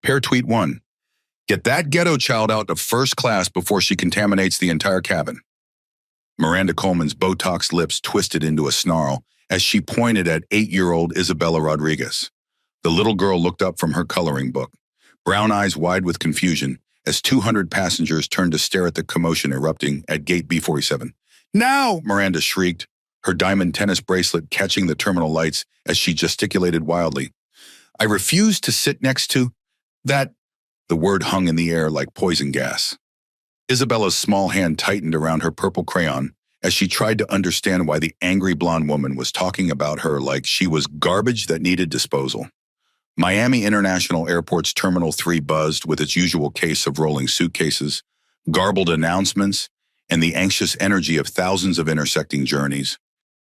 Pair tweet 1. Get that ghetto child out to first class before she contaminates the entire cabin. Miranda Coleman's Botox lips twisted into a snarl as she pointed at 8-year-old Isabella Rodriguez. The little girl looked up from her coloring book, brown eyes wide with confusion, as 200 passengers turned to stare at the commotion erupting at Gate B47. Now! Miranda shrieked, her diamond tennis bracelet catching the terminal lights as she gesticulated wildly. I refuse to sit next to that. The word hung in the air like poison gas. Isabella's small hand tightened around her purple crayon as she tried to understand why the angry blonde woman was talking about her like she was garbage that needed disposal. Miami International Airport's Terminal 3 buzzed with its usual case of rolling suitcases, garbled announcements, and the anxious energy of thousands of intersecting journeys.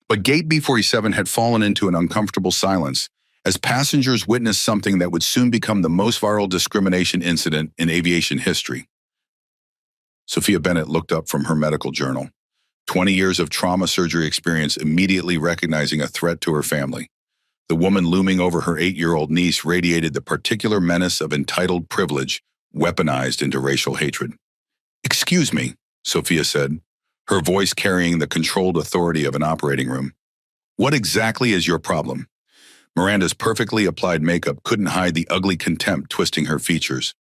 But Gate B47 had fallen into an uncomfortable silence as passengers witnessed something that would soon become the most viral discrimination incident in aviation history. Sophia Bennett looked up from her medical journal, 20 years of trauma surgery experience immediately recognizing a threat to her family. The woman looming over her 8-year-old niece radiated the particular menace of entitled privilege weaponized into racial hatred. Excuse me, Sophia said, her voice carrying the controlled authority of an operating room. What exactly is your problem? Miranda's perfectly applied makeup couldn't hide the ugly contempt twisting her features.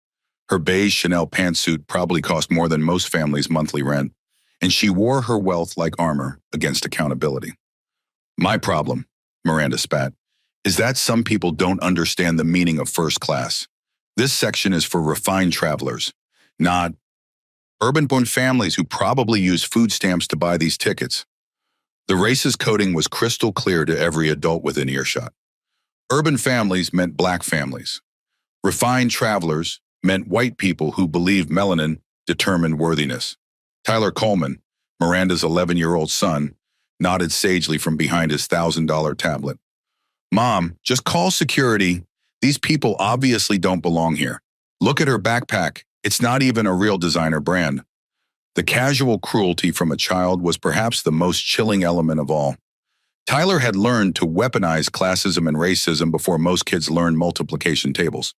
Her beige Chanel pantsuit probably cost more than most families' monthly rent, and she wore her wealth like armor against accountability. My problem, Miranda spat, is that some people don't understand the meaning of first class. This section is for refined travelers, not urban-born families who probably use food stamps to buy these tickets. The racist coding was crystal clear to every adult within earshot. Urban families meant black families. Refined travelers meant white people who believed melanin determined worthiness. Tyler Coleman, Miranda's 11-year-old son, nodded sagely from behind his $1,000 tablet. Mom, just call security. These people obviously don't belong here. Look at her backpack. It's not even a real designer brand. The casual cruelty from a child was perhaps the most chilling element of all. Tyler had learned to weaponize classism and racism before most kids learned multiplication tables.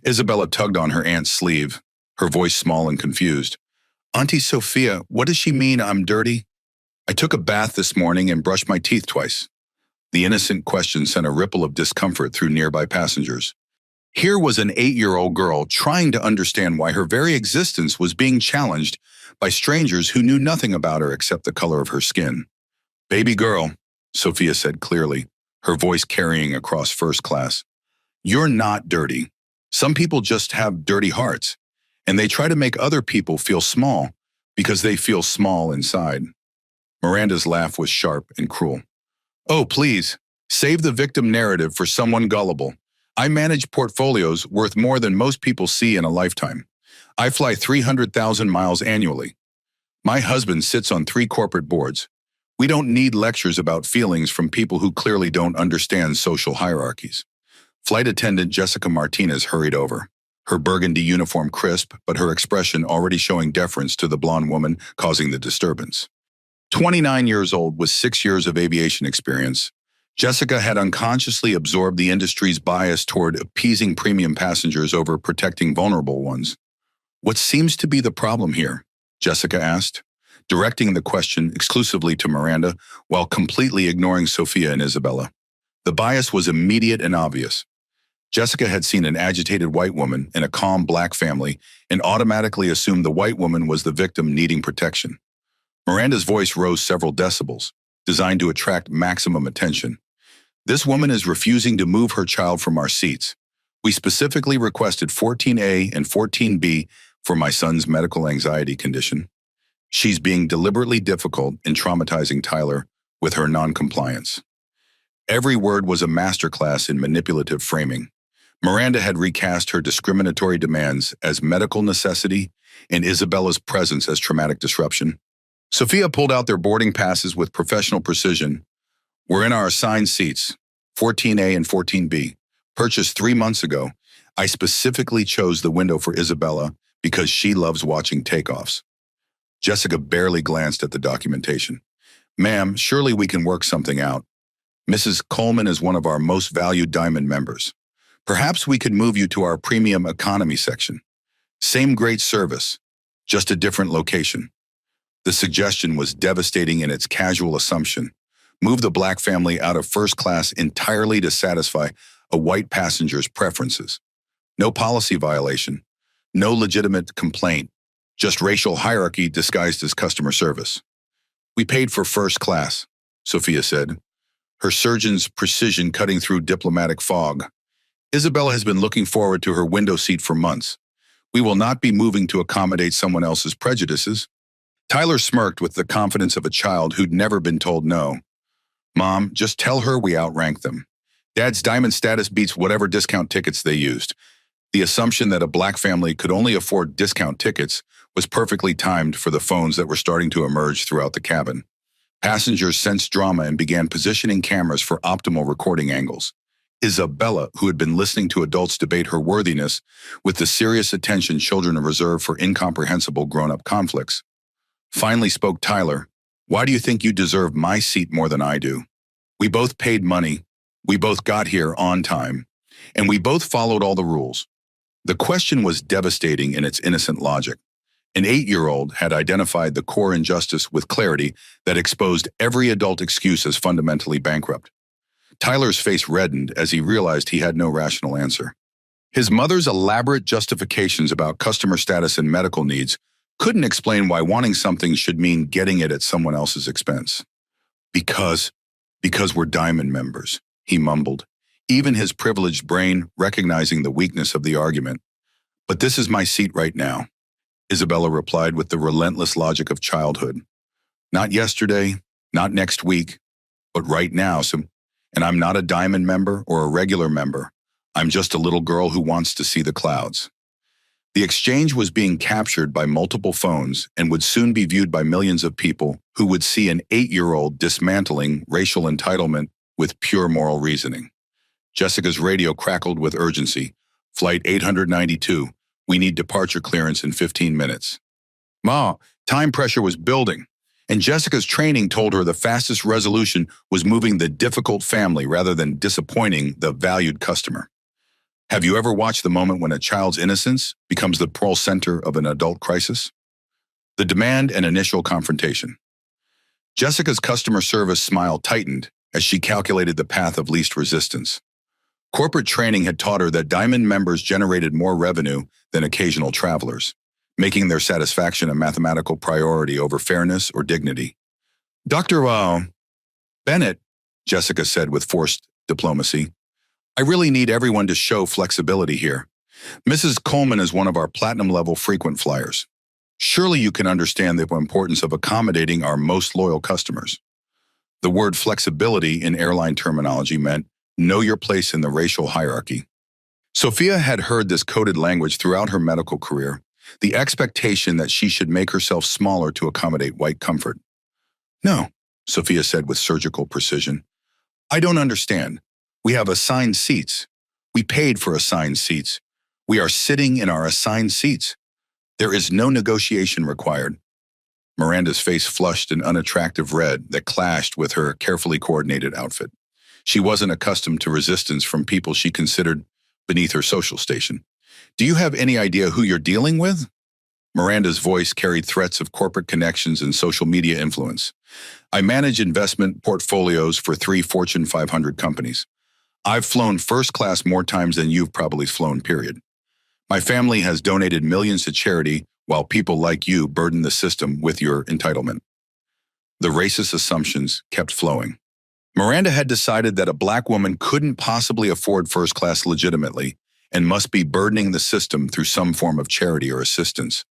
Isabella tugged on her aunt's sleeve, her voice small and confused. Auntie Sophia, what does she mean I'm dirty? I took a bath this morning and brushed my teeth twice. The innocent question sent a ripple of discomfort through nearby passengers. Here was an 8-year-old girl trying to understand why her very existence was being challenged by strangers who knew nothing about her except the color of her skin. Baby girl, Sophia said clearly, her voice carrying across first class. You're not dirty. Some people just have dirty hearts, and they try to make other people feel small because they feel small inside. Miranda's laugh was sharp and cruel. Oh, please, save the victim narrative for someone gullible. I manage portfolios worth more than most people see in a lifetime. I fly 300,000 miles annually. My husband sits on 3 corporate boards. We don't need lectures about feelings from people who clearly don't understand social hierarchies. Flight attendant Jessica Martinez hurried over, her burgundy uniform crisp, but her expression already showing deference to the blonde woman causing the disturbance. 29 years old with 6 years of aviation experience, Jessica had unconsciously absorbed the industry's bias toward appeasing premium passengers over protecting vulnerable ones. What seems to be the problem here? Jessica asked, directing the question exclusively to Miranda while completely ignoring Sophia and Isabella. The bias was immediate and obvious. Jessica had seen an agitated white woman in a calm black family and automatically assumed the white woman was the victim needing protection. Miranda's voice rose several decibels, designed to attract maximum attention. This woman is refusing to move her child from our seats. We specifically requested 14A and 14B for my son's medical anxiety condition. She's being deliberately difficult and traumatizing Tyler with her noncompliance. Every word was a masterclass in manipulative framing. Miranda had recast her discriminatory demands as medical necessity and Isabella's presence as traumatic disruption. Sophia pulled out their boarding passes with professional precision. We're in our assigned seats, 14A and 14B, purchased 3 months ago. I specifically chose the window for Isabella because she loves watching takeoffs. Jessica barely glanced at the documentation. Ma'am, surely we can work something out. Mrs. Coleman is one of our most valued Diamond members. Perhaps we could move you to our premium economy section. Same great service, just a different location. The suggestion was devastating in its casual assumption. Move the black family out of first class entirely to satisfy a white passenger's preferences. No policy violation, no legitimate complaint, just racial hierarchy disguised as customer service. We paid for first class, Sophia said, her surgeon's precision cutting through diplomatic fog. Isabella has been looking forward to her window seat for months. We will not be moving to accommodate someone else's prejudices. Tyler smirked with the confidence of a child who'd never been told no. Mom, just tell her we outrank them. Dad's diamond status beats whatever discount tickets they used. The assumption that a black family could only afford discount tickets was perfectly timed for the phones that were starting to emerge throughout the cabin. Passengers sensed drama and began positioning cameras for optimal recording angles. Isabella, who had been listening to adults debate her worthiness with the serious attention children reserve for incomprehensible grown-up conflicts, finally spoke Tyler. Why do you think you deserve my seat more than I do? We both paid money, we both got here on time, and we both followed all the rules. The question was devastating in its innocent logic. An 8-year-old had identified the core injustice with clarity that exposed every adult excuse as fundamentally bankrupt. Tyler's face reddened as he realized he had no rational answer. His mother's elaborate justifications about customer status and medical needs couldn't explain why wanting something should mean getting it at someone else's expense. Because we're Diamond members, he mumbled, even his privileged brain recognizing the weakness of the argument. But this is my seat right now, Isabella replied with the relentless logic of childhood. Not yesterday, not next week, but right now. And I'm not a Diamond member or a regular member. I'm just a little girl who wants to see the clouds. The exchange was being captured by multiple phones and would soon be viewed by millions of people who would see an 8-year-old dismantling racial entitlement with pure moral reasoning. Jessica's radio crackled with urgency. Flight 892. We need departure clearance in 15 minutes. Ma, time pressure was building, and Jessica's training told her the fastest resolution was moving the difficult family rather than disappointing the valued customer. Have you ever watched the moment when a child's innocence becomes the pearl center of an adult crisis? The demand and initial confrontation. Jessica's customer service smile tightened as she calculated the path of least resistance. Corporate training had taught her that Diamond members generated more revenue than occasional travelers, making their satisfaction a mathematical priority over fairness or dignity. Dr. Bennett, Jessica said with forced diplomacy, I really need everyone to show flexibility here. Mrs. Coleman is one of our platinum-level frequent flyers. Surely you can understand the importance of accommodating our most loyal customers. The word flexibility in airline terminology meant know your place in the racial hierarchy. Sophia had heard this coded language throughout her medical career, the expectation that she should make herself smaller to accommodate white comfort. No, Sophia said with surgical precision. I don't understand. We have assigned seats. We paid for assigned seats. We are sitting in our assigned seats. There is no negotiation required. Miranda's face flushed an unattractive red that clashed with her carefully coordinated outfit. She wasn't accustomed to resistance from people she considered beneath her social station. Do you have any idea who you're dealing with? Miranda's voice carried threats of corporate connections and social media influence. I manage investment portfolios for 3 Fortune 500 companies. I've flown first class more times than you've probably flown, period. My family has donated millions to charity while people like you burden the system with your entitlement. The racist assumptions kept flowing. Miranda had decided that a black woman couldn't possibly afford first class legitimately and must be burdening the system through some form of charity or assistance.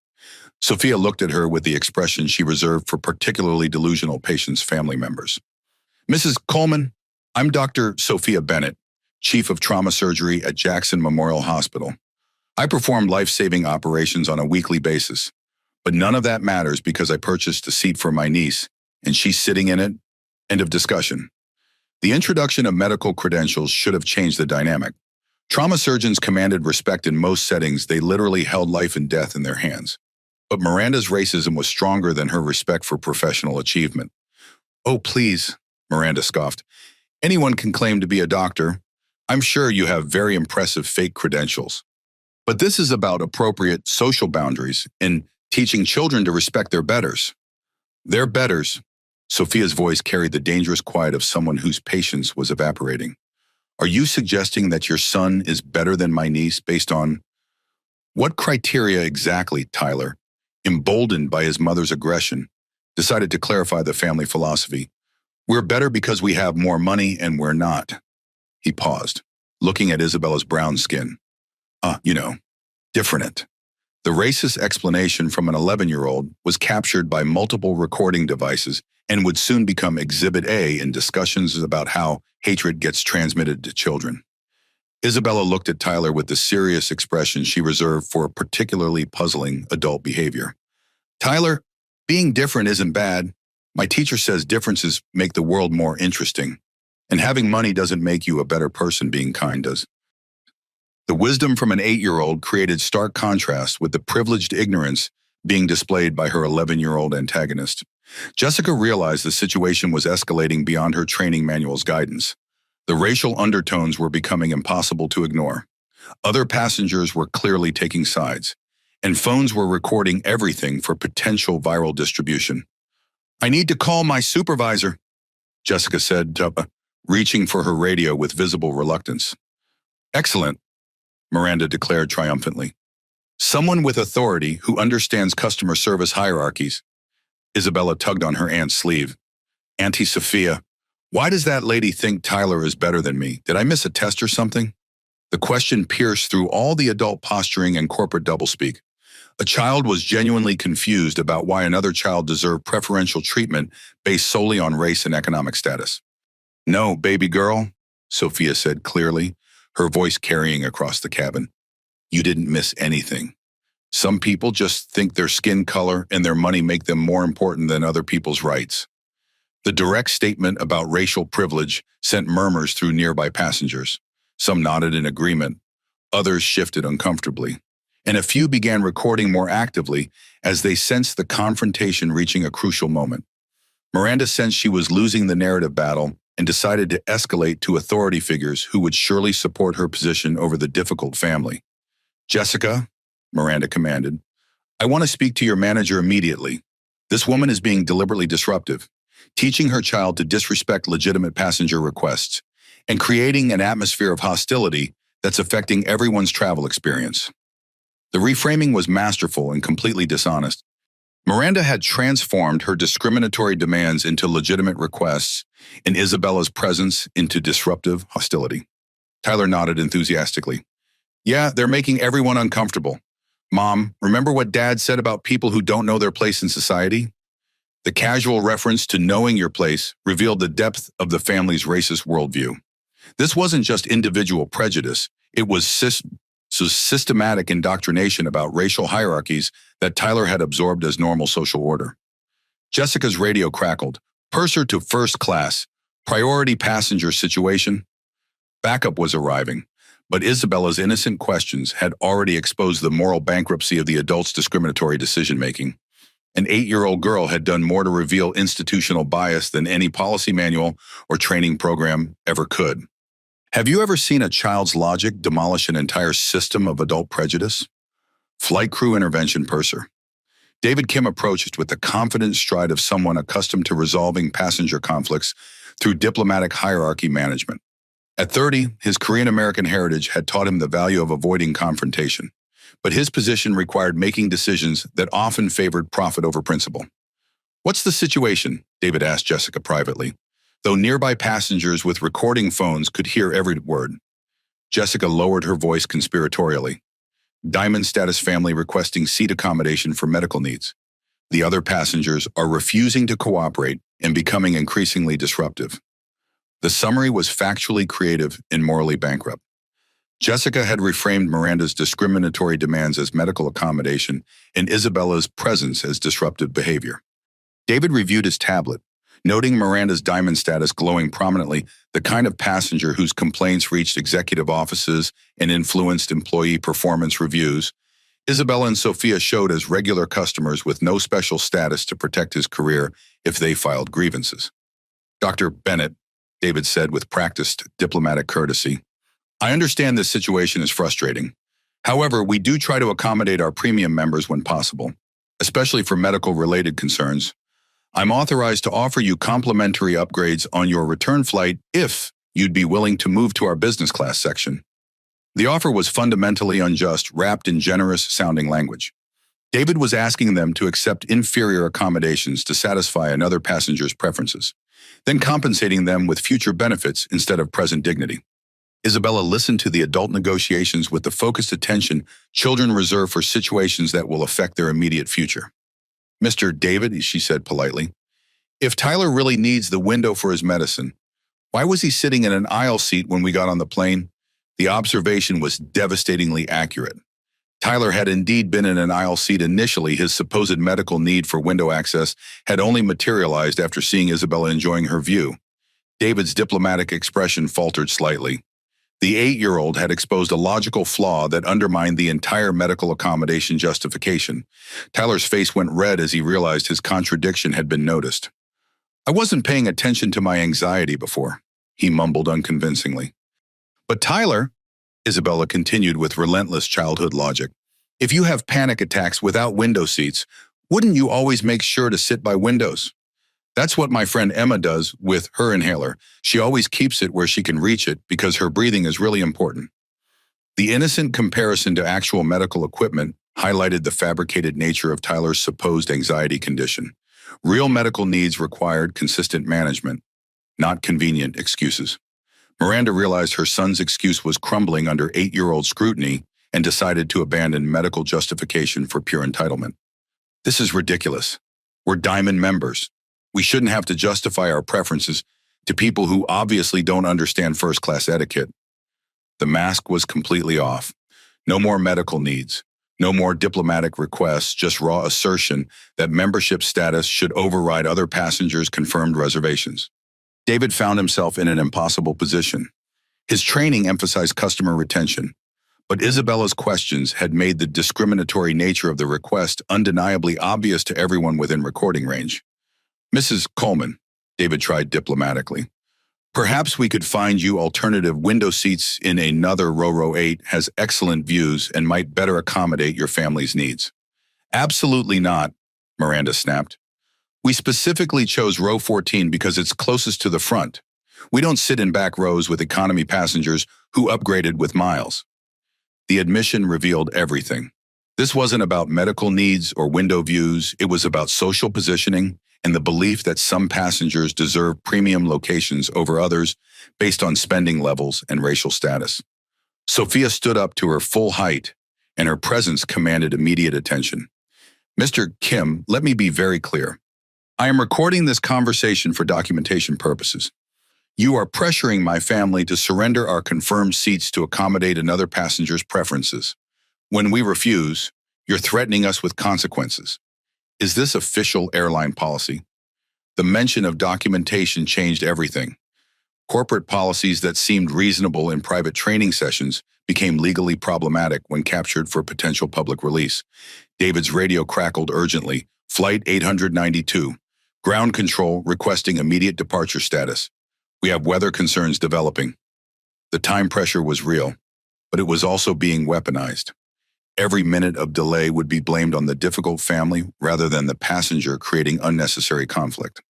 Sophia looked at her with the expression she reserved for particularly delusional patients' family members. Mrs. Coleman, I'm Dr. Sophia Bennett, Chief of Trauma Surgery at Jackson Memorial Hospital. I perform life-saving operations on a weekly basis, but none of that matters because I purchased a seat for my niece, and she's sitting in it. End of discussion. The introduction of medical credentials should have changed the dynamic. Trauma surgeons commanded respect in most settings. They literally held life and death in their hands. But Miranda's racism was stronger than her respect for professional achievement. Oh, please, Miranda scoffed. Anyone can claim to be a doctor. I'm sure you have very impressive fake credentials. But this is about appropriate social boundaries and teaching children to respect their betters. Their betters. Sophia's voice carried the dangerous quiet of someone whose patience was evaporating. Are you suggesting that your son is better than my niece based on what criteria exactly, Tyler, emboldened by his mother's aggression, decided to clarify the family philosophy? We're better because we have more money and we're not. He paused, looking at Isabella's brown skin. Different. The racist explanation from an 11-year-old was captured by multiple recording devices and would soon become Exhibit A in discussions about how hatred gets transmitted to children. Isabella looked at Tyler with the serious expression she reserved for particularly puzzling adult behavior. Tyler, being different isn't bad. My teacher says differences make the world more interesting. And having money doesn't make you a better person, being kind does. The wisdom from an 8-year-old created stark contrast with the privileged ignorance being displayed by her 11-year-old antagonist. Jessica realized the situation was escalating beyond her training manual's guidance. The racial undertones were becoming impossible to ignore. Other passengers were clearly taking sides, and phones were recording everything for potential viral distribution. I need to call my supervisor, Jessica said, reaching for her radio with visible reluctance. Excellent, Miranda declared triumphantly. Someone with authority who understands customer service hierarchies. Isabella tugged on her aunt's sleeve. Auntie Sophia, why does that lady think Tyler is better than me? Did I miss a test or something? The question pierced through all the adult posturing and corporate doublespeak. A child was genuinely confused about why another child deserved preferential treatment based solely on race and economic status. No, baby girl, Sophia said clearly, her voice carrying across the cabin. You didn't miss anything. Some people just think their skin color and their money make them more important than other people's rights. The direct statement about racial privilege sent murmurs through nearby passengers. Some nodded in agreement, others shifted uncomfortably, and a few began recording more actively as they sensed the confrontation reaching a crucial moment. Miranda sensed she was losing the narrative battle and decided to escalate to authority figures who would surely support her position over the difficult family. Jessica, Miranda commanded, I want to speak to your manager immediately. This woman is being deliberately disruptive, teaching her child to disrespect legitimate passenger requests, and creating an atmosphere of hostility that's affecting everyone's travel experience. The reframing was masterful and completely dishonest. Miranda had transformed her discriminatory demands into legitimate requests and Isabella's presence into disruptive hostility. Tyler nodded enthusiastically. Yeah, they're making everyone uncomfortable. Mom, remember what Dad said about people who don't know their place in society? The casual reference to knowing your place revealed the depth of the family's racist worldview. This wasn't just individual prejudice, it was systematic indoctrination about racial hierarchies that Tyler had absorbed as normal social order. Jessica's radio crackled. Purser to first class. Priority passenger situation. Backup was arriving, but Isabella's innocent questions had already exposed the moral bankruptcy of the adult's discriminatory decision-making. An 8-year-old girl had done more to reveal institutional bias than any policy manual or training program ever could. Have you ever seen a child's logic demolish an entire system of adult prejudice? Flight crew intervention purser. David Kim approached with the confident stride of someone accustomed to resolving passenger conflicts through diplomatic hierarchy management. At 30, his Korean-American heritage had taught him the value of avoiding confrontation, but his position required making decisions that often favored profit over principle. What's the situation? David asked Jessica privately, though nearby passengers with recording phones could hear every word. Jessica lowered her voice conspiratorially. Diamond status family requesting seat accommodation for medical needs. The other passengers are refusing to cooperate and becoming increasingly disruptive. The summary was factually creative and morally bankrupt. Jessica had reframed Miranda's discriminatory demands as medical accommodation and Isabella's presence as disruptive behavior. David reviewed his tablet, noting Miranda's diamond status glowing prominently, the kind of passenger whose complaints reached executive offices and influenced employee performance reviews. Isabella and Sophia showed as regular customers with no special status to protect his career if they filed grievances. Dr. Bennett, David said with practiced diplomatic courtesy, I understand this situation is frustrating. However, we do try to accommodate our premium members when possible, especially for medical-related concerns. I'm authorized to offer you complimentary upgrades on your return flight if you'd be willing to move to our business class section. The offer was fundamentally unjust, wrapped in generous-sounding language. David was asking them to accept inferior accommodations to satisfy another passenger's preferences, then compensating them with future benefits instead of present dignity. Isabella listened to the adult negotiations with the focused attention children reserve for situations that will affect their immediate future. Mr. David, she said politely, if Tyler really needs the window for his medicine, why was he sitting in an aisle seat when we got on the plane? The observation was devastatingly accurate. Tyler had indeed been in an aisle seat initially. His supposed medical need for window access had only materialized after seeing Isabella enjoying her view. David's diplomatic expression faltered slightly. The 8-year-old had exposed a logical flaw that undermined the entire medical accommodation justification. Tyler's face went red as he realized his contradiction had been noticed. I wasn't paying attention to my anxiety before, he mumbled unconvincingly. But Tyler, Isabella continued with relentless childhood logic, if you have panic attacks without window seats, wouldn't you always make sure to sit by windows? That's what my friend Emma does with her inhaler. She always keeps it where she can reach it because her breathing is really important. The innocent comparison to actual medical equipment highlighted the fabricated nature of Tyler's supposed anxiety condition. Real medical needs required consistent management, not convenient excuses. Miranda realized her son's excuse was crumbling under 8-year-old scrutiny and decided to abandon medical justification for pure entitlement. This is ridiculous. We're Diamond members. We shouldn't have to justify our preferences to people who obviously don't understand first-class etiquette. The mask was completely off. No more medical needs. No more diplomatic requests, just raw assertion that membership status should override other passengers' confirmed reservations. David found himself in an impossible position. His training emphasized customer retention, but Isabella's questions had made the discriminatory nature of the request undeniably obvious to everyone within recording range. Mrs. Coleman, David tried diplomatically, perhaps we could find you alternative window seats in another row 8 has excellent views and might better accommodate your family's needs. Absolutely not, Miranda snapped. We specifically chose row 14 because it's closest to the front. We don't sit in back rows with economy passengers who upgraded with miles. The admission revealed everything. This wasn't about medical needs or window views. It was about social positioning and the belief that some passengers deserve premium locations over others based on spending levels and racial status. Sophia stood up to her full height, and her presence commanded immediate attention. Mr. Kim, let me be very clear. I am recording this conversation for documentation purposes. You are pressuring my family to surrender our confirmed seats to accommodate another passenger's preferences. When we refuse, you're threatening us with consequences. Is this official airline policy? The mention of documentation changed everything. Corporate policies that seemed reasonable in private training sessions became legally problematic when captured for potential public release. David's radio crackled urgently. Flight 892. Ground control requesting immediate departure status. We have weather concerns developing. The time pressure was real, but it was also being weaponized. Every minute of delay would be blamed on the difficult family rather than the passenger, creating unnecessary conflict.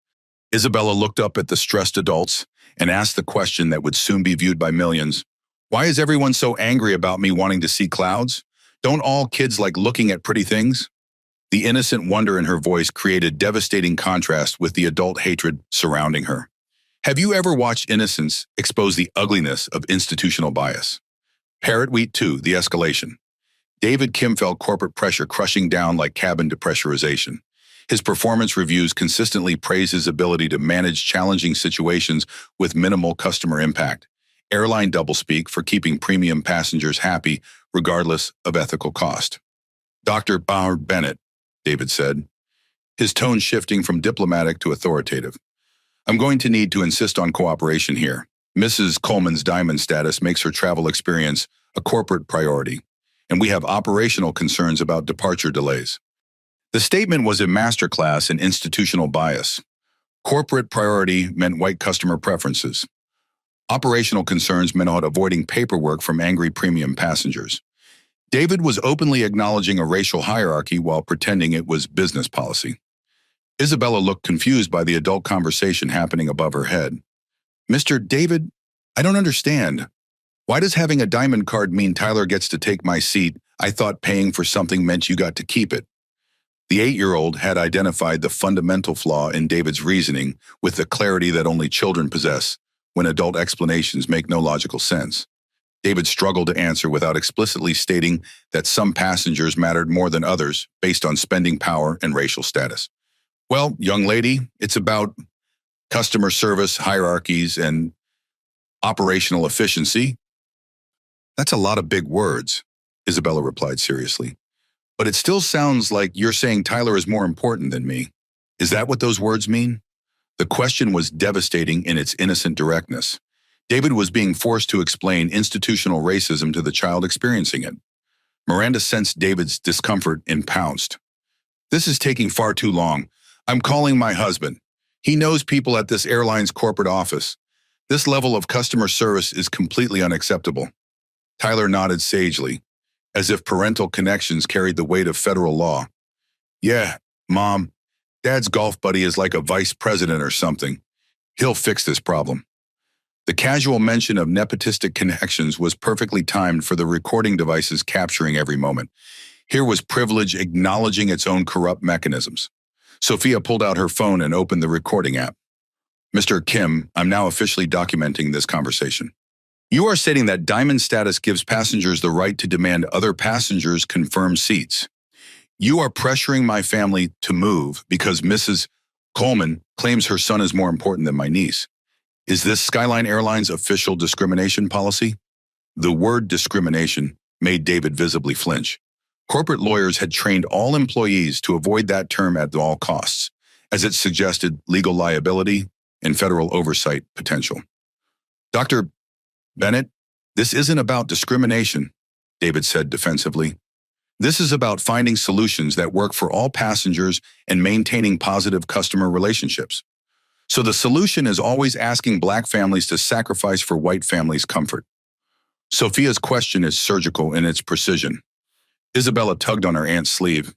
Isabella looked up at the stressed adults and asked the question that would soon be viewed by millions. Why is everyone so angry about me wanting to see clouds? Don't all kids like looking at pretty things? The innocent wonder in her voice created devastating contrast with the adult hatred surrounding her. Have you ever watched innocence expose the ugliness of institutional bias? Parrotweet 2, The Escalation. David Kim felt corporate pressure crushing down like cabin depressurization. His performance reviews consistently praise his ability to manage challenging situations with minimal customer impact. Airline doublespeak for keeping premium passengers happy regardless of ethical cost. Dr. Bauer Bennett, David said, his tone shifting from diplomatic to authoritative. I'm going to need to insist on cooperation here. Mrs. Coleman's diamond status makes her travel experience a corporate priority, and we have operational concerns about departure delays. The statement was a masterclass in institutional bias. Corporate priority meant white customer preferences. Operational concerns meant avoiding paperwork from angry premium passengers. David was openly acknowledging a racial hierarchy while pretending it was business policy. Isabella looked confused by the adult conversation happening above her head. Mr. David, I don't understand. Why does having a diamond card mean Tyler gets to take my seat? I thought paying for something meant you got to keep it. The 8-year-old had identified the fundamental flaw in David's reasoning with the clarity that only children possess when adult explanations make no logical sense. David struggled to answer without explicitly stating that some passengers mattered more than others based on spending power and racial status. Well, young lady, it's about customer service, hierarchies, and operational efficiency. That's a lot of big words, Isabella replied seriously. But it still sounds like you're saying Tyler is more important than me. Is that what those words mean? The question was devastating in its innocent directness. David was being forced to explain institutional racism to the child experiencing it. Miranda sensed David's discomfort and pounced. This is taking far too long. I'm calling my husband. He knows people at this airline's corporate office. This level of customer service is completely unacceptable. Tyler nodded sagely, as if parental connections carried the weight of federal law. Yeah, Mom, Dad's golf buddy is like a vice president or something. He'll fix this problem. The casual mention of nepotistic connections was perfectly timed for the recording devices capturing every moment. Here was privilege acknowledging its own corrupt mechanisms. Sophia pulled out her phone and opened the recording app. Mr. Kim, I'm now officially documenting this conversation. You are stating that diamond status gives passengers the right to demand other passengers confirm seats. You are pressuring my family to move because Mrs. Coleman claims her son is more important than my niece. Is this Skyline Airlines' official discrimination policy? The word discrimination made David visibly flinch. Corporate lawyers had trained all employees to avoid that term at all costs, as it suggested legal liability and federal oversight potential. Dr. Bennett, this isn't about discrimination, David said defensively. This is about finding solutions that work for all passengers and maintaining positive customer relationships. So the solution is always asking Black families to sacrifice for white families' comfort. Sophia's question is surgical in its precision. Isabella tugged on her aunt's sleeve.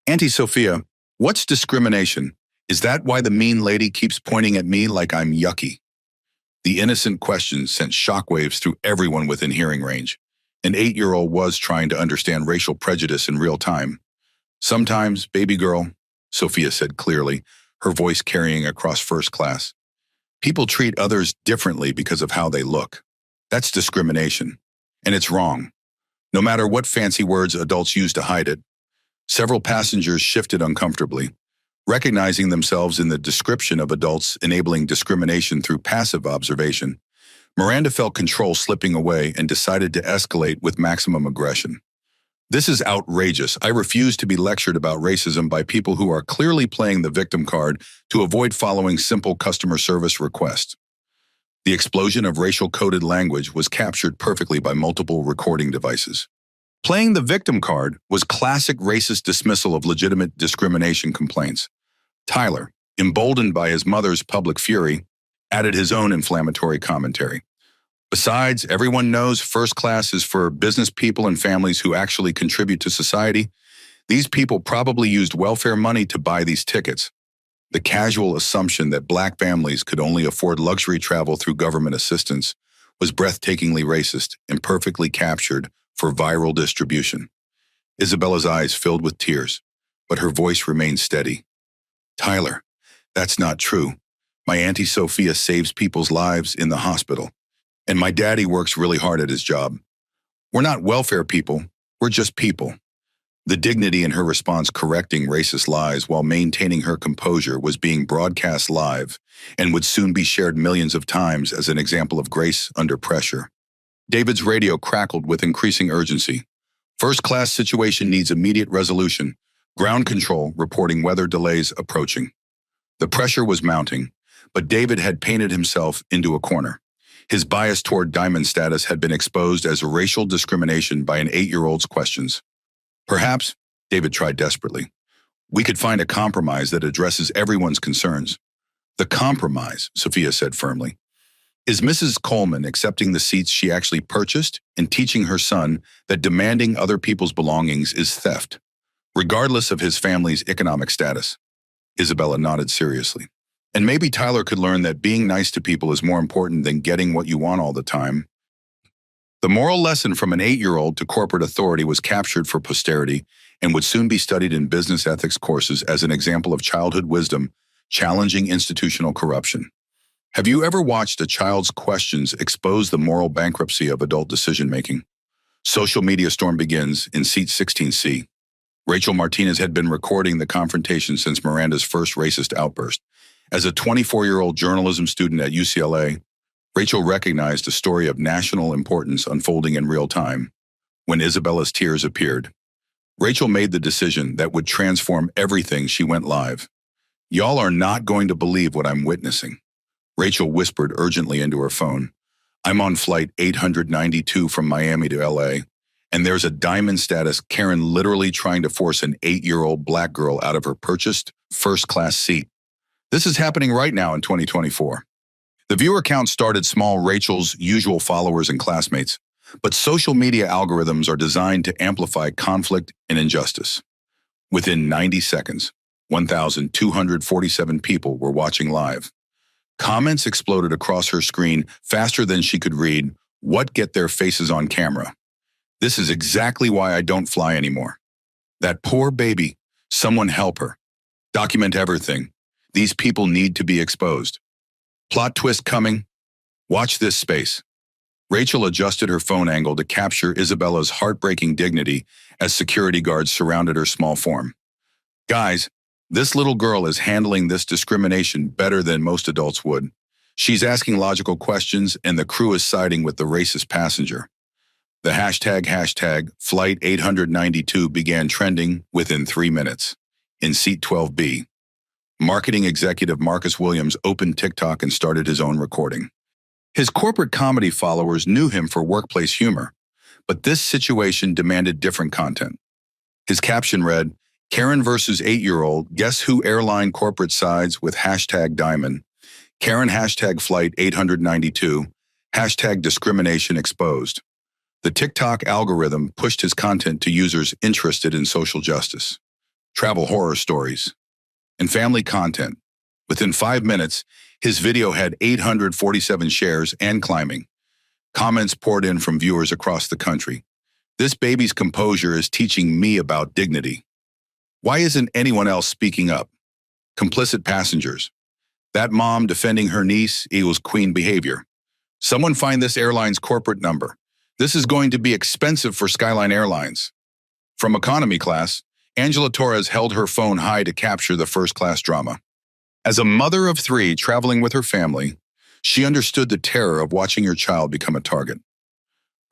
Auntie Sophia, what's discrimination? Is that why the mean lady keeps pointing at me like I'm yucky? The innocent question sent shockwaves through everyone within hearing range. An 8-year-old was trying to understand racial prejudice in real time. Sometimes, baby girl, Sophia said clearly, her voice carrying across first class. People treat others differently because of how they look. That's discrimination, and it's wrong. No matter what fancy words adults use to hide it. Several passengers shifted uncomfortably, recognizing themselves in the description of adults enabling discrimination through passive observation. Miranda felt control slipping away and decided to escalate with maximum aggression. This is outrageous. I refuse to be lectured about racism by people who are clearly playing the victim card to avoid following simple customer service requests. The explosion of racial-coded language was captured perfectly by multiple recording devices. Playing the victim card was classic racist dismissal of legitimate discrimination complaints. Tyler, emboldened by his mother's public fury, added his own inflammatory commentary. Besides, everyone knows first class is for business people and families who actually contribute to society. These people probably used welfare money to buy these tickets. The casual assumption that Black families could only afford luxury travel through government assistance was breathtakingly racist and perfectly captured for viral distribution. Isabella's eyes filled with tears, but her voice remained steady. Tyler, that's not true. My Auntie Sophia saves people's lives in the hospital, and my daddy works really hard at his job. We're not welfare people, we're just people. The dignity in her response correcting racist lies while maintaining her composure was being broadcast live and would soon be shared millions of times as an example of grace under pressure. David's radio crackled with increasing urgency. First-class situation needs immediate resolution. Ground control reporting weather delays approaching. The pressure was mounting, but David had painted himself into a corner. His bias toward diamond status had been exposed as racial discrimination by an 8-year-old's questions. Perhaps, David tried desperately, we could find a compromise that addresses everyone's concerns. The compromise, Sophia said firmly. Is Mrs. Coleman accepting the seats she actually purchased and teaching her son that demanding other people's belongings is theft, regardless of his family's economic status? Isabella nodded seriously. And maybe Tyler could learn that being nice to people is more important than getting what you want all the time. The moral lesson from an 8-year-old to corporate authority was captured for posterity and would soon be studied in business ethics courses as an example of childhood wisdom challenging institutional corruption. Have you ever watched a child's questions expose the moral bankruptcy of adult decision-making? Social media storm begins in seat 16C. Rachel Martinez had been recording the confrontation since Miranda's first racist outburst. As a 24-year-old journalism student at UCLA, Rachel recognized a story of national importance unfolding in real time. When Isabella's tears appeared, Rachel made the decision that would transform everything. She went live. "Y'all are not going to believe what I'm witnessing," Rachel whispered urgently into her phone. "I'm on flight 892 from Miami to LA, and there's a diamond status Karen literally trying to force an 8-year-old black girl out of her purchased first-class seat. This is happening right now in 2024. The viewer count started small, Rachel's usual followers and classmates, but social media algorithms are designed to amplify conflict and injustice. Within 90 seconds, 1,247 people were watching live. Comments exploded across her screen faster than she could read. "What, get their faces on camera? This is exactly why I don't fly anymore. That poor baby. Someone help her. Document everything. These people need to be exposed. Plot twist coming. Watch this space." Rachel adjusted her phone angle to capture Isabella's heartbreaking dignity as security guards surrounded her small form. "Guys, this little girl is handling this discrimination better than most adults would. She's asking logical questions, and the crew is siding with the racist passenger." The hashtag Flight 892 began trending within 3 minutes. In seat 12B, marketing executive Marcus Williams opened TikTok and started his own recording. His corporate comedy followers knew him for workplace humor, but this situation demanded different content. His caption read, "Karen versus 8-year-old, guess who airline corporate sides with hashtag diamond? Karen hashtag Flight 892, hashtag discrimination exposed." The TikTok algorithm pushed his content to users interested in social justice, travel horror stories, and family content. Within 5 minutes, his video had 847 shares and climbing. Comments poured in from viewers across the country. "This baby's composure is teaching me about dignity. Why isn't anyone else speaking up? Complicit passengers. That mom defending her niece equals queen behavior. Someone find this airline's corporate number. This is going to be expensive for Skyline Airlines." From economy class, Angela Torres held her phone high to capture the first-class drama. As a mother of 3 traveling with her family, she understood the terror of watching her child become a target.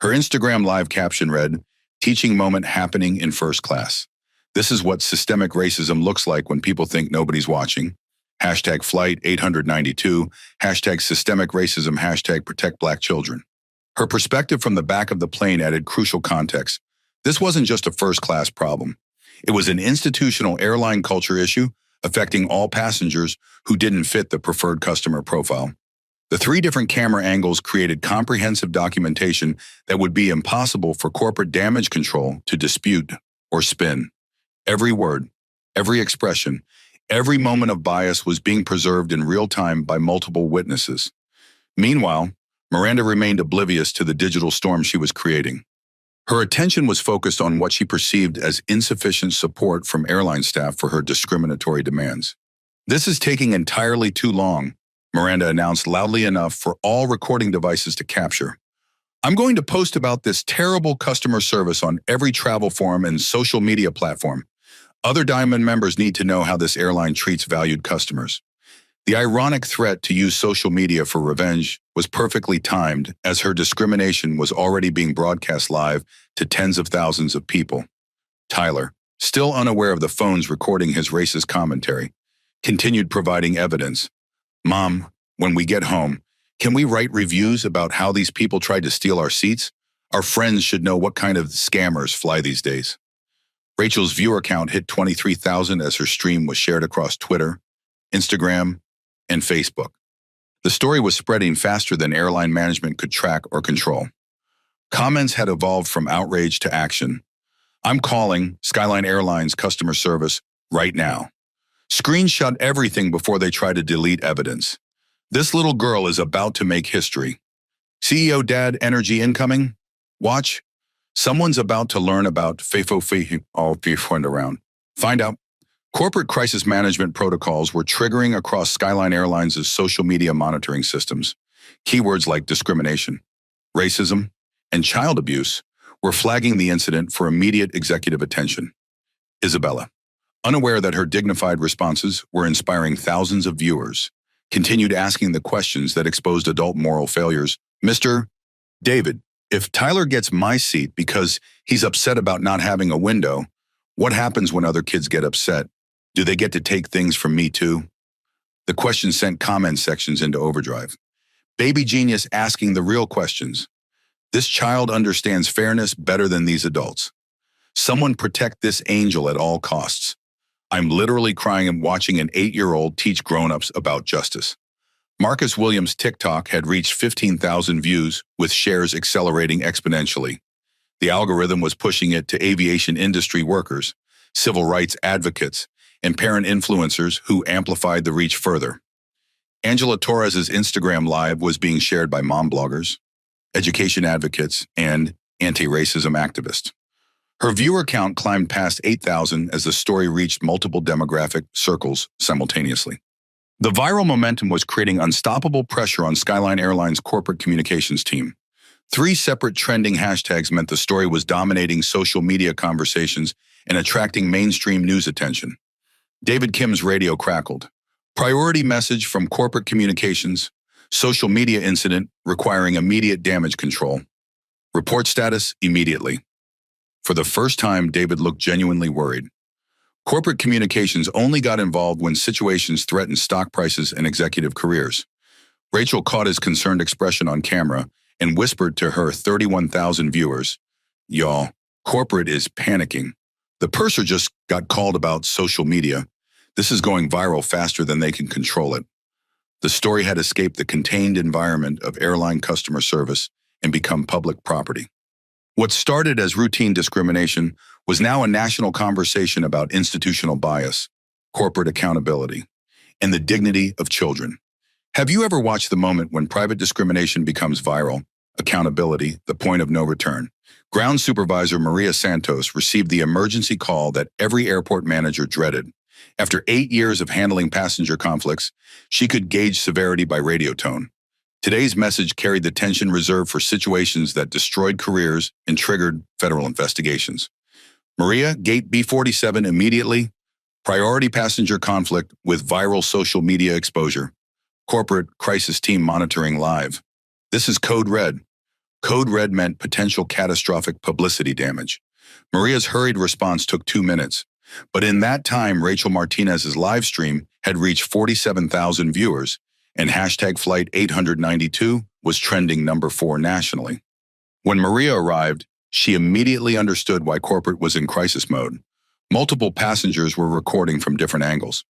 Her Instagram live caption read, "Teaching moment happening in first class. This is what systemic racism looks like when people think nobody's watching. Hashtag Flight 892, hashtag systemic racism, hashtag protect Black children." Her perspective from the back of the plane added crucial context. This wasn't just a first-class problem. It was an institutional airline culture issue affecting all passengers who didn't fit the preferred customer profile. The 3 different camera angles created comprehensive documentation that would be impossible for corporate damage control to dispute or spin. Every word, every expression, every moment of bias was being preserved in real time by multiple witnesses. Meanwhile, Miranda remained oblivious to the digital storm she was creating. Her attention was focused on what she perceived as insufficient support from airline staff for her discriminatory demands. "This is taking entirely too long," Miranda announced loudly enough for all recording devices to capture. "I'm going to post about this terrible customer service on every travel forum and social media platform. Other Diamond members need to know how this airline treats valued customers." The ironic threat to use social media for revenge was perfectly timed, as her discrimination was already being broadcast live to tens of thousands of people. Tyler, still unaware of the phones recording his racist commentary, continued providing evidence. "Mom, when we get home, can we write reviews about how these people tried to steal our seats? Our friends should know what kind of scammers fly these days." Rachel's viewer count hit 23,000 as her stream was shared across Twitter, Instagram, and Facebook. The story was spreading faster than airline management could track or control. Comments had evolved from outrage to action. "I'm calling Skyline Airlines customer service right now. Screenshot everything before they try to delete evidence. This little girl is about to make history. CEO Dad Energy incoming? Watch. Someone's about to learn about FIFO all around. Find out." Corporate crisis management protocols were triggering across Skyline Airlines' social media monitoring systems. Keywords like discrimination, racism, and child abuse were flagging the incident for immediate executive attention. Isabella, unaware that her dignified responses were inspiring thousands of viewers, continued asking the questions that exposed adult moral failures. "Mr. David, if Tyler gets my seat because he's upset about not having a window, what happens when other kids get upset? Do they get to take things from me too?" The question sent comment sections into overdrive. Baby genius asking the real questions. This child understands fairness better than these adults. Someone protect this angel at all costs. I'm literally crying and watching an 8-year-old teach grown-ups about justice. Marcus Williams' TikTok had reached 15,000 views, with shares accelerating exponentially. The algorithm was pushing it to aviation industry workers, civil rights advocates, and parent influencers who amplified the reach further. Angela Torres's Instagram Live was being shared by mom bloggers, education advocates, and anti-racism activists. Her viewer count climbed past 8,000 as the story reached multiple demographic circles simultaneously. The viral momentum was creating unstoppable pressure on Skyline Airlines' corporate communications team. 3 separate trending hashtags meant the story was dominating social media conversations and attracting mainstream news attention. David Kim's radio crackled. Priority message from corporate communications. Social media incident requiring immediate damage control. Report status immediately. For the first time, David looked genuinely worried. Corporate communications only got involved when situations threatened stock prices and executive careers. Rachel caught his concerned expression on camera and whispered to her 31,000 viewers, "Y'all, corporate is panicking. The purser just got called about social media. This is going viral faster than they can control it." The story had escaped the contained environment of airline customer service and become public property. What started as routine discrimination was now a national conversation about institutional bias, corporate accountability, and the dignity of children. Have you ever watched the moment when private discrimination becomes viral, accountability, the point of no return? Ground Supervisor Maria Santos received the emergency call that every airport manager dreaded. After 8 years of handling passenger conflicts, she could gauge severity by radio tone. Today's message carried the tension reserved for situations that destroyed careers and triggered federal investigations. Maria, Gate B47 immediately. Priority passenger conflict with viral social media exposure. Corporate crisis team monitoring live. This is Code Red. Code Red meant potential catastrophic publicity damage. Maria's hurried response took 2 minutes. But in that time, Rachel Martinez's live stream had reached 47,000 viewers, and hashtag Flight 892 was trending number 4 nationally. When Maria arrived, she immediately understood why corporate was in crisis mode. Multiple passengers were recording from different angles.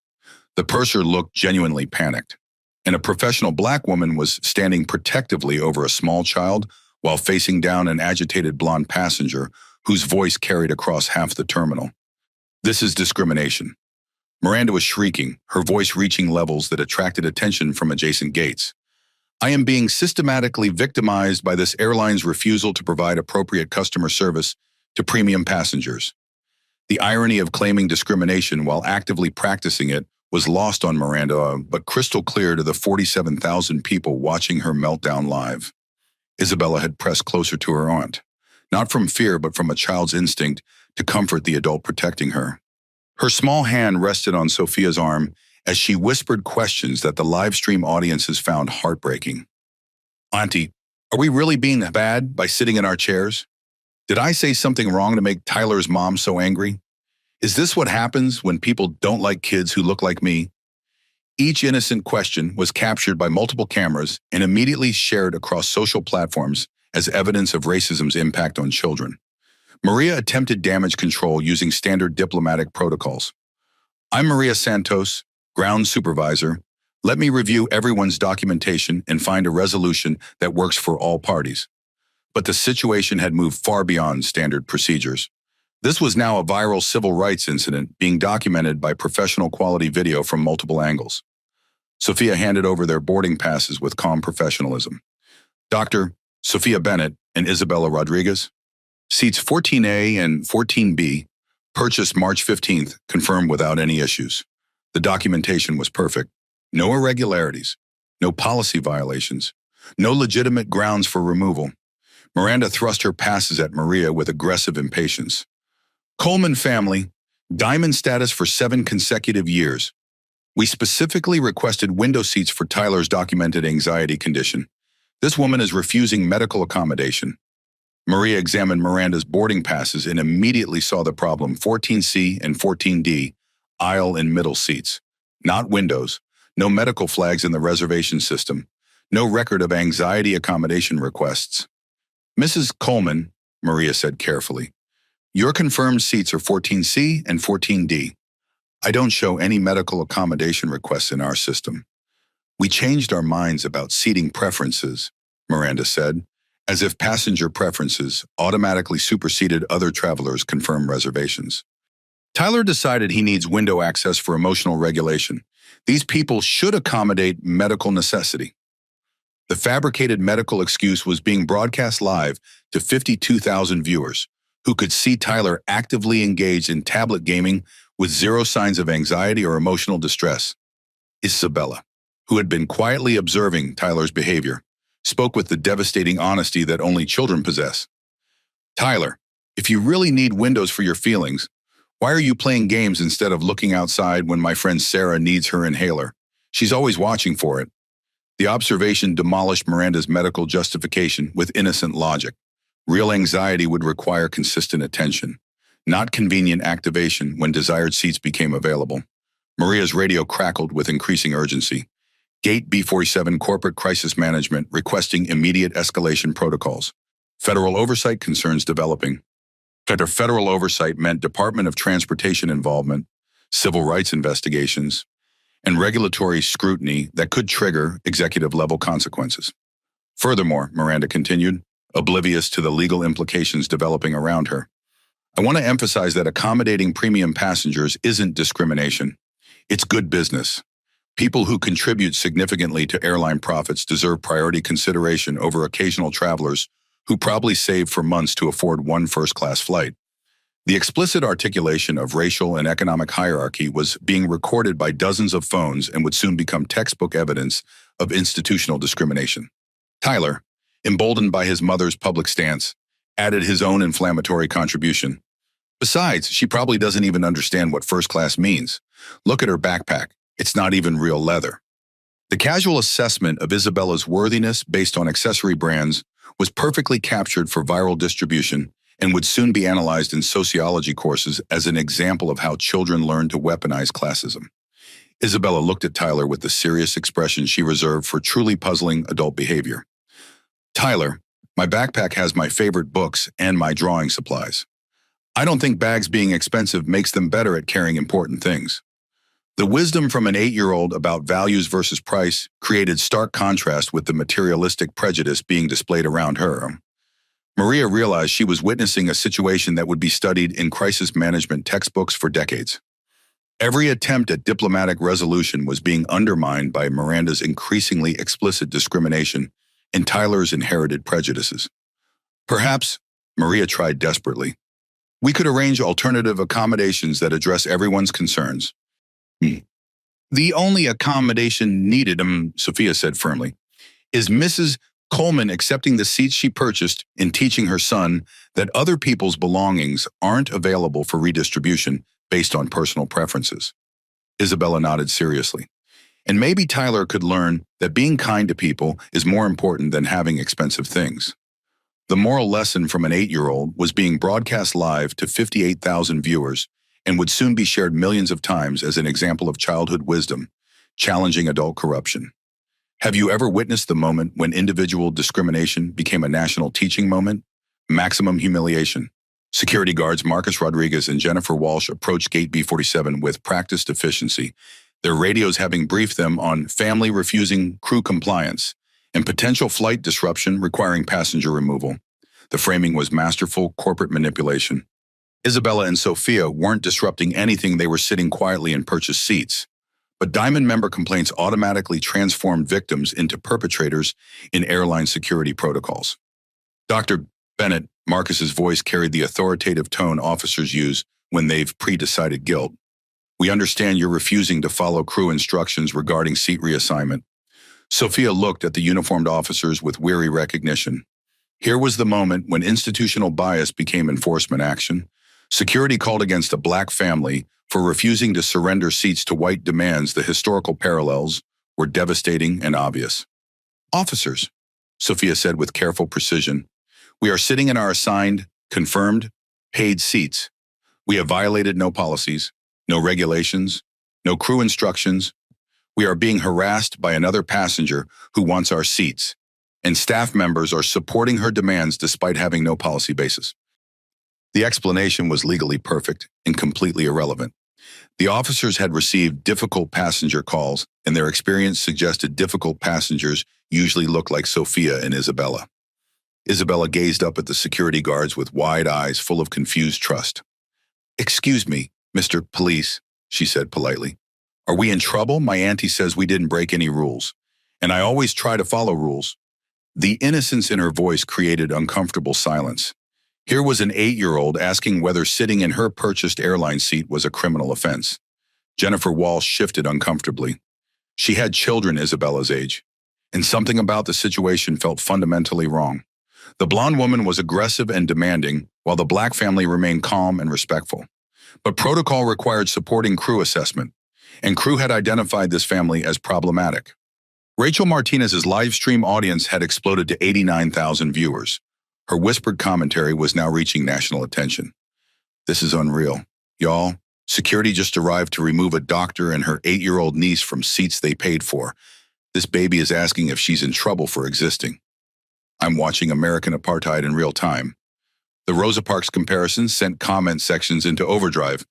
The purser looked genuinely panicked, and a professional black woman was standing protectively over a small child while facing down an agitated blonde passenger whose voice carried across half the terminal. "This is discrimination." Miranda was shrieking, her voice reaching levels that attracted attention from adjacent gates. "I am being systematically victimized by this airline's refusal to provide appropriate customer service to premium passengers." The irony of claiming discrimination while actively practicing it was lost on Miranda, but crystal clear to the 47,000 people watching her meltdown live. Isabella had pressed closer to her aunt, not from fear but from a child's instinct to comfort the adult protecting her. Her small hand rested on Sophia's arm as she whispered questions that the live stream audiences found heartbreaking. "Auntie, are we really being bad by sitting in our chairs? Did I say something wrong to make Tyler's mom so angry? Is this what happens when people don't like kids who look like me?" Each innocent question was captured by multiple cameras and immediately shared across social platforms as evidence of racism's impact on children. Maria attempted damage control using standard diplomatic protocols. "I'm Maria Santos, ground supervisor. Let me review everyone's documentation and find a resolution that works for all parties. But the situation had moved far beyond standard procedures. This was now a viral civil rights incident being documented by professional quality video from multiple angles. Sophia handed over their boarding passes with calm professionalism. Dr. Sophia Bennett and Isabella Rodriguez, seats 14A and 14B, purchased March 15th, confirmed without any issues. The documentation was perfect. No irregularities, no policy violations, no legitimate grounds for removal. Miranda thrust her passes at Maria with aggressive impatience. Coleman family, diamond status for 7 consecutive years. We specifically requested window seats for Tyler's documented anxiety condition. This woman is refusing medical accommodation. Maria examined Miranda's boarding passes and immediately saw the problem. 14C and 14D, aisle and middle seats. Not windows, no medical flags in the reservation system, no record of anxiety accommodation requests. Mrs. Coleman, Maria said carefully, your confirmed seats are 14C and 14D. I don't show any medical accommodation requests in our system. We changed our minds about seating preferences, Miranda said, as if passenger preferences automatically superseded other travelers' confirmed reservations. Tyler decided he needs window access for emotional regulation. These people should accommodate medical necessity. The fabricated medical excuse was being broadcast live to 52,000 viewers, who could see Tyler actively engaged in tablet gaming with zero signs of anxiety or emotional distress. Isabella, who had been quietly observing Tyler's behavior, spoke with the devastating honesty that only children possess. Tyler, if you really need windows for your feelings, why are you playing games instead of looking outside when my friend Sarah needs her inhaler? She's always watching for it. The observation demolished Miranda's medical justification with innocent logic. Real anxiety would require consistent attention, not convenient activation when desired seats became available. Maria's radio crackled with increasing urgency. Gate B47 Corporate Crisis Management requesting immediate escalation protocols. Federal oversight concerns developing. Federal oversight meant Department of Transportation involvement, civil rights investigations, and regulatory scrutiny that could trigger executive-level consequences. Furthermore, Miranda continued, oblivious to the legal implications developing around her, I want to emphasize that accommodating premium passengers isn't discrimination. It's good business. People who contribute significantly to airline profits deserve priority consideration over occasional travelers who probably saved for months to afford one first-class flight. The explicit articulation of racial and economic hierarchy was being recorded by dozens of phones and would soon become textbook evidence of institutional discrimination. Tyler, emboldened by his mother's public stance, added his own inflammatory contribution. Besides, she probably doesn't even understand what first class means. Look at her backpack. It's not even real leather. The casual assessment of Isabella's worthiness based on accessory brands was perfectly captured for viral distribution and would soon be analyzed in sociology courses as an example of how children learn to weaponize classism. Isabella looked at Tyler with the serious expression she reserved for truly puzzling adult behavior. Tyler, my backpack has my favorite books and my drawing supplies. I don't think bags being expensive makes them better at carrying important things. The wisdom from an 8-year-old about values versus price created stark contrast with the materialistic prejudice being displayed around her. Maria realized she was witnessing a situation that would be studied in crisis management textbooks for decades. Every attempt at diplomatic resolution was being undermined by Miranda's increasingly explicit discrimination and Tyler's inherited prejudices. Perhaps, Maria tried desperately, we could arrange alternative accommodations that address everyone's concerns. The only accommodation needed, Sophia said firmly, is Mrs. Coleman accepting the seats she purchased and teaching her son that other people's belongings aren't available for redistribution based on personal preferences. Isabella nodded seriously. And maybe Tyler could learn that being kind to people is more important than having expensive things. The moral lesson from an 8-year-old was being broadcast live to 58,000 viewers and would soon be shared millions of times as an example of childhood wisdom, challenging adult corruption. Have you ever witnessed the moment when individual discrimination became a national teaching moment? Maximum humiliation. Security guards Marcus Rodriguez and Jennifer Walsh approached Gate B47 with practiced efficiency. their radios having briefed them on family refusing crew compliance and potential flight disruption requiring passenger removal. The framing was masterful corporate manipulation. Isabella and Sophia weren't disrupting anything, they were sitting quietly in purchased seats. But Diamond member complaints automatically transformed victims into perpetrators in airline security protocols. Dr. Bennett, Marcus's voice carried the authoritative tone officers use when they've pre-decided guilt. We understand you're refusing to follow crew instructions regarding seat reassignment. Sophia looked at the uniformed officers with weary recognition. Here was the moment when institutional bias became enforcement action. Security called against a black family for refusing to surrender seats to white demands. The historical parallels were devastating and obvious. Officers, Sophia said with careful precision, we are sitting in our assigned, confirmed, paid seats. We have violated no policies, no regulations, no crew instructions. We are being harassed by another passenger who wants our seats, and staff members are supporting her demands despite having no policy basis. The explanation was legally perfect and completely irrelevant. The officers had received difficult passenger calls, and their experience suggested difficult passengers usually look like Sophia and Isabella. Isabella gazed up at the security guards with wide eyes full of confused trust. Excuse me, Mr. Police, she said politely. Are we in trouble? My auntie says we didn't break any rules, and I always try to follow rules. The innocence in her voice created uncomfortable silence. Here was an 8-year-old asking whether sitting in her purchased airline seat was a criminal offense. Jennifer Walsh shifted uncomfortably. She had children Isabella's age, and something about the situation felt fundamentally wrong. The blonde woman was aggressive and demanding, while the black family remained calm and respectful. But protocol required supporting crew assessment, and crew had identified this family as problematic. Rachel Martinez's live stream audience had exploded to 89,000 viewers. Her whispered commentary was now reaching national attention. This is unreal. Y'all, security just arrived to remove a doctor and her 8-year-old niece from seats they paid for. This baby is asking if she's in trouble for existing. I'm watching American apartheid in real time. The Rosa Parks comparison sent comment sections into overdrive.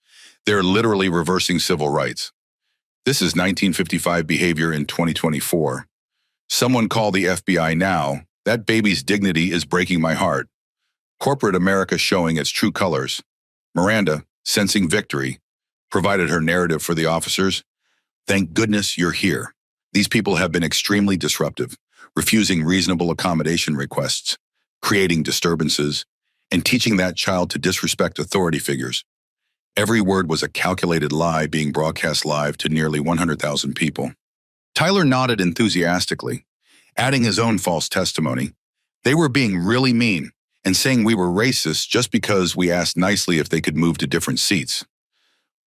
They're literally reversing civil rights. This is 1955 behavior in 2024. Someone call the FBI now. That baby's dignity is breaking my heart. Corporate America showing its true colors. Miranda, sensing victory, provided her narrative for the officers. Thank goodness you're here. These people have been extremely disruptive, refusing reasonable accommodation requests, creating disturbances, and teaching that child to disrespect authority figures. Every word was a calculated lie being broadcast live to nearly 100,000 people. Tyler nodded enthusiastically, adding his own false testimony. They were being really mean and saying we were racist just because we asked nicely if they could move to different seats.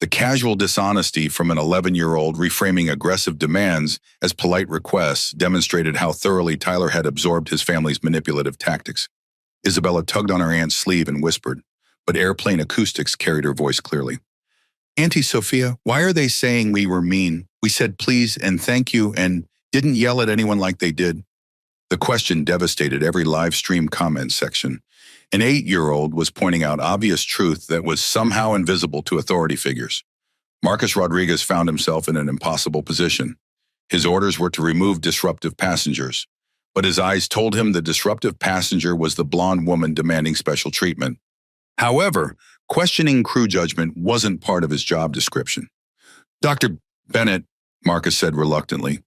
The casual dishonesty from an 11-year-old reframing aggressive demands as polite requests demonstrated how thoroughly Tyler had absorbed his family's manipulative tactics. Isabella tugged on her aunt's sleeve and whispered, but airplane acoustics carried her voice clearly. Auntie Sophia, why are they saying we were mean? We said please and thank you and didn't yell at anyone like they did. The question devastated every live stream comment section. An 8-year-old was pointing out obvious truth that was somehow invisible to authority figures. Marcus Rodriguez found himself in an impossible position. His orders were to remove disruptive passengers, but his eyes told him the disruptive passenger was the blonde woman demanding special treatment. However, questioning crew judgment wasn't part of his job description. Dr. Bennett, Marcus said reluctantly,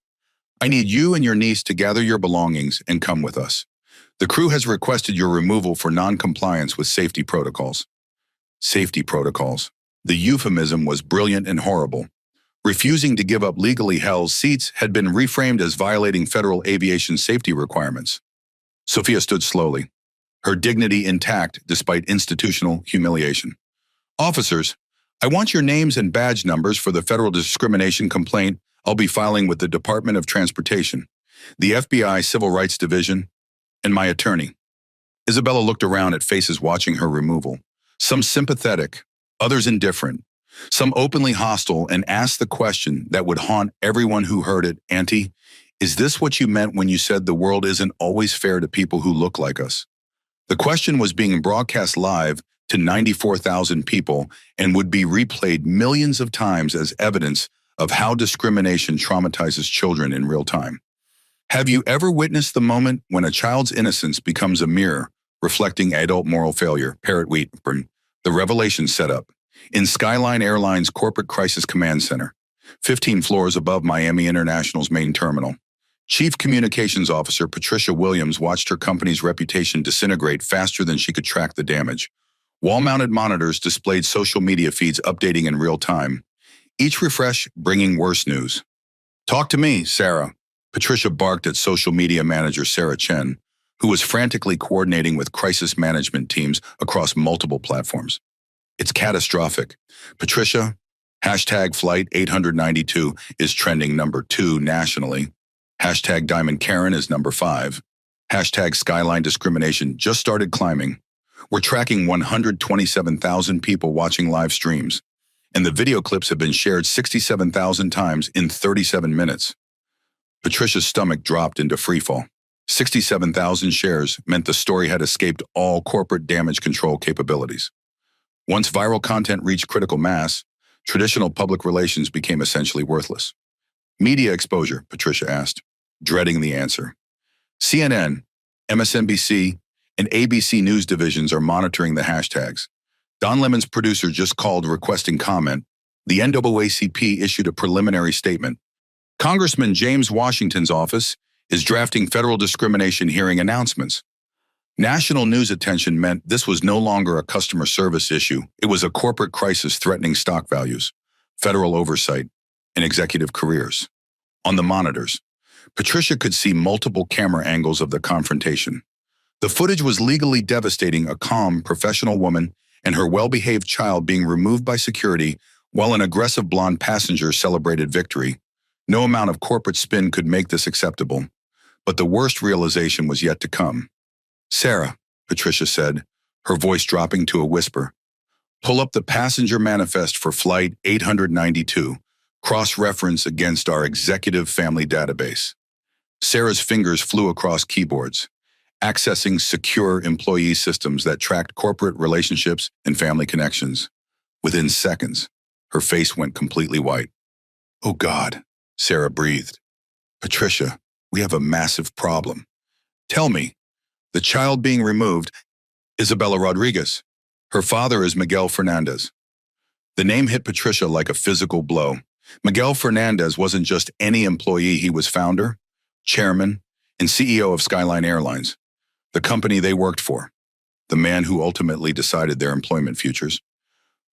I need you and your niece to gather your belongings and come with us. The crew has requested your removal for non-compliance with safety protocols. Safety protocols. The euphemism was brilliant and horrible. Refusing to give up legally held seats had been reframed as violating federal aviation safety requirements. Sophia stood slowly, her dignity intact despite institutional humiliation. Officers, I want your names and badge numbers for the federal discrimination complaint I'll be filing with the Department of Transportation, the FBI Civil Rights Division, and my attorney. Isabella looked around at faces watching her removal, some sympathetic, others indifferent, some openly hostile, and asked the question that would haunt everyone who heard it, Auntie, is this what you meant when you said the world isn't always fair to people who look like us? The question was being broadcast live to 94,000 people and would be replayed millions of times as evidence of how discrimination traumatizes children in real time. Have you ever witnessed the moment when a child's innocence becomes a mirror reflecting adult moral failure? Parrot Wheatburn, the revelation setup. In Skyline Airlines Corporate Crisis Command Center, 15 floors above Miami International's main terminal, Chief Communications Officer Patricia Williams watched her company's reputation disintegrate faster than she could track the damage. Wall-mounted monitors displayed social media feeds updating in real time, each refresh bringing worse news. "Talk to me, Sarah," Patricia barked at social media manager Sarah Chen, who was frantically coordinating with crisis management teams across multiple platforms. "It's catastrophic. Patricia, hashtag Flight 892 is trending number 2 nationally. Hashtag Diamond Karen is number 5. Hashtag Skyline Discrimination just started climbing. We're tracking 127,000 people watching live streams, and the video clips have been shared 67,000 times in 37 minutes. Patricia's stomach dropped into freefall. 67,000 shares meant the story had escaped all corporate damage control capabilities. Once viral content reached critical mass, traditional public relations became essentially worthless. "Media exposure?" Patricia asked, dreading the answer. CNN, MSNBC, and ABC News divisions are monitoring the hashtags. Don Lemon's producer just called requesting comment. The NAACP issued a preliminary statement. Congressman James Washington's office is drafting federal discrimination hearing announcements. National news attention meant this was no longer a customer service issue. It was a corporate crisis threatening stock values, federal oversight, and executive careers. On the monitors, Patricia could see multiple camera angles of the confrontation. The footage was legally devastating: a calm, professional woman and her well-behaved child being removed by security while an aggressive blonde passenger celebrated victory. No amount of corporate spin could make this acceptable, but the worst realization was yet to come. "Sarah," Patricia said, her voice dropping to a whisper, "pull up the passenger manifest for Flight 892, cross-reference against our executive family database." Sarah's fingers flew across keyboards, accessing secure employee systems that tracked corporate relationships and family connections. Within seconds, her face went completely white. "Oh God," Sarah breathed. "Patricia, we have a massive problem. Tell me, the child being removed, Isabella Rodriguez. Her father is Miguel Fernandez." The name hit Patricia like a physical blow. Miguel Fernandez wasn't just any employee. He was founder, chairman, and CEO of Skyline Airlines, the company they worked for, the man who ultimately decided their employment futures.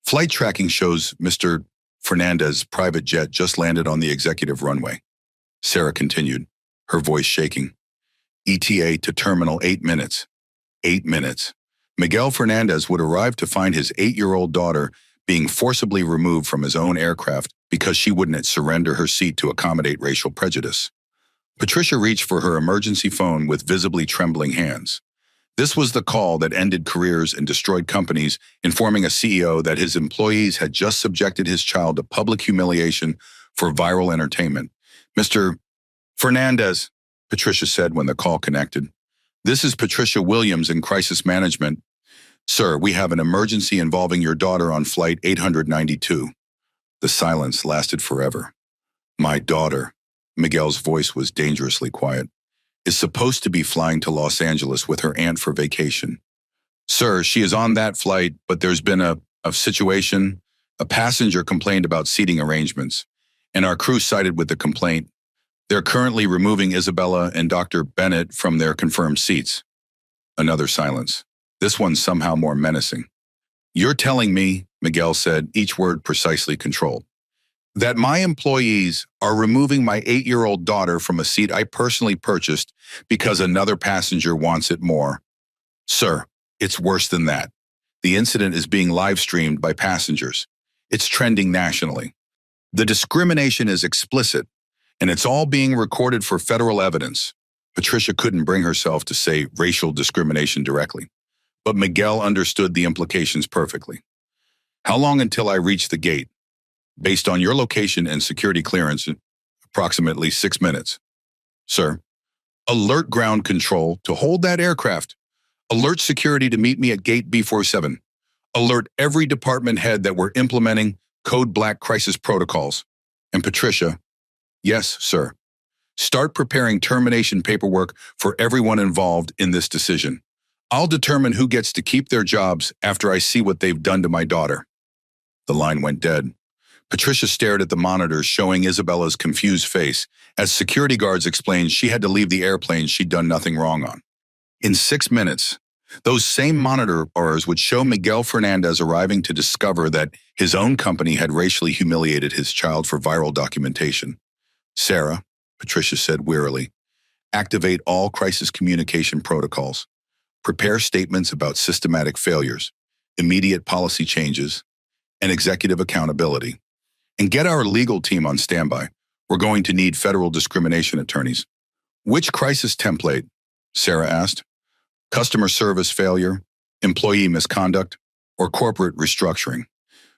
Flight tracking shows Mr. Fernandez's private jet just landed on the executive runway. Sarah continued, her voice shaking. ETA to terminal 8 minutes. 8 minutes. Miguel Fernandez would arrive to find his 8-year-old daughter being forcibly removed from his own aircraft because she wouldn't surrender her seat to accommodate racial prejudice. Patricia reached for her emergency phone with visibly trembling hands. This was the call that ended careers and destroyed companies, informing a CEO that his employees had just subjected his child to public humiliation for viral entertainment. "Mr. Fernandez," Patricia said when the call connected. "This is Patricia Williams in crisis management. Sir, we have an emergency involving your daughter on Flight 892. The silence lasted forever. "My daughter," Miguel's voice was dangerously quiet, "is supposed to be flying to Los Angeles with her aunt for vacation. Sir, she is on that flight, but there's been a situation. A passenger complained about seating arrangements, and our crew sided with the complaint. They're currently removing Isabella and Dr. Bennett from their confirmed seats." Another silence, this one somehow more menacing. "You're telling me," Miguel said, each word precisely controlled, "that my employees are removing my 8-year-old daughter from a seat I personally purchased because another passenger wants it more? Sir, it's worse than that. The incident is being live-streamed by passengers. It's trending nationally. The discrimination is explicit, and it's all being recorded for federal evidence." Patricia couldn't bring herself to say racial discrimination directly, but Miguel understood the implications perfectly. "How long until I reach the gate? Based on your location and security clearance, approximately 6 minutes. Sir, alert ground control to hold that aircraft. Alert security to meet me at Gate B47. Alert every department head that we're implementing Code Black crisis protocols. And Patricia, yes, sir. Start preparing termination paperwork for everyone involved in this decision. I'll determine who gets to keep their jobs after I see what they've done to my daughter. The line went dead. Patricia stared at the monitors showing Isabella's confused face as security guards explained she had to leave the airplane she'd done nothing wrong on. In 6 minutes, those same monitors would show Miguel Fernandez arriving to discover that his own company had racially humiliated his child for viral documentation. Sarah, Patricia said wearily, activate all crisis communication protocols. Prepare statements about systematic failures, immediate policy changes, and executive accountability. And get our legal team on standby. We're going to need federal discrimination attorneys. Which crisis template? Sarah asked. Customer service failure, employee misconduct, or corporate restructuring?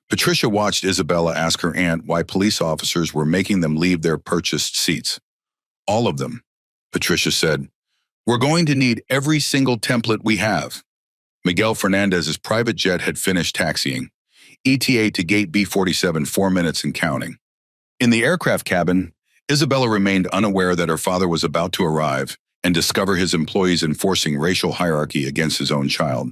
Patricia watched Isabella ask her aunt why police officers were making them leave their purchased seats. All of them, Patricia said. We're going to need every single template we have. Miguel Fernandez's private jet had finished taxiing. ETA to Gate B47, 4 minutes and counting. In the aircraft cabin, Isabella remained unaware that her father was about to arrive and discover his employees enforcing racial hierarchy against his own child.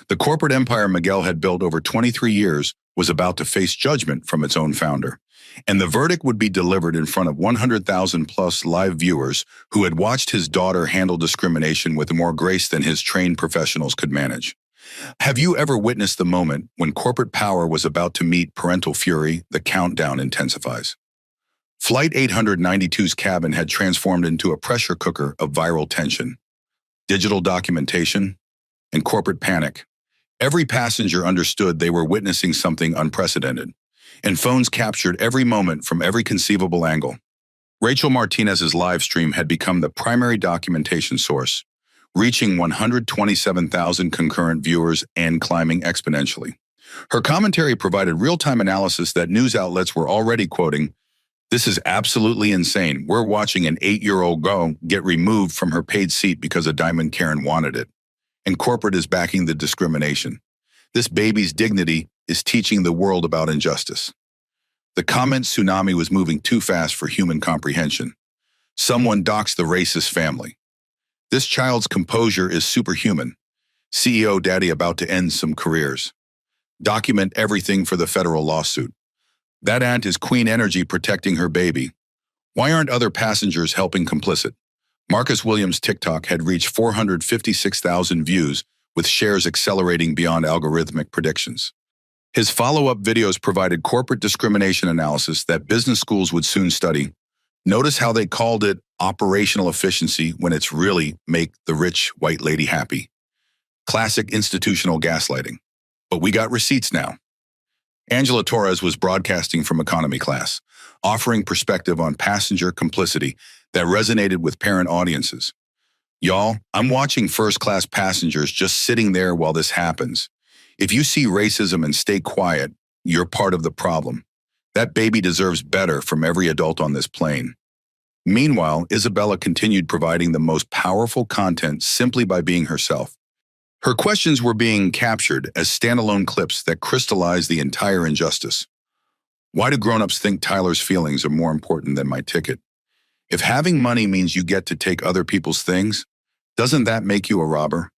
The corporate empire Miguel had built over 23 years was about to face judgment from its own founder, and the verdict would be delivered in front of 100,000 plus live viewers who had watched his daughter handle discrimination with more grace than his trained professionals could manage. Have you ever witnessed the moment when corporate power was about to meet parental fury? The countdown intensifies. Flight 892's cabin had transformed into a pressure cooker of viral tension, digital documentation, and corporate panic. Every passenger understood they were witnessing something unprecedented, and phones captured every moment from every conceivable angle. Rachel Martinez's live stream had become the primary documentation source, reaching 127,000 concurrent viewers and climbing exponentially. Her commentary provided real-time analysis that news outlets were already quoting. This is absolutely insane. We're watching an 8-year-old girl get removed from her paid seat because a Diamond Karen wanted it. And corporate is backing the discrimination. This baby's dignity is teaching the world about injustice. The comment tsunami was moving too fast for human comprehension. Someone doxed the racist family. This child's composure is superhuman. CEO daddy about to end some careers. Document everything for the federal lawsuit. That aunt is Queen Energy protecting her baby. Why aren't other passengers helping complicit? Marcus Williams' TikTok had reached 456,000 views, with shares accelerating beyond algorithmic predictions. His follow-up videos provided corporate discrimination analysis that business schools would soon study. Notice how they called it operational efficiency when it's really make the rich white lady happy. Classic institutional gaslighting. But we got receipts now. Angela Torres was broadcasting from economy class, offering perspective on passenger complicity that resonated with parent audiences. Y'all, I'm watching first-class passengers just sitting there while this happens. If you see racism and stay quiet, you're part of the problem. That baby deserves better from every adult on this plane. Meanwhile, Isabella continued providing the most powerful content simply by being herself. Her questions were being captured as standalone clips that crystallized the entire injustice. Why do grown-ups think Tyler's feelings are more important than my ticket? If having money means you get to take other people's things, doesn't that make you a robber?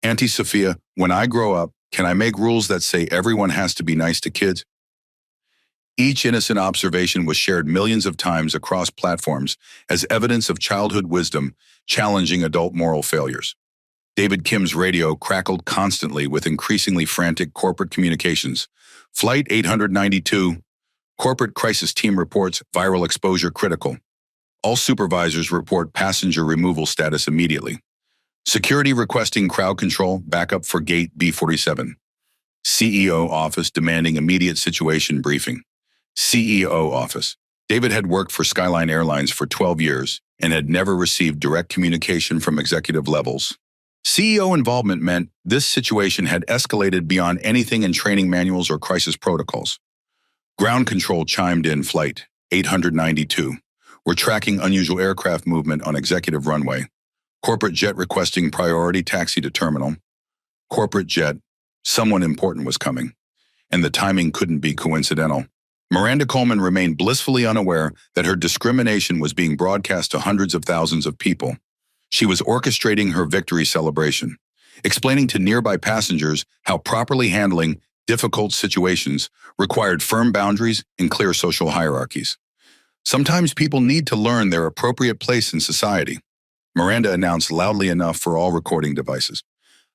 Auntie Sophia, when I grow up, can I make rules that say everyone has to be nice to kids? Each innocent observation was shared millions of times across platforms as evidence of childhood wisdom challenging adult moral failures. David Kim's radio crackled constantly with increasingly frantic corporate communications. Flight 892, corporate crisis team reports viral exposure critical. All supervisors report passenger removal status immediately. Security requesting crowd control, backup for Gate B47. CEO office demanding immediate situation briefing. CEO office. David had worked for Skyline Airlines for 12 years and had never received direct communication from executive levels. CEO involvement meant this situation had escalated beyond anything in training manuals or crisis protocols. Ground control chimed in. Flight 892. We're tracking unusual aircraft movement on executive runway. Corporate jet requesting priority taxi to terminal. Corporate jet. Someone important was coming. And the timing couldn't be coincidental. Miranda Coleman remained blissfully unaware that her discrimination was being broadcast to hundreds of thousands of people. She was orchestrating her victory celebration, explaining to nearby passengers how properly handling difficult situations required firm boundaries and clear social hierarchies. Sometimes people need to learn their appropriate place in society, Miranda announced loudly enough for all recording devices.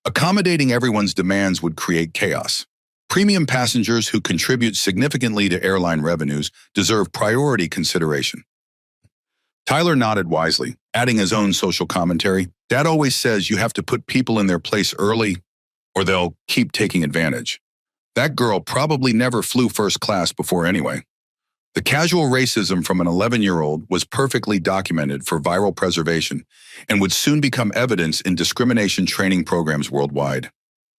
Accommodating everyone's demands would create chaos. Premium passengers who contribute significantly to airline revenues deserve priority consideration. Tyler nodded wisely, adding his own social commentary. Dad always says you have to put people in their place early or they'll keep taking advantage. That girl probably never flew first class before anyway. The casual racism from an 11-year-old was perfectly documented for viral preservation and would soon become evidence in discrimination training programs worldwide.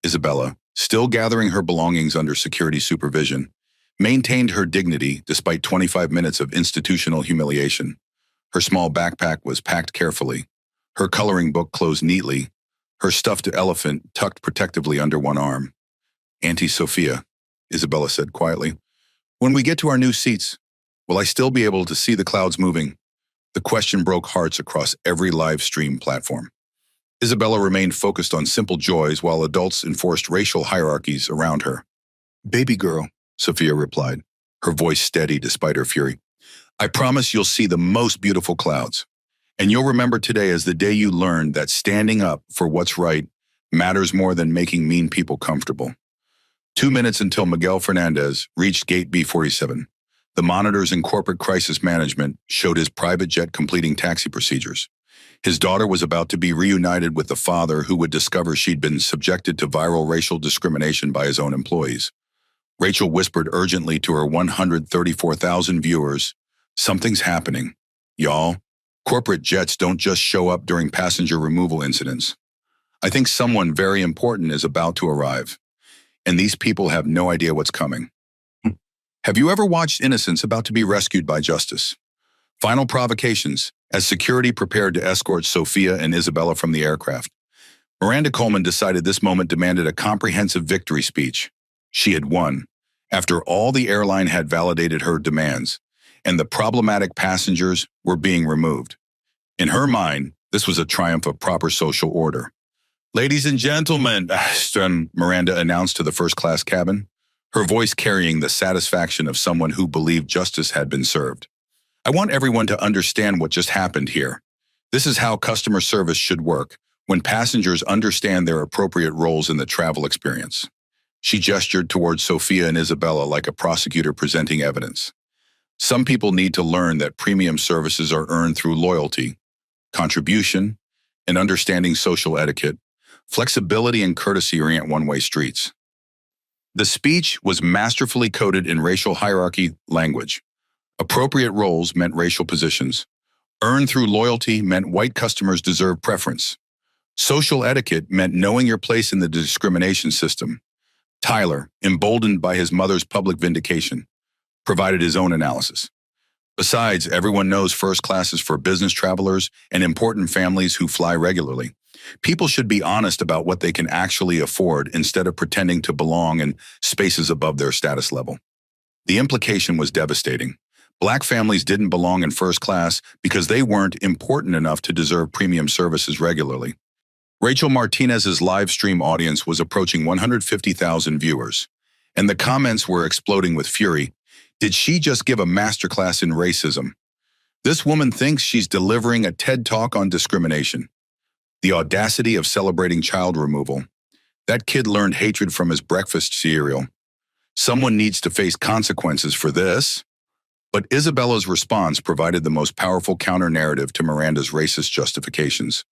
Isabella, still gathering her belongings under security supervision, maintained her dignity despite 25 minutes of institutional humiliation. Her small backpack was packed carefully, her coloring book closed neatly, her stuffed elephant tucked protectively under one arm. Auntie Sophia, Isabella said quietly, when we get to our new seats, will I still be able to see the clouds moving? The question broke hearts across every live stream platform. Isabella remained focused on simple joys while adults enforced racial hierarchies around her. Baby girl, Sophia replied, her voice steady despite her fury. I promise you'll see the most beautiful clouds. And you'll remember today as the day you learned that standing up for what's right matters more than making mean people comfortable. 2 minutes until Miguel Fernandez reached Gate B47. The monitors in corporate crisis management showed his private jet completing taxi procedures. His daughter was about to be reunited with the father who would discover she'd been subjected to viral racial discrimination by his own employees. Rachel whispered urgently to her 134,000 viewers, something's happening. Y'all, corporate jets don't just show up during passenger removal incidents. I think someone very important is about to arrive, and these people have no idea what's coming. Have you ever watched Innocence about to be rescued by justice? Final provocations, as security prepared to escort Sophia and Isabella from the aircraft. Miranda Coleman decided this moment demanded a comprehensive victory speech. She had won, after all the airline had validated her demands, and the problematic passengers were being removed. In her mind, this was a triumph of proper social order. Ladies and gentlemen, Miranda announced to the first-class cabin, her voice carrying the satisfaction of someone who believed justice had been served. I want everyone to understand what just happened here. This is how customer service should work, when passengers understand their appropriate roles in the travel experience. She gestured towards Sophia and Isabella like a prosecutor presenting evidence. Some people need to learn that premium services are earned through loyalty, contribution, and understanding social etiquette. Flexibility and courtesy aren't one-way streets. The speech was masterfully coded in racial hierarchy language. Appropriate roles meant racial positions. Earned through loyalty meant white customers deserve preference. Social etiquette meant knowing your place in the discrimination system. Tyler, emboldened by his mother's public vindication, provided his own analysis. Besides, everyone knows first class is for business travelers and important families who fly regularly. People should be honest about what they can actually afford instead of pretending to belong in spaces above their status level. The implication was devastating. Black families didn't belong in first class because they weren't important enough to deserve premium services regularly. Rachel Martinez's live stream audience was approaching 150,000 viewers, and the comments were exploding with fury. Did she just give a masterclass in racism? This woman thinks she's delivering a TED Talk on discrimination. The audacity of celebrating child removal. That kid learned hatred from his breakfast cereal. Someone needs to face consequences for this. But Isabella's response provided the most powerful counter-narrative to Miranda's racist justifications.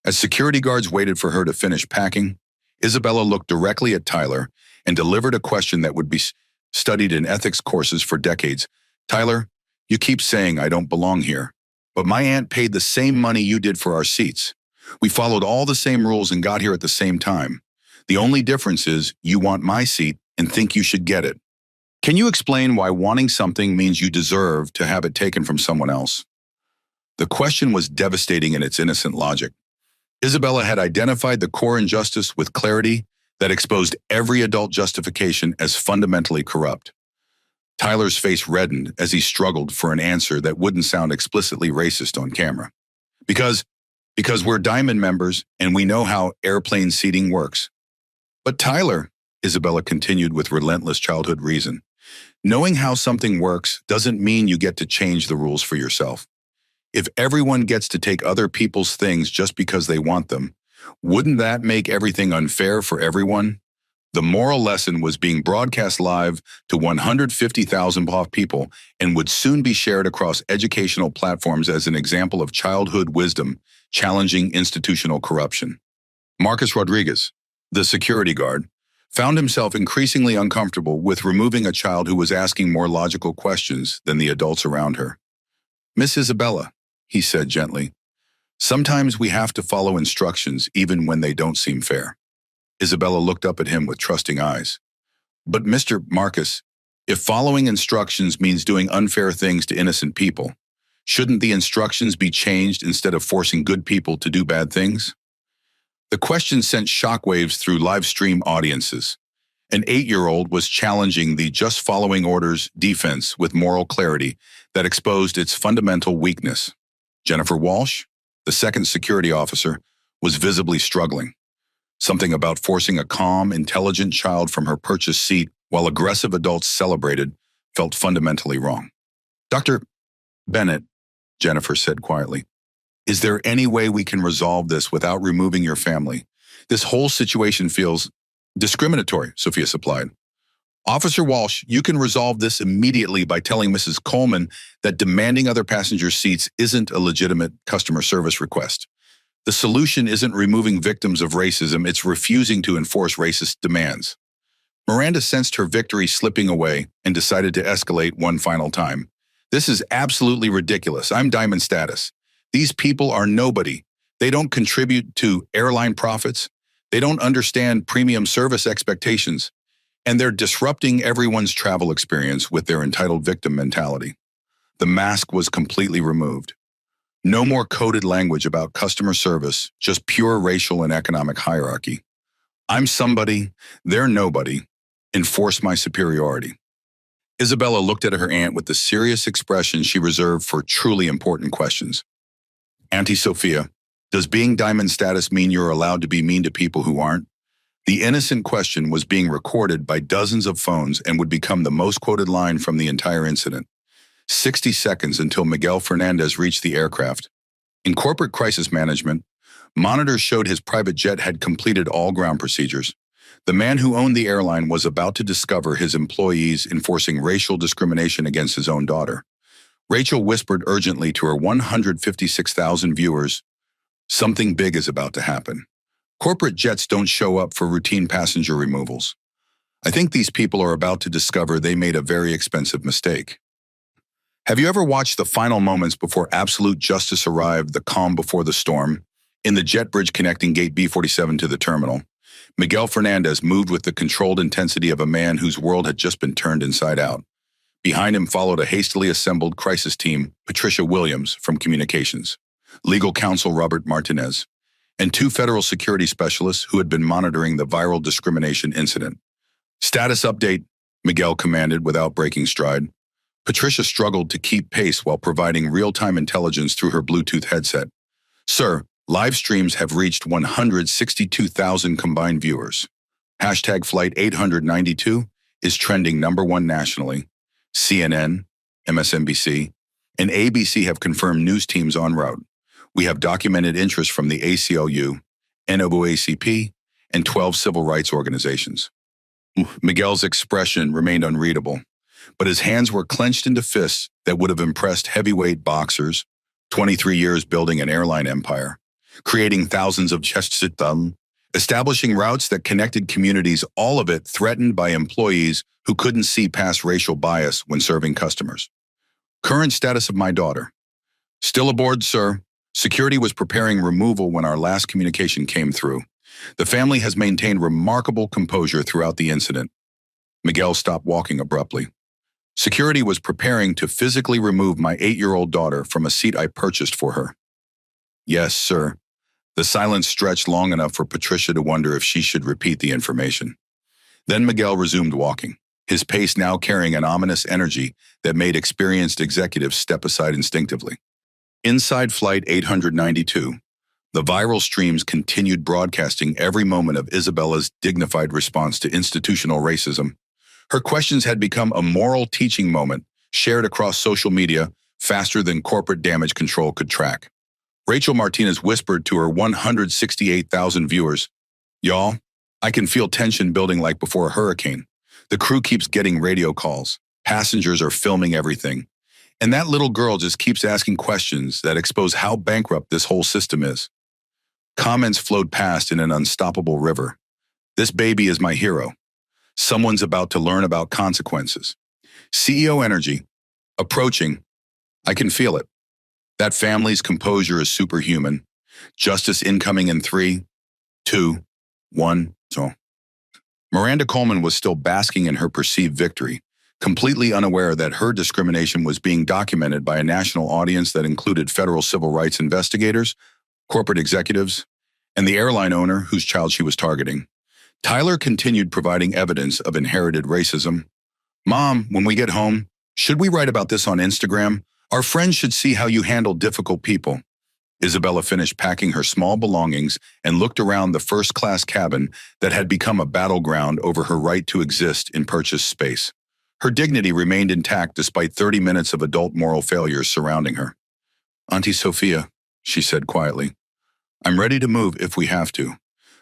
As security guards waited for her to finish packing, Isabella looked directly at Tyler and delivered a question that would be studied in ethics courses for decades. Tyler, you keep saying I don't belong here, but my aunt paid the same money you did for our seats. We followed all the same rules and got here at the same time. The only difference is you want my seat and think you should get it. Can you explain why wanting something means you deserve to have it taken from someone else? The question was devastating in its innocent logic. Isabella had identified the core injustice with clarity that exposed every adult justification as fundamentally corrupt. Tyler's face reddened as he struggled for an answer that wouldn't sound explicitly racist on camera. Because, because we're Diamond members and we know how airplane seating works. But Tyler, Isabella continued with relentless childhood reason, knowing how something works doesn't mean you get to change the rules for yourself. If everyone gets to take other people's things just because they want them, wouldn't that make everything unfair for everyone? The moral lesson was being broadcast live to 150,000 people and would soon be shared across educational platforms as an example of childhood wisdom challenging institutional corruption. Marcus Rodriguez, the security guard, found himself increasingly uncomfortable with removing a child who was asking more logical questions than the adults around her. "Miss Isabella," he said gently, "sometimes we have to follow instructions even when they don't seem fair." Isabella looked up at him with trusting eyes. "But Mr. Marcus, if following instructions means doing unfair things to innocent people, shouldn't the instructions be changed instead of forcing good people to do bad things?" The question sent shockwaves through live stream audiences. An 8-year-old was challenging the just following orders defense with moral clarity that exposed its fundamental weakness. Jennifer Walsh, the second security officer, was visibly struggling. Something about forcing a calm, intelligent child from her purchased seat while aggressive adults celebrated felt fundamentally wrong. "Dr. Bennett," Jennifer said quietly, "is there any way we can resolve this without removing your family? This whole situation feels discriminatory," Sophia supplied. "Officer Walsh, you can resolve this immediately by telling Mrs. Coleman that demanding other passengers' seats isn't a legitimate customer service request. The solution isn't removing victims of racism, it's refusing to enforce racist demands." Miranda sensed her victory slipping away and decided to escalate one final time. "This is absolutely ridiculous. I'm Diamond status. These people are nobody. They don't contribute to airline profits. They don't understand premium service expectations. And they're disrupting everyone's travel experience with their entitled victim mentality." The mask was completely removed. No more coded language about customer service, just pure racial and economic hierarchy. "I'm somebody, they're nobody. Enforce my superiority." Isabella looked at her aunt with the serious expression she reserved for truly important questions. "Auntie Sophia, does being Diamond status mean you're allowed to be mean to people who aren't?" The innocent question was being recorded by dozens of phones and would become the most quoted line from the entire incident. 60 seconds until Miguel Fernandez reached the aircraft. In corporate crisis management, monitors showed his private jet had completed all ground procedures. The man who owned the airline was about to discover his employees enforcing racial discrimination against his own daughter. Rachel whispered urgently to her 156,000 viewers, "Something big is about to happen. Corporate jets don't show up for routine passenger removals. I think these people are about to discover they made a very expensive mistake." Have you ever watched the final moments before absolute justice arrived, the calm before the storm? In the jet bridge connecting Gate B47 to the terminal, Miguel Fernandez moved with the controlled intensity of a man whose world had just been turned inside out. Behind him followed a hastily assembled crisis team, Patricia Williams from Communications, legal counsel Robert Martinez, and 2 federal security specialists who had been monitoring the viral discrimination incident. "Status update," Miguel commanded without breaking stride. Patricia struggled to keep pace while providing real-time intelligence through her Bluetooth headset. "Sir, live streams have reached 162,000 combined viewers. Hashtag Flight 892 is trending #1 nationally. CNN, MSNBC, and ABC have confirmed news teams en route. We have documented interest from the ACLU, NAACP, and 12 civil rights organizations." Miguel's expression remained unreadable, but his hands were clenched into fists that would have impressed heavyweight boxers, 23 years building an airline empire, creating thousands of chests, establishing routes that connected communities, all of it threatened by employees who couldn't see past racial bias when serving customers. "Current status of my daughter. Still aboard, sir. Security was preparing removal when our last communication came through. The family has maintained remarkable composure throughout the incident." Miguel stopped walking abruptly. "Security was preparing to physically remove my 8-year-old daughter from a seat I purchased for her." "Yes, sir." The silence stretched long enough for Patricia to wonder if she should repeat the information. Then Miguel resumed walking. his pace now carrying an ominous energy that made experienced executives step aside instinctively. Inside Flight 892, the viral streams continued broadcasting every moment of Isabella's dignified response to institutional racism. Her questions had become a moral teaching moment shared across social media faster than corporate damage control could track. Rachel Martinez whispered to her 168,000 viewers, "Y'all, I can feel tension building like before a hurricane. The crew keeps getting radio calls. Passengers are filming everything. And that little girl just keeps asking questions that expose how bankrupt this whole system is." Comments flowed past in an unstoppable river. "This baby is my hero. Someone's about to learn about consequences. CEO energy. Approaching. I can feel it. That family's composure is superhuman. Justice incoming in 3, 2, 1. So, Miranda Coleman was still basking in her perceived victory, completely unaware that her discrimination was being documented by a national audience that included federal civil rights investigators, corporate executives, and the airline owner whose child she was targeting. Tyler continued providing evidence of inherited racism. "Mom, when we get home, should we write about this on Instagram? Our friends should see how you handle difficult people." Isabella finished packing her small belongings and looked around the first-class cabin that had become a battleground over her right to exist in purchased space. Her dignity remained intact despite 30 minutes of adult moral failures surrounding her. "Auntie Sophia," she said quietly, "I'm ready to move if we have to,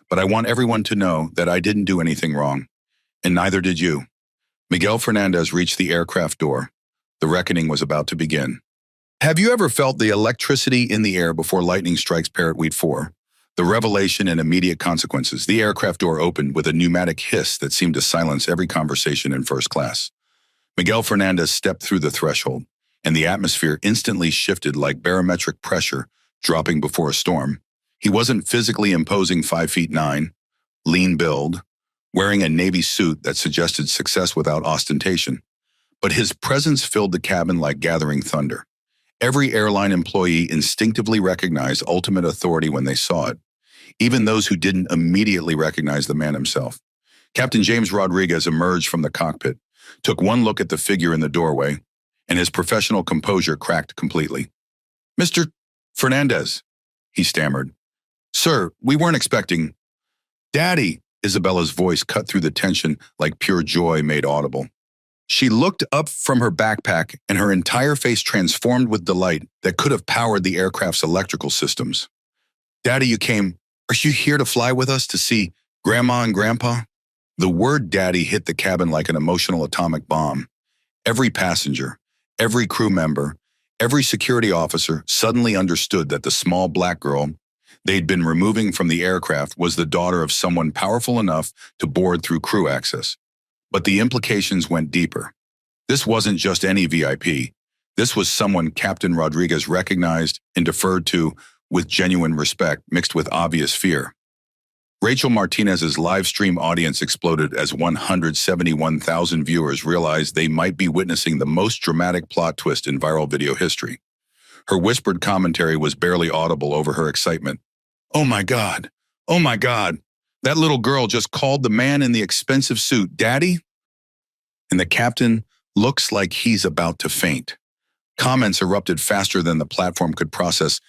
but I want everyone to know that I didn't do anything wrong, and neither did you." Miguel Fernandez reached the aircraft door. The reckoning was about to begin. Have you ever felt the electricity in the air before lightning strikes Parrotweed 4? The revelation and immediate consequences. The aircraft door opened with a pneumatic hiss that seemed to silence every conversation in first class. Miguel Fernandez stepped through the threshold, and the atmosphere instantly shifted like barometric pressure dropping before a storm. He wasn't physically imposing 5'9", lean build, wearing a navy suit that suggested success without ostentation, but his presence filled the cabin like gathering thunder. Every airline employee instinctively recognized ultimate authority when they saw it, even those who didn't immediately recognize the man himself. Captain James Rodriguez emerged from the cockpit, took one look at the figure in the doorway, and his professional composure cracked completely. "Mr. Fernandez," he stammered. "Sir, we weren't expecting—" "Daddy," Isabella's voice cut through the tension like pure joy made audible. She looked up from her backpack, and her entire face transformed with delight that could have powered the aircraft's electrical systems. "Daddy, you came. Are you here to fly with us to see Grandma and Grandpa?" The word "daddy" hit the cabin like an emotional atomic bomb. Every passenger, every crew member, every security officer suddenly understood that the small black girl they'd been removing from the aircraft was the daughter of someone powerful enough to board through crew access. But the implications went deeper. This wasn't just any VIP. This was someone Captain Rodriguez recognized and deferred to with genuine respect mixed with obvious fear. Rachel Martinez's live stream audience exploded as 171,000 viewers realized they might be witnessing the most dramatic plot twist in viral video history. Her whispered commentary was barely audible over her excitement. "Oh my God! Oh my God! That little girl just called the man in the expensive suit Daddy?" And the captain looks like he's about to faint. Comments erupted faster than the platform could process.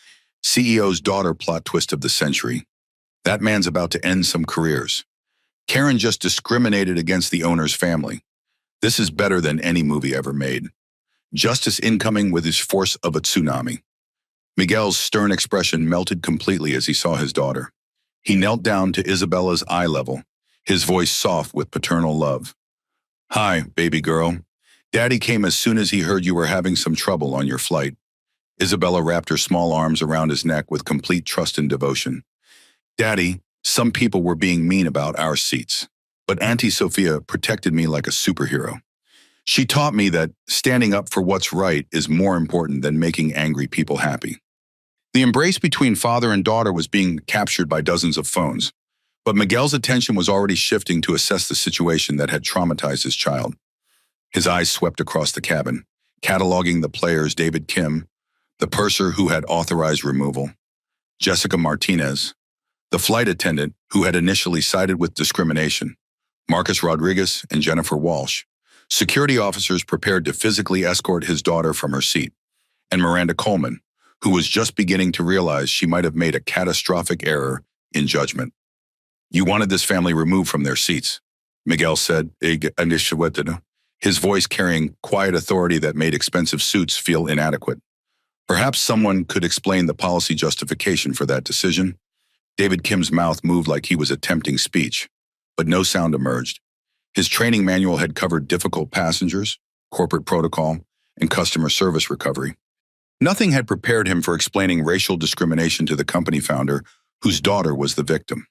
"CEO's daughter plot twist of the century. That man's about to end some careers. Karen just discriminated against the owner's family. This is better than any movie ever made. Justice incoming with his force of a tsunami." Miguel's stern expression melted completely as he saw his daughter. He knelt down to Isabella's eye level, his voice soft with paternal love. "Hi, baby girl. Daddy came as soon as he heard you were having some trouble on your flight." Isabella wrapped her small arms around his neck with complete trust and devotion. "Daddy, some people were being mean about our seats, but Auntie Sophia protected me like a superhero. She taught me that standing up for what's right is more important than making angry people happy." The embrace between father and daughter was being captured by dozens of phones, but Miguel's attention was already shifting to assess the situation that had traumatized his child. His eyes swept across the cabin, cataloging the players David Kim, the purser who had authorized removal, Jessica Martinez, the flight attendant who had initially sided with discrimination, Marcus Rodriguez and Jennifer Walsh, Security officers prepared to physically escort his daughter from her seat, and Miranda Coleman, who was just beginning to realize she might have made a catastrophic error in judgment. "You wanted this family removed from their seats," Miguel said, his voice carrying quiet authority that made expensive suits feel inadequate. Perhaps someone could explain the policy justification for that decision. David Kim's mouth moved like he was attempting speech, but no sound emerged. His training manual had covered difficult passengers, corporate protocol, and customer service recovery. Nothing had prepared him for explaining racial discrimination to the company founder, whose daughter was the victim.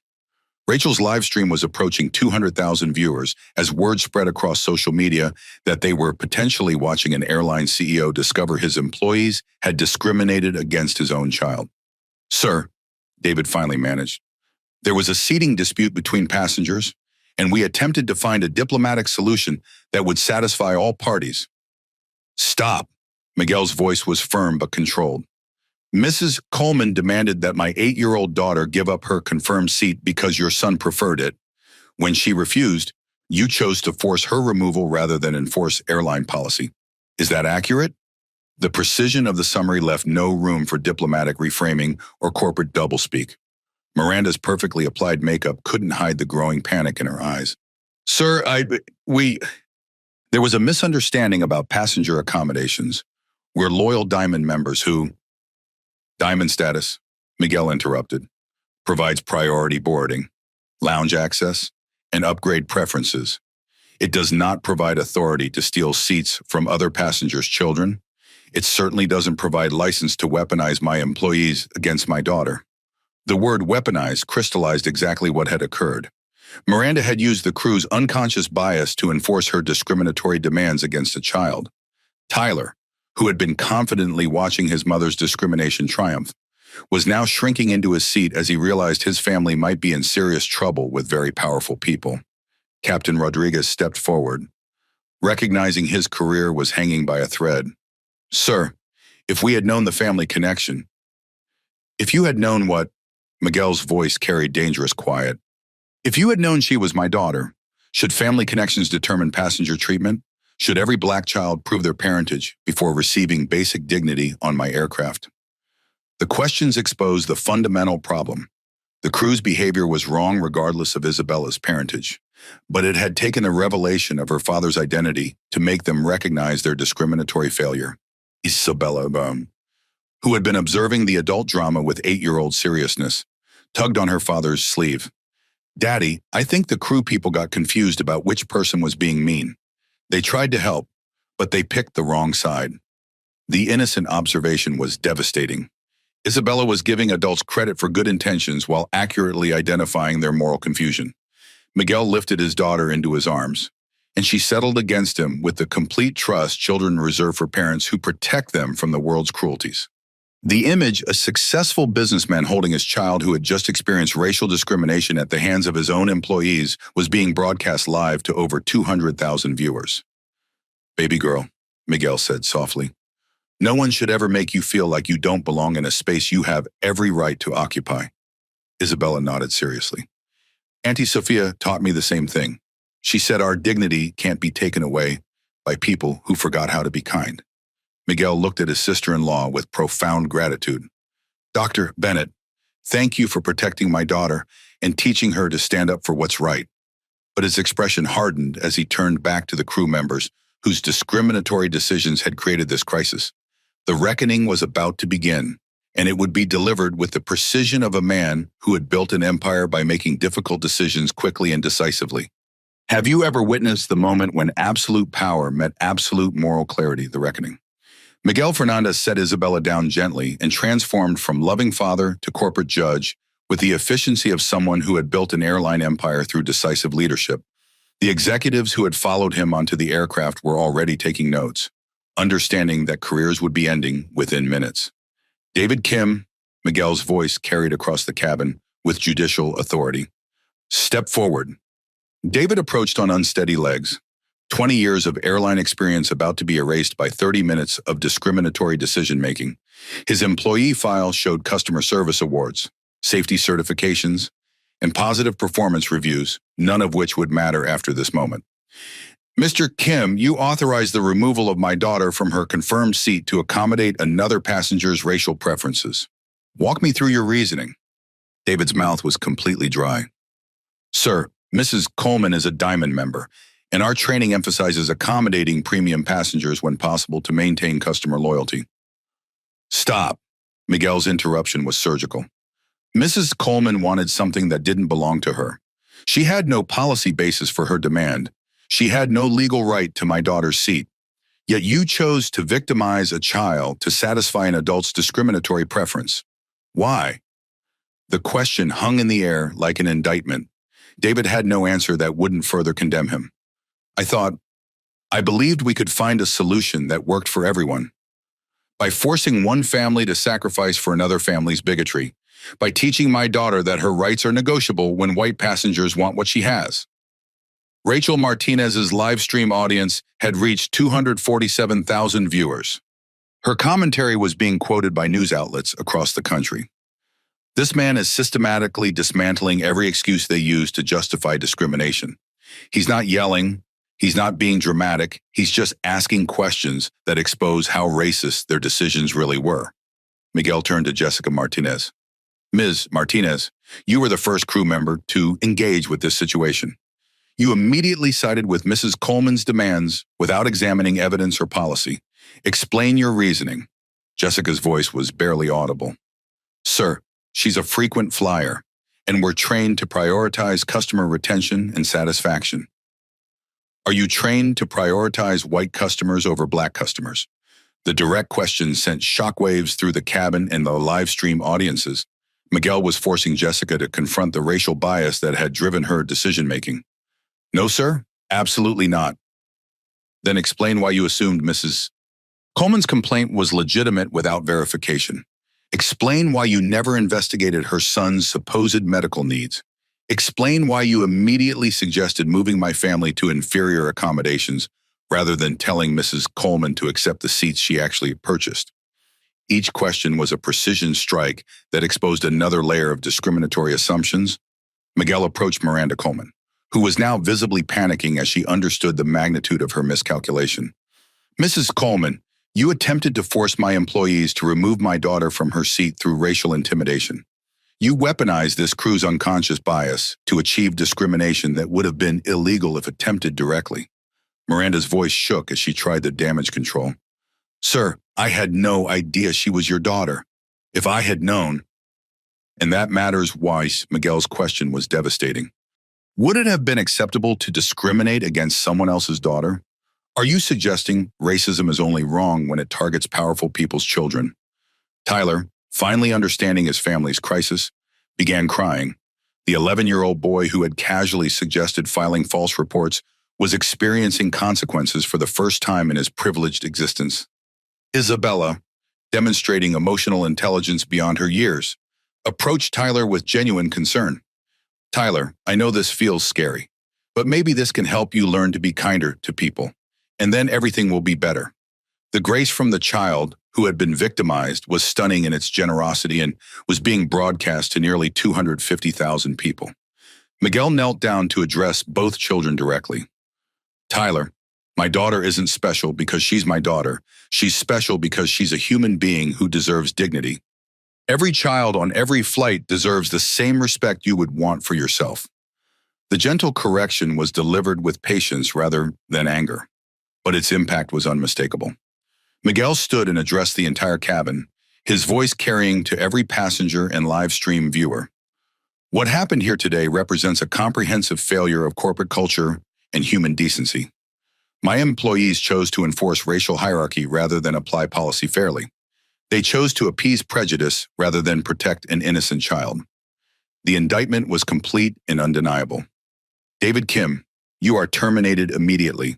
Rachel's live stream was approaching 200,000 viewers as word spread across social media that they were potentially watching an airline CEO discover his employees had discriminated against his own child. "Sir," David finally managed, "there was a seating dispute between passengers, and we attempted to find a diplomatic solution that would satisfy all parties." "Stop." Miguel's voice was firm but controlled. "Mrs. Coleman demanded that my 8-year-old daughter give up her confirmed seat because your son preferred it. When she refused, you chose to force her removal rather than enforce airline policy. Is that accurate?" The precision of the summary left no room for diplomatic reframing or corporate doublespeak. Miranda's perfectly applied makeup couldn't hide the growing panic in her eyes. "Sir, there was a misunderstanding about passenger accommodations. We're loyal Diamond members who—" "Diamond status," Miguel interrupted, "provides priority boarding, lounge access, and upgrade preferences. It does not provide authority to steal seats from other passengers' children. It certainly doesn't provide license to weaponize my employees against my daughter." The word weaponize crystallized exactly what had occurred. Miranda had used the crew's unconscious bias to enforce her discriminatory demands against a child. Tyler, who had been confidently watching his mother's discrimination triumph, was now shrinking into his seat as he realized his family might be in serious trouble with very powerful people. Captain Rodriguez stepped forward, recognizing his career was hanging by a thread. "Sir, if we had known the family connection—" "If you had known what—" Miguel's voice carried dangerous quiet. "If you had known she was my daughter, should family connections determine passenger treatment? Should every black child prove their parentage before receiving basic dignity on my aircraft?" The questions exposed the fundamental problem. The crew's behavior was wrong regardless of Isabella's parentage, but it had taken the revelation of her father's identity to make them recognize their discriminatory failure. Isabella, who had been observing the adult drama with 8-year-old seriousness, tugged on her father's sleeve. "Daddy, I think the crew people got confused about which person was being mean. They tried to help, but they picked the wrong side." The innocent observation was devastating. Isabella was giving adults credit for good intentions while accurately identifying their moral confusion. Miguel lifted his daughter into his arms, and she settled against him with the complete trust children reserve for parents who protect them from the world's cruelties. The image, a successful businessman holding his child who had just experienced racial discrimination at the hands of his own employees, was being broadcast live to over 200,000 viewers. "Baby girl," Miguel said softly, "no one should ever make you feel like you don't belong in a space you have every right to occupy." Isabella nodded seriously. "Auntie Sophia taught me the same thing. She said our dignity can't be taken away by people who forgot how to be kind." Miguel looked at his sister-in-law with profound gratitude. "Dr. Bennett, thank you for protecting my daughter and teaching her to stand up for what's right." But his expression hardened as he turned back to the crew members whose discriminatory decisions had created this crisis. The reckoning was about to begin, and it would be delivered with the precision of a man who had built an empire by making difficult decisions quickly and decisively. Have you ever witnessed the moment when absolute power met absolute moral clarity, the reckoning? Miguel Fernandez set Isabella down gently and transformed from loving father to corporate judge with the efficiency of someone who had built an airline empire through decisive leadership. The executives who had followed him onto the aircraft were already taking notes, understanding that careers would be ending within minutes. "David Kim," Miguel's voice carried across the cabin with judicial authority, "step forward." David approached on unsteady legs, 20 years of airline experience about to be erased by 30 minutes of discriminatory decision-making. His employee file showed customer service awards, safety certifications, and positive performance reviews, none of which would matter after this moment. Mr. Kim, you authorized the removal of my daughter from her confirmed seat to accommodate another passenger's racial preferences. Walk me through your reasoning. David's mouth was completely dry. Sir, Mrs. Coleman is a Diamond member, and our training emphasizes accommodating premium passengers when possible to maintain customer loyalty. Stop. Miguel's interruption was surgical. Mrs. Coleman wanted something that didn't belong to her. She had no policy basis for her demand. She had no legal right to my daughter's seat. Yet you chose to victimize a child to satisfy an adult's discriminatory preference. Why? The question hung in the air like an indictment. David had no answer that wouldn't further condemn him. I believed we could find a solution that worked for everyone. By forcing one family to sacrifice for another family's bigotry. By teaching my daughter that her rights are negotiable when white passengers want what she has. Rachel Martinez's live stream audience had reached 247,000 viewers. Her commentary was being quoted by news outlets across the country. This man is systematically dismantling every excuse they use to justify discrimination. He's not yelling, he's not being dramatic, he's just asking questions that expose how racist their decisions really were. Miguel turned to Jessica Martinez. Ms. Martinez, you were the first crew member to engage with this situation. You immediately sided with Mrs. Coleman's demands without examining evidence or policy. Explain your reasoning. Jessica's voice was barely audible. Sir, she's a frequent flyer, and we're trained to prioritize customer retention and satisfaction. Are you trained to prioritize white customers over black customers? The direct question sent shockwaves through the cabin and the live stream audiences. Miguel was forcing Jessica to confront the racial bias that had driven her decision-making. No, sir, absolutely not. Then explain why you assumed Mrs. Coleman's complaint was legitimate without verification. Explain why you never investigated her son's supposed medical needs. Explain why you immediately suggested moving my family to inferior accommodations rather than telling Mrs. Coleman to accept the seats she actually purchased. Each question was a precision strike that exposed another layer of discriminatory assumptions. Miguel approached Miranda Coleman, who was now visibly panicking as she understood the magnitude of her miscalculation. Mrs. Coleman, you attempted to force my employees to remove my daughter from her seat through racial intimidation. You weaponized this crew's unconscious bias to achieve discrimination that would have been illegal if attempted directly. Miranda's voice shook as she tried the damage control. Sir, I had no idea she was your daughter. If I had known, and that matters why Miguel's question was devastating. Would it have been acceptable to discriminate against someone else's daughter? Are you suggesting racism is only wrong when it targets powerful people's children? Tyler, finally understanding his family's crisis, began crying. The 11-year-old boy who had casually suggested filing false reports was experiencing consequences for the first time in his privileged existence. Isabella, demonstrating emotional intelligence beyond her years, approached Tyler with genuine concern. Tyler, I know this feels scary, but maybe this can help you learn to be kinder to people, and then everything will be better. The grace from the child, who had been victimized, was stunning in its generosity and was being broadcast to nearly 250,000 people. Miguel knelt down to address both children directly. Tyler, my daughter isn't special because she's my daughter. She's special because she's a human being who deserves dignity. Every child on every flight deserves the same respect you would want for yourself. The gentle correction was delivered with patience rather than anger, but its impact was unmistakable. Miguel stood and addressed the entire cabin, his voice carrying to every passenger and live stream viewer. What happened here today represents a comprehensive failure of corporate culture and human decency. My employees chose to enforce racial hierarchy rather than apply policy fairly. They chose to appease prejudice rather than protect an innocent child. The indictment was complete and undeniable. David Kim, you are terminated immediately.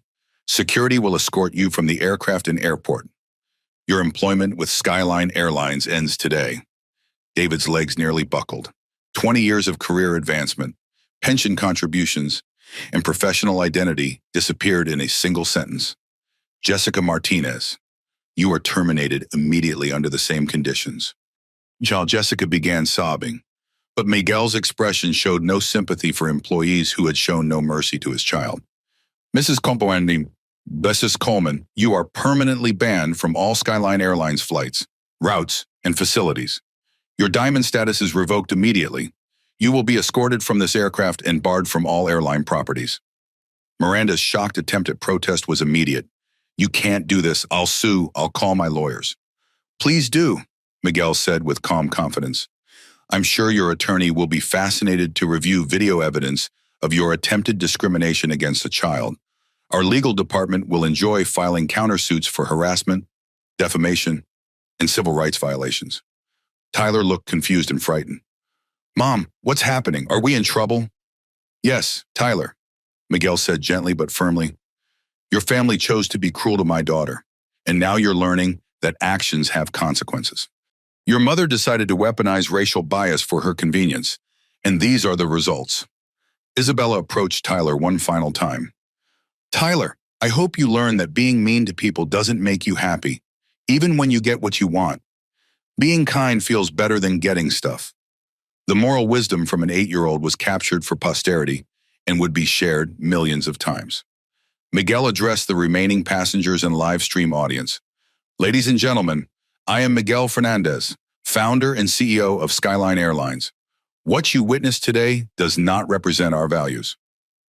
Security will escort you from the aircraft and airport. Your employment with Skyline Airlines ends today. David's legs nearly buckled. 20 years of career advancement, pension contributions, and professional identity disappeared in a single sentence. Jessica Martinez, you are terminated immediately under the same conditions. While Jessica began sobbing, but Miguel's expression showed no sympathy for employees who had shown no mercy to his child. Mrs. Compoandi, Mrs. Coleman, you are permanently banned from all Skyline Airlines flights, routes, and facilities. Your diamond status is revoked immediately. You will be escorted from this aircraft and barred from all airline properties. Miranda's shocked attempt at protest was immediate. You can't do this. I'll sue. I'll call my lawyers. Please do, Miguel said with calm confidence. I'm sure your attorney will be fascinated to review video evidence of your attempted discrimination against a child. Our legal department will enjoy filing countersuits for harassment, defamation, and civil rights violations. Tyler looked confused and frightened. Mom, what's happening? Are we in trouble? Yes, Tyler, Miguel said gently but firmly. Your family chose to be cruel to my daughter, and now you're learning that actions have consequences. Your mother decided to weaponize racial bias for her convenience, and these are the results. Isabella approached Tyler one final time. Tyler, I hope you learn that being mean to people doesn't make you happy, even when you get what you want. Being kind feels better than getting stuff. The moral wisdom from an 8-year-old was captured for posterity and would be shared millions of times. Miguel addressed the remaining passengers and live stream audience. Ladies and gentlemen, I am Miguel Fernandez, founder and CEO of Skyline Airlines. What you witnessed today does not represent our values.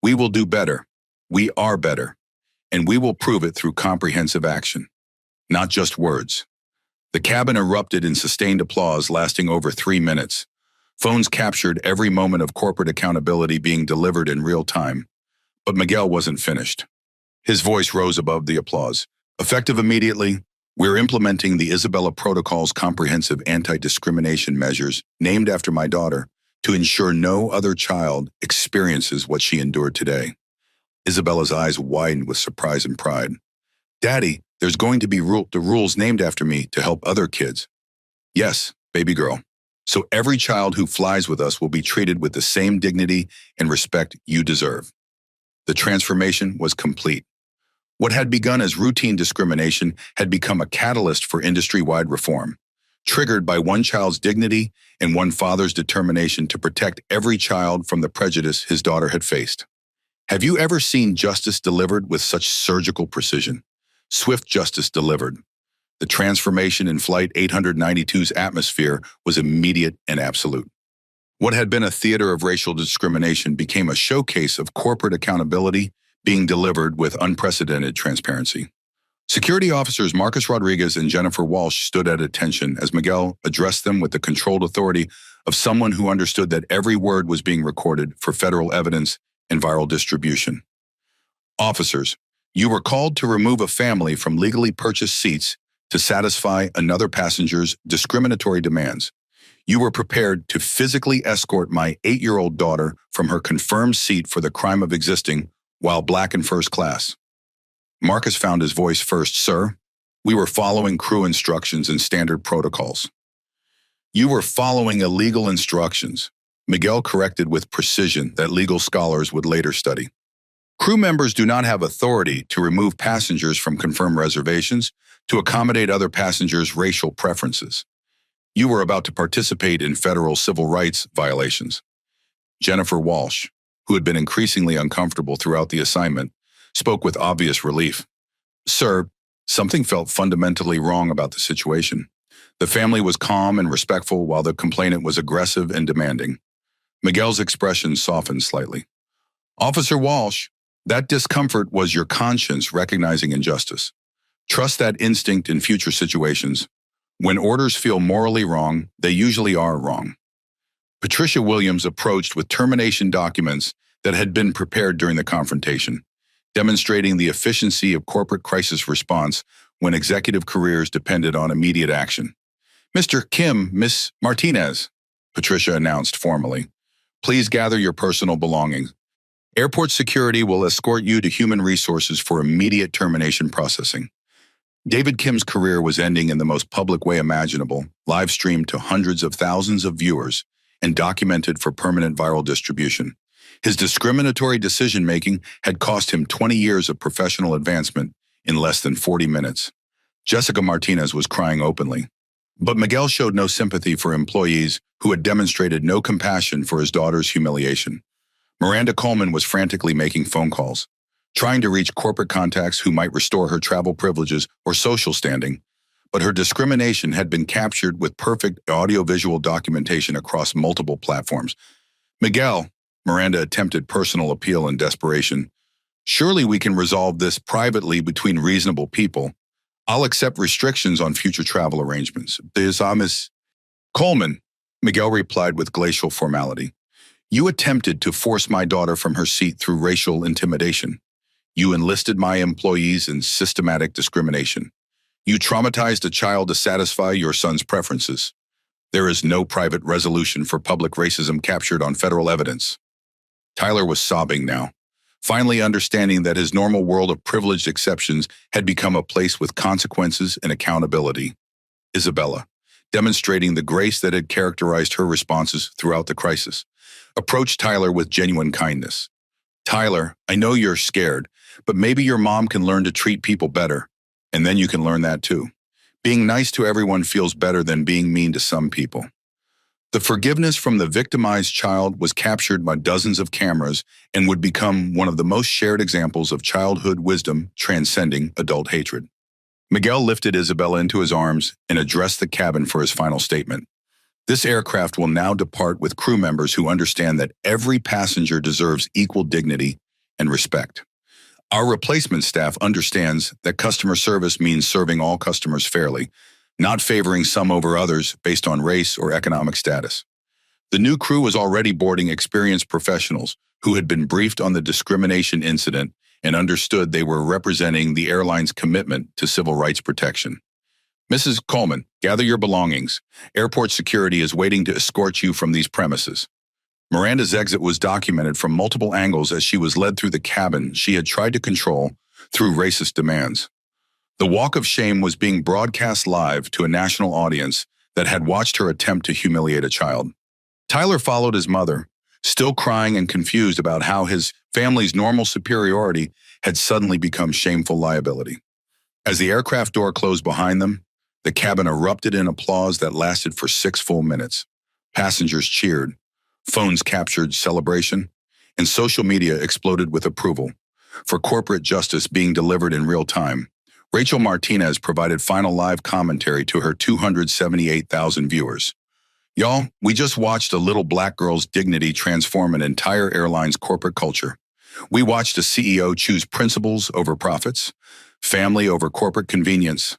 We will do better. We are better. And we will prove it through comprehensive action, not just words. The cabin erupted in sustained applause lasting over 3 minutes. Phones captured every moment of corporate accountability being delivered in real time. But Miguel wasn't finished. His voice rose above the applause. Effective immediately, we're implementing the Isabella Protocol's comprehensive anti-discrimination measures named after my daughter to ensure no other child experiences what she endured today. Isabella's eyes widened with surprise and pride. Daddy, there's going to be the rules named after me to help other kids. Yes, baby girl. So every child who flies with us will be treated with the same dignity and respect you deserve. The transformation was complete. What had begun as routine discrimination had become a catalyst for industry-wide reform, triggered by one child's dignity and one father's determination to protect every child from the prejudice his daughter had faced. Have you ever seen justice delivered with such surgical precision? Swift justice delivered. The transformation in Flight 892's atmosphere was immediate and absolute. What had been a theater of racial discrimination became a showcase of corporate accountability being delivered with unprecedented transparency. Security officers Marcus Rodriguez and Jennifer Walsh stood at attention as Miguel addressed them with the controlled authority of someone who understood that every word was being recorded for federal evidence and viral distribution. Officers, you were called to remove a family from legally purchased seats to satisfy another passenger's discriminatory demands. You were prepared to physically escort my 8-year-old daughter from her confirmed seat for the crime of existing while black in first class. Marcus found his voice first. Sir, we were following crew instructions and standard protocols. You were following illegal instructions, Miguel corrected with precision that legal scholars would later study. Crew members do not have authority to remove passengers from confirmed reservations to accommodate other passengers' racial preferences. You were about to participate in federal civil rights violations. Jennifer Walsh, who had been increasingly uncomfortable throughout the assignment, spoke with obvious relief. Sir, something felt fundamentally wrong about the situation. The family was calm and respectful while the complainant was aggressive and demanding. Miguel's expression softened slightly. Officer Walsh, that discomfort was your conscience recognizing injustice. Trust that instinct in future situations. When orders feel morally wrong, they usually are wrong. Patricia Williams approached with termination documents that had been prepared during the confrontation, demonstrating the efficiency of corporate crisis response when executive careers depended on immediate action. Mr. Kim, Miss Martinez, Patricia announced formally, please gather your personal belongings. Airport security will escort you to human resources for immediate termination processing. David Kim's career was ending in the most public way imaginable, live-streamed to hundreds of thousands of viewers and documented for permanent viral distribution. His discriminatory decision-making had cost him 20 years of professional advancement in less than 40 minutes. Jessica Martinez was crying openly. But Miguel showed no sympathy for employees who had demonstrated no compassion for his daughter's humiliation. Miranda Coleman was frantically making phone calls. trying to reach corporate contacts who might restore her travel privileges or social standing, but her discrimination had been captured with perfect audiovisual documentation across multiple platforms. Miguel, Miranda attempted personal appeal in desperation. Surely we can resolve this privately between reasonable people. I'll accept restrictions on future travel arrangements. Miss Coleman, Miguel replied with glacial formality. You attempted to force my daughter from her seat through racial intimidation. You enlisted my employees in systematic discrimination. You traumatized a child to satisfy your son's preferences. There is no private resolution for public racism captured on federal evidence. Tyler was sobbing now, finally understanding that his normal world of privileged exceptions had become a place with consequences and accountability. Isabella, demonstrating the grace that had characterized her responses throughout the crisis, approached Tyler with genuine kindness. Tyler, I know you're scared, but maybe your mom can learn to treat people better, and then you can learn that too. Being nice to everyone feels better than being mean to some people. The forgiveness from the victimized child was captured by dozens of cameras and would become one of the most shared examples of childhood wisdom transcending adult hatred. Miguel lifted Isabella into his arms and addressed the cabin for his final statement. This aircraft will now depart with crew members who understand that every passenger deserves equal dignity and respect. Our replacement staff understands that customer service means serving all customers fairly, not favoring some over others based on race or economic status. The new crew was already boarding experienced professionals who had been briefed on the discrimination incident and understood they were representing the airline's commitment to civil rights protection. Mrs. Coleman, gather your belongings. Airport security is waiting to escort you from these premises. Miranda's exit was documented from multiple angles as she was led through the cabin she had tried to control through racist demands. The walk of shame was being broadcast live to a national audience that had watched her attempt to humiliate a child. Tyler followed his mother, still crying and confused about how his family's normal superiority had suddenly become shameful liability. As the aircraft door closed behind them, the cabin erupted in applause that lasted for 6 full minutes. Passengers cheered, phones captured celebration, and social media exploded with approval. For corporate justice being delivered in real time, Rachel Martinez provided final live commentary to her 278,000 viewers. Y'all, we just watched a little black girl's dignity transform an entire airline's corporate culture. We watched a CEO choose principles over profits, family over corporate convenience.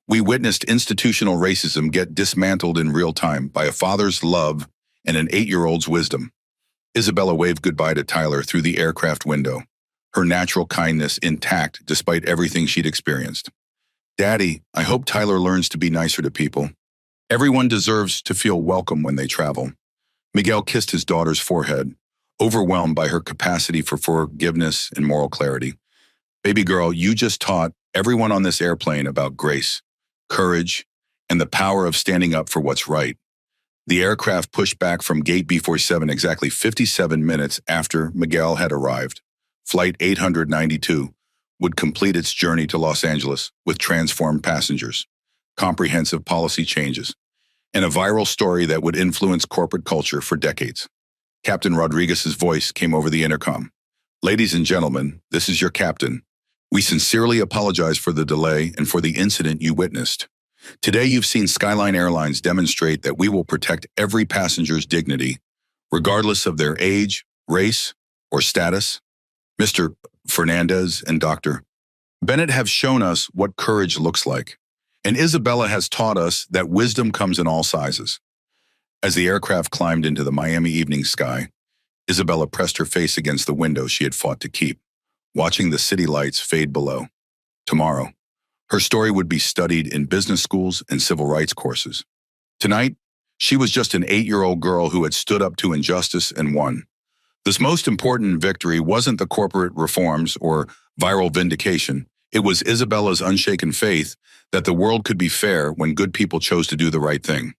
We witnessed institutional racism get dismantled in real time by a father's love and an 8-year-old's wisdom. Isabella waved goodbye to Tyler through the aircraft window, her natural kindness intact despite everything she'd experienced. Daddy, I hope Tyler learns to be nicer to people. Everyone deserves to feel welcome when they travel. Miguel kissed his daughter's forehead, overwhelmed by her capacity for forgiveness and moral clarity. Baby girl, you just taught everyone on this airplane about grace, courage, and the power of standing up for what's right. The aircraft pushed back from Gate B47 exactly 57 minutes after Miguel had arrived. Flight 892 would complete its journey to Los Angeles with transformed passengers, comprehensive policy changes, and a viral story that would influence corporate culture for decades. Captain Rodriguez's voice came over the intercom. Ladies and gentlemen, this is your captain. We sincerely apologize for the delay and for the incident you witnessed. Today you've seen Skyline Airlines demonstrate that we will protect every passenger's dignity, regardless of their age, race, or status. Mr. Fernandez and Dr. Bennett have shown us what courage looks like, and Isabella has taught us that wisdom comes in all sizes. As the aircraft climbed into the Miami evening sky, Isabella pressed her face against the window she had fought to keep, watching the city lights fade below. Tomorrow, her story would be studied in business schools and civil rights courses. Tonight, she was just an 8-year-old girl who had stood up to injustice and won. This most important victory wasn't the corporate reforms or viral vindication. It was Isabella's unshaken faith that the world could be fair when good people chose to do the right thing.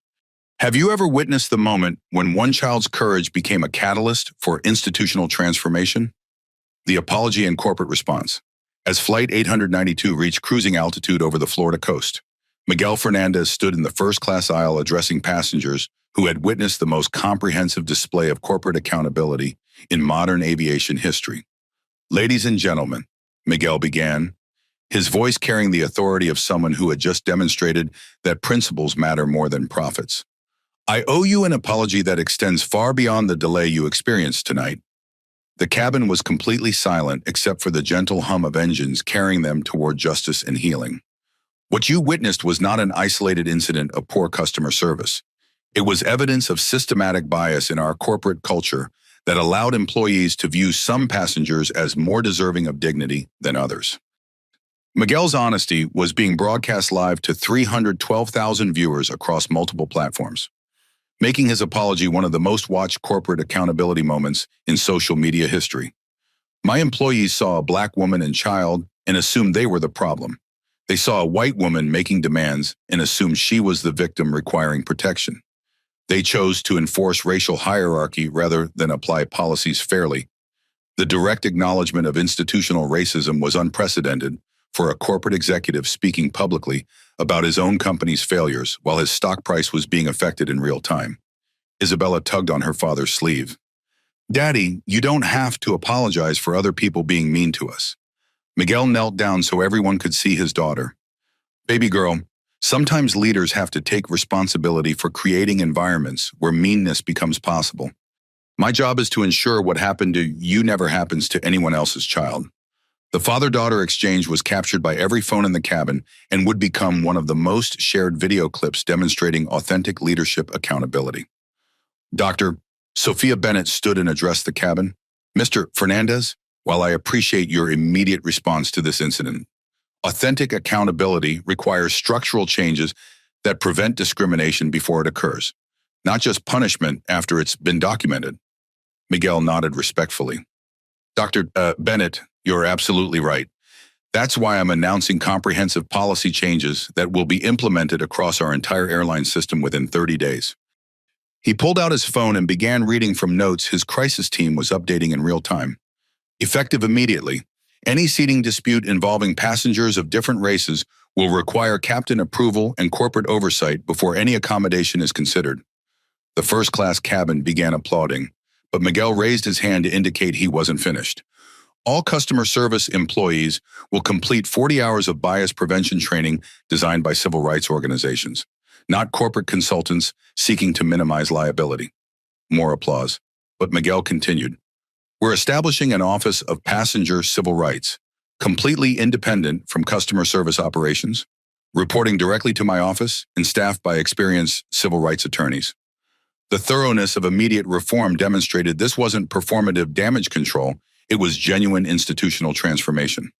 Have you ever witnessed the moment when one child's courage became a catalyst for institutional transformation? The apology and corporate response. As Flight 892 reached cruising altitude over the Florida coast, Miguel Fernandez stood in the first-class aisle addressing passengers who had witnessed the most comprehensive display of corporate accountability in modern aviation history. Ladies and gentlemen, Miguel began, his voice carrying the authority of someone who had just demonstrated that principles matter more than profits. I owe you an apology that extends far beyond the delay you experienced tonight. The cabin was completely silent except for the gentle hum of engines carrying them toward justice and healing. What you witnessed was not an isolated incident of poor customer service. It was evidence of systematic bias in our corporate culture that allowed employees to view some passengers as more deserving of dignity than others. Miguel's honesty was being broadcast live to 312,000 viewers across multiple platforms, making his apology one of the most watched corporate accountability moments in social media history. My employees saw a black woman and child and assumed they were the problem. They saw a white woman making demands and assumed she was the victim requiring protection. They chose to enforce racial hierarchy rather than apply policies fairly. The direct acknowledgement of institutional racism was unprecedented for a corporate executive speaking publicly about his own company's failures while his stock price was being affected in real time. Isabella tugged on her father's sleeve. "Daddy, you don't have to apologize for other people being mean to us." Miguel knelt down so everyone could see his daughter. "Baby girl, sometimes leaders have to take responsibility for creating environments where meanness becomes possible. My job is to ensure what happened to you never happens to anyone else's child." The father-daughter exchange was captured by every phone in the cabin and would become one of the most shared video clips demonstrating authentic leadership accountability. Dr. Sophia Bennett stood and addressed the cabin. "Mr. Fernandez, while I appreciate your immediate response to this incident, authentic accountability requires structural changes that prevent discrimination before it occurs, not just punishment after it's been documented." Miguel nodded respectfully. "Dr. Bennett, you're absolutely right. That's why I'm announcing comprehensive policy changes that will be implemented across our entire airline system within 30 days. He pulled out his phone and began reading from notes his crisis team was updating in real time. Effective immediately, any seating dispute involving passengers of different races will require captain approval and corporate oversight before any accommodation is considered. The first-class cabin began applauding, but Miguel raised his hand to indicate he wasn't finished. All customer service employees will complete 40 hours of bias prevention training designed by civil rights organizations, not corporate consultants seeking to minimize liability. More applause. But Miguel continued. "We're establishing an Office of Passenger Civil Rights, completely independent from customer service operations, reporting directly to my office and staffed by experienced civil rights attorneys." The thoroughness of immediate reform demonstrated this wasn't performative damage control, it was genuine institutional transformation.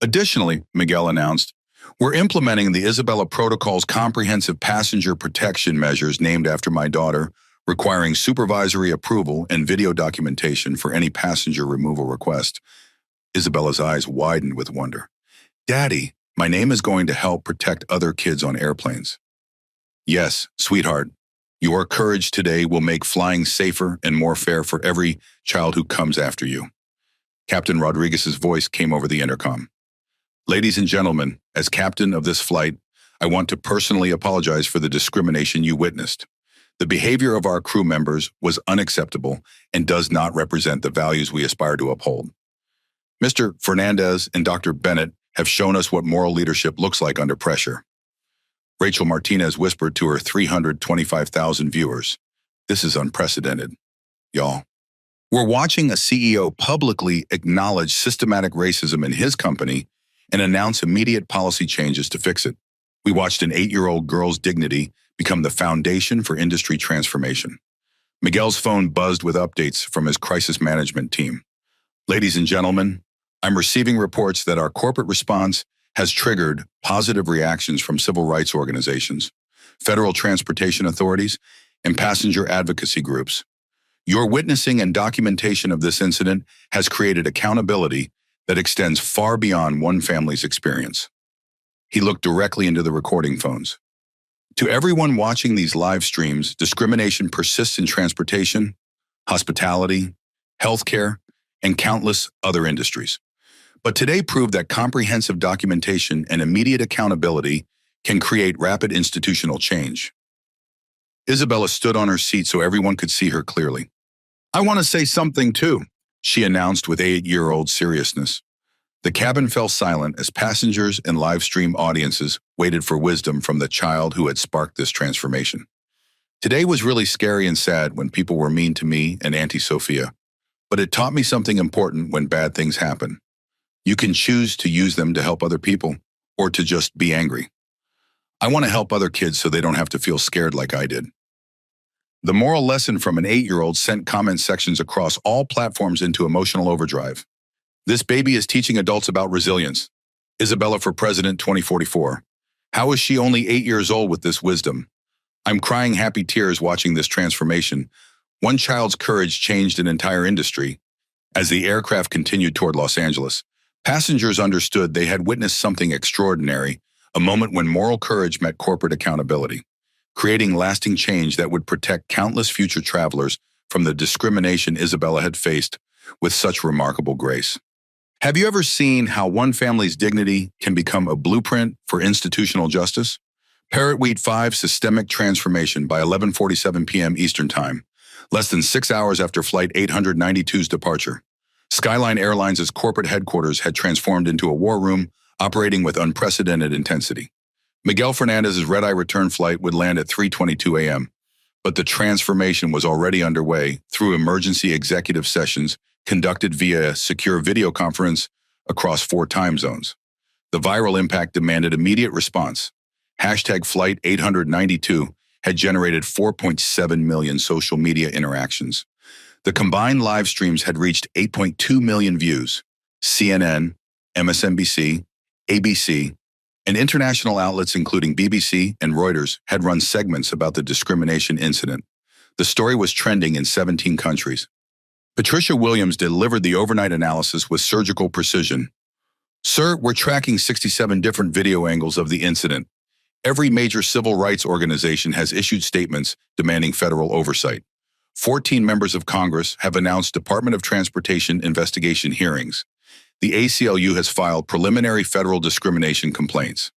Additionally, Miguel announced, "We're implementing the Isabella Protocol's comprehensive passenger protection measures named after my daughter, requiring supervisory approval and video documentation for any passenger removal request." Isabella's eyes widened with wonder. "Daddy, my name is going to help protect other kids on airplanes." "Yes, sweetheart. Your courage today will make flying safer and more fair for every child who comes after you." Captain Rodriguez's voice came over the intercom. "Ladies and gentlemen, as captain of this flight, I want to personally apologize for the discrimination you witnessed. The behavior of our crew members was unacceptable and does not represent the values we aspire to uphold. Mr. Fernandez and Dr. Bennett have shown us what moral leadership looks like under pressure." Rachel Martinez whispered to her 325,000 viewers, "This is unprecedented, y'all. We're watching a CEO publicly acknowledge systematic racism in his company and announce immediate policy changes to fix it. We watched an 8-year-old girl's dignity become the foundation for industry transformation." Miguel's phone buzzed with updates from his crisis management team. "Ladies and gentlemen, I'm receiving reports that our corporate response has triggered positive reactions from civil rights organizations, federal transportation authorities, and passenger advocacy groups. Your witnessing and documentation of this incident has created accountability that extends far beyond one family's experience." He looked directly into the recording phones. "To everyone watching these live streams, discrimination persists in transportation, hospitality, healthcare, and countless other industries. But today proved that comprehensive documentation and immediate accountability can create rapid institutional change." Isabella stood on her seat so everyone could see her clearly. "I want to say something too," she announced with 8-year-old seriousness. The cabin fell silent as passengers and live stream audiences waited for wisdom from the child who had sparked this transformation. Today was really scary and sad when people were mean to me and Auntie Sophia, but it taught me something important when bad things happen. You can choose to use them to help other people or to just be angry. I want to help other kids so they don't have to feel scared like I did. The moral lesson from an 8-year-old sent comment sections across all platforms into emotional overdrive. This baby is teaching adults about resilience. Isabella for President 2044. How is she only 8 years old with this wisdom? I'm crying happy tears watching this transformation. One child's courage changed an entire industry. As the aircraft continued toward Los Angeles, passengers understood they had witnessed something extraordinary, a moment when moral courage met corporate accountability, creating lasting change that would protect countless future travelers from the discrimination Isabella had faced with such remarkable grace. Have you ever seen how one family's dignity can become a blueprint for institutional justice? Parrotweed 5 Systemic Transformation by 11:47 p.m. Eastern Time, less than 6 hours after Flight 892's departure. Skyline Airlines' corporate headquarters had transformed into a war room, operating with unprecedented intensity. Miguel Fernandez's red-eye return flight would land at 3:22 a.m., but the transformation was already underway through emergency executive sessions conducted via secure video conference across 4 time zones. The viral impact demanded immediate response. Hashtag Flight 892 had generated 4.7 million social media interactions. The combined live streams had reached 8.2 million views. CNN, MSNBC, ABC, and international outlets including BBC and Reuters had run segments about the discrimination incident. The story was trending in 17 countries. Patricia Williams delivered the overnight analysis with surgical precision. Sir, we're tracking 67 different video angles of the incident. Every major civil rights organization has issued statements demanding federal oversight. 14 members of Congress have announced Department of Transportation investigation hearings. The ACLU has filed preliminary federal discrimination complaints.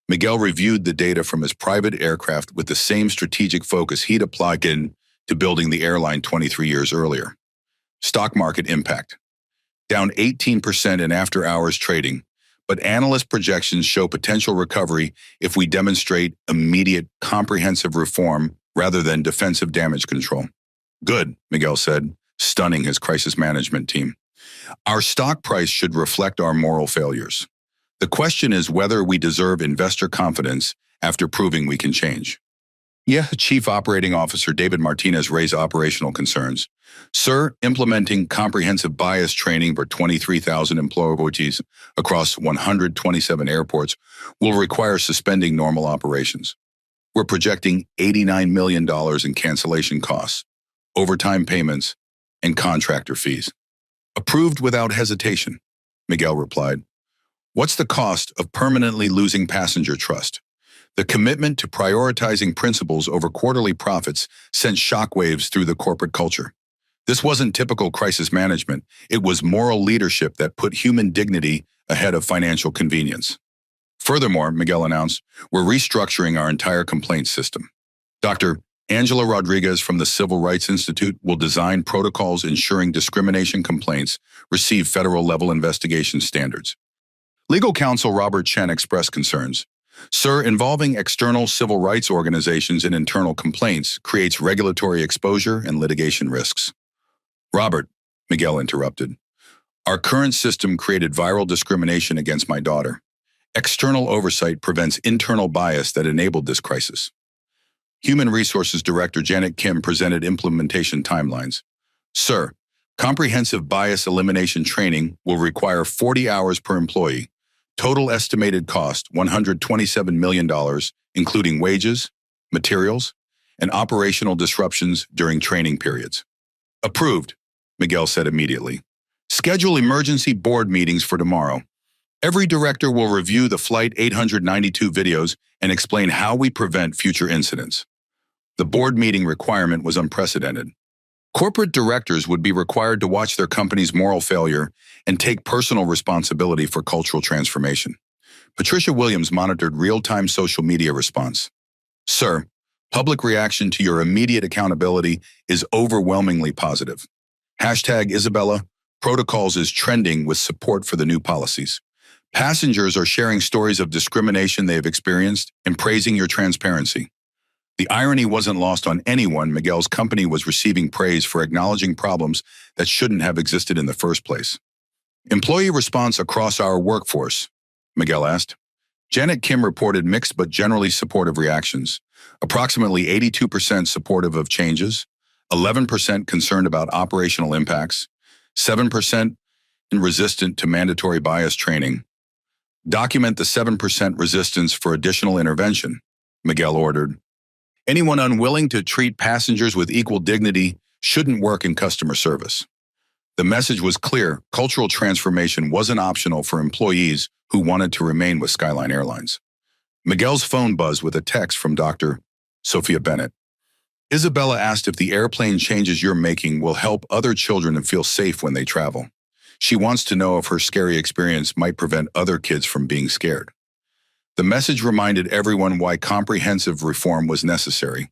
Miguel reviewed the data from his private aircraft with the same strategic focus he'd applied to building the airline 23 years earlier. Stock market impact. Down 18% in after-hours trading, but analyst projections show potential recovery if we demonstrate immediate, comprehensive reform rather than defensive damage control. Good, Miguel said, stunning his crisis management team. Our stock price should reflect our moral failures. The question is whether we deserve investor confidence after proving we can change. Chief Operating Officer David Martinez raised operational concerns. Sir, implementing comprehensive bias training for 23,000 employees across 127 airports will require suspending normal operations. We're projecting $89 million in cancellation costs, overtime payments, and contractor fees. Approved without hesitation, Miguel replied. What's the cost of permanently losing passenger trust? The commitment to prioritizing principles over quarterly profits sent shockwaves through the corporate culture. This wasn't typical crisis management. It was moral leadership that put human dignity ahead of financial convenience. Furthermore, Miguel announced, we're restructuring our entire complaints system. Dr. Isabella Rodriguez from the Civil Rights Institute will design protocols ensuring discrimination complaints receive federal-level investigation standards. Legal counsel Robert Chen expressed concerns. Sir, involving external civil rights organizations in internal complaints creates regulatory exposure and litigation risks. Robert, Miguel interrupted. Our current system created viral discrimination against my daughter. External oversight prevents internal bias that enabled this crisis. Human Resources Director Janet Kim presented implementation timelines. Sir, comprehensive bias elimination training will require 40 hours per employee. Total estimated cost, $127 million, including wages, materials, and operational disruptions during training periods. Approved, Miguel said immediately. Schedule emergency board meetings for tomorrow. Every director will review the Flight 892 videos and explain how we prevent future incidents. The board meeting requirement was unprecedented. Corporate directors would be required to watch their company's moral failure and take personal responsibility for cultural transformation. Patricia Williams monitored real-time social media response. Sir, public reaction to your immediate accountability is overwhelmingly positive. Hashtag Isabella, protocols is trending with support for the new policies. Passengers are sharing stories of discrimination they have experienced and praising your transparency. The irony wasn't lost on anyone. Miguel's company was receiving praise for acknowledging problems that shouldn't have existed in the first place. Employee response across our workforce, Miguel asked. Janet Kim reported mixed but generally supportive reactions. Approximately 82% supportive of changes, 11% concerned about operational impacts, 7% resistant to mandatory bias training. Document the 7% resistance for additional intervention, Miguel ordered. Anyone unwilling to treat passengers with equal dignity shouldn't work in customer service. The message was clear: cultural transformation wasn't optional for employees who wanted to remain with Skyline Airlines. Miguel's phone buzzed with a text from Dr. Sophia Bennett. Isabella asked if the airplane changes you're making will help other children feel safe when they travel. She wants to know if her scary experience might prevent other kids from being scared. The message reminded everyone why comprehensive reform was necessary.